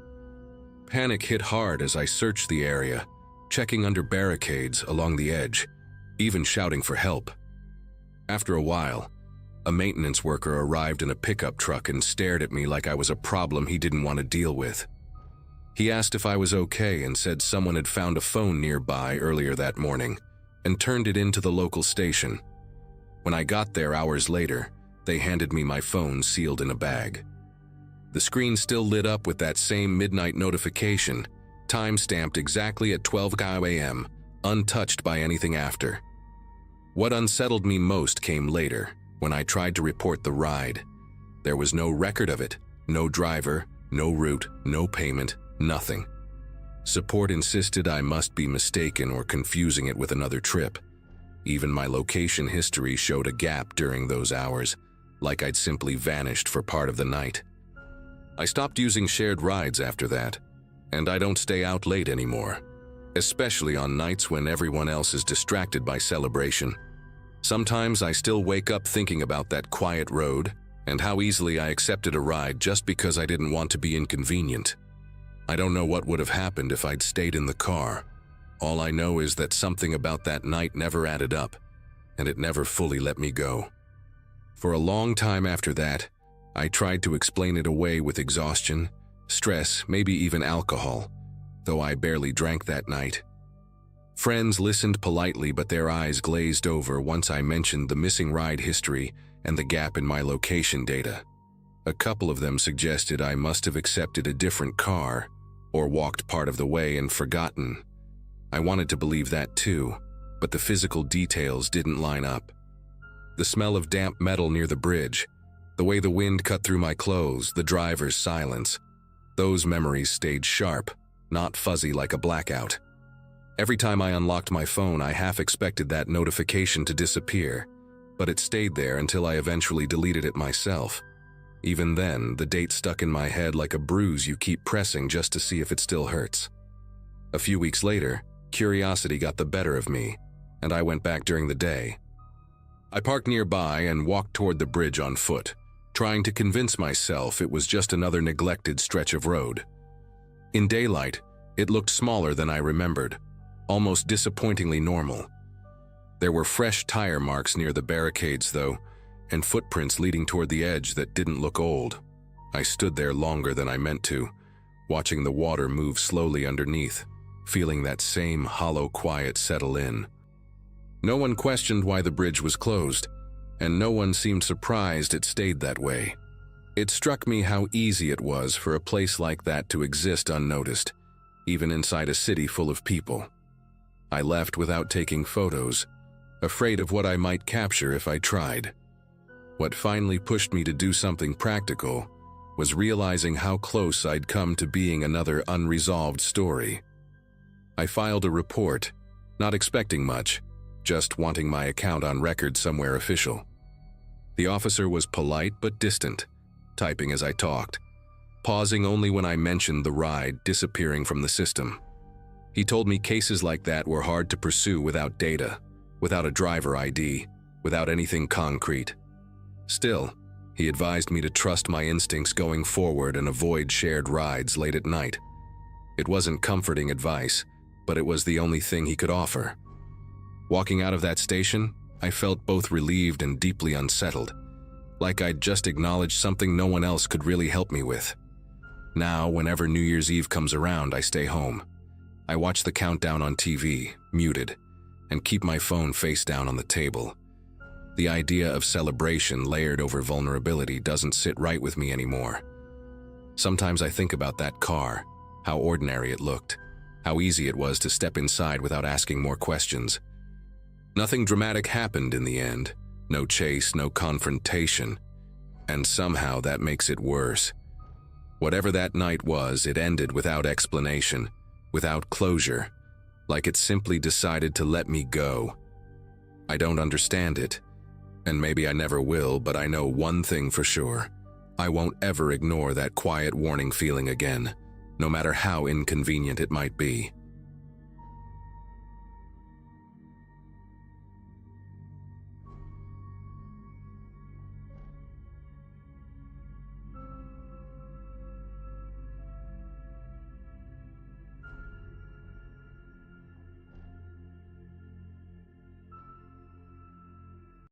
Panic hit hard as I searched the area, checking under barricades along the edge, even shouting for help. After a while, a maintenance worker arrived in a pickup truck and stared at me like I was a problem he didn't want to deal with. He asked if I was okay and said someone had found a phone nearby earlier that morning and turned it into the local station. When I got there hours later, they handed me my phone sealed in a bag. The screen still lit up with that same midnight notification, time-stamped exactly at 12 a.m., untouched by anything after. What unsettled me most came later, when I tried to report the ride. There was no record of it, no driver, no route, no payment, nothing. Support insisted I must be mistaken or confusing it with another trip. Even my location history showed a gap during those hours, like I'd simply vanished for part of the night. I stopped using shared rides after that, and I don't stay out late anymore, especially on nights when everyone else is distracted by celebration. Sometimes I still wake up thinking about that quiet road and how easily I accepted a ride just because I didn't want to be inconvenient. I don't know what would have happened if I'd stayed in the car. All I know is that something about that night never added up, and it never fully let me go. For a long time after that, I tried to explain it away with exhaustion, stress, maybe even alcohol, though I barely drank that night. Friends listened politely, but their eyes glazed over once I mentioned the missing ride history and the gap in my location data. A couple of them suggested I must have accepted a different car or walked part of the way and forgotten. I wanted to believe that too, but the physical details didn't line up. The smell of damp metal near the bridge, the way the wind cut through my clothes, the driver's silence. Those memories stayed sharp, not fuzzy like a blackout. Every time I unlocked my phone, I half expected that notification to disappear, but it stayed there until I eventually deleted it myself. Even then, the date stuck in my head like a bruise you keep pressing just to see if it still hurts. A few weeks later, curiosity got the better of me, and I went back during the day. I parked nearby and walked toward the bridge on foot, trying to convince myself it was just another neglected stretch of road. In daylight, it looked smaller than I remembered, almost disappointingly normal. There were fresh tire marks near the barricades, though, and footprints leading toward the edge that didn't look old. I stood there longer than I meant to, watching the water move slowly underneath, feeling that same hollow quiet settle in. No one questioned why the bridge was closed, and no one seemed surprised it stayed that way. It struck me how easy it was for a place like that to exist unnoticed, even inside a city full of people. I left without taking photos, afraid of what I might capture if I tried. What finally pushed me to do something practical was realizing how close I'd come to being another unresolved story. I filed a report, not expecting much, just wanting my account on record somewhere official. The officer was polite but distant, typing as I talked, pausing only when I mentioned the ride disappearing from the system. He told me cases like that were hard to pursue without data, without a driver ID, without anything concrete. Still, he advised me to trust my instincts going forward and avoid shared rides late at night. It wasn't comforting advice, but it was the only thing he could offer. Walking out of that station, I felt both relieved and deeply unsettled, like I'd just acknowledged something no one else could really help me with. Now, whenever New Year's Eve comes around, I stay home. I watch the countdown on TV, muted, and keep my phone face down on the table. The idea of celebration layered over vulnerability doesn't sit right with me anymore. Sometimes I think about that car, how ordinary it looked, how easy it was to step inside without asking more questions. Nothing dramatic happened in the end, no chase, no confrontation, and somehow that makes it worse. Whatever that night was, it ended without explanation, without closure, like it simply decided to let me go. I don't understand it, and maybe I never will, but I know one thing for sure. I won't ever ignore that quiet warning feeling again, no matter how inconvenient it might be.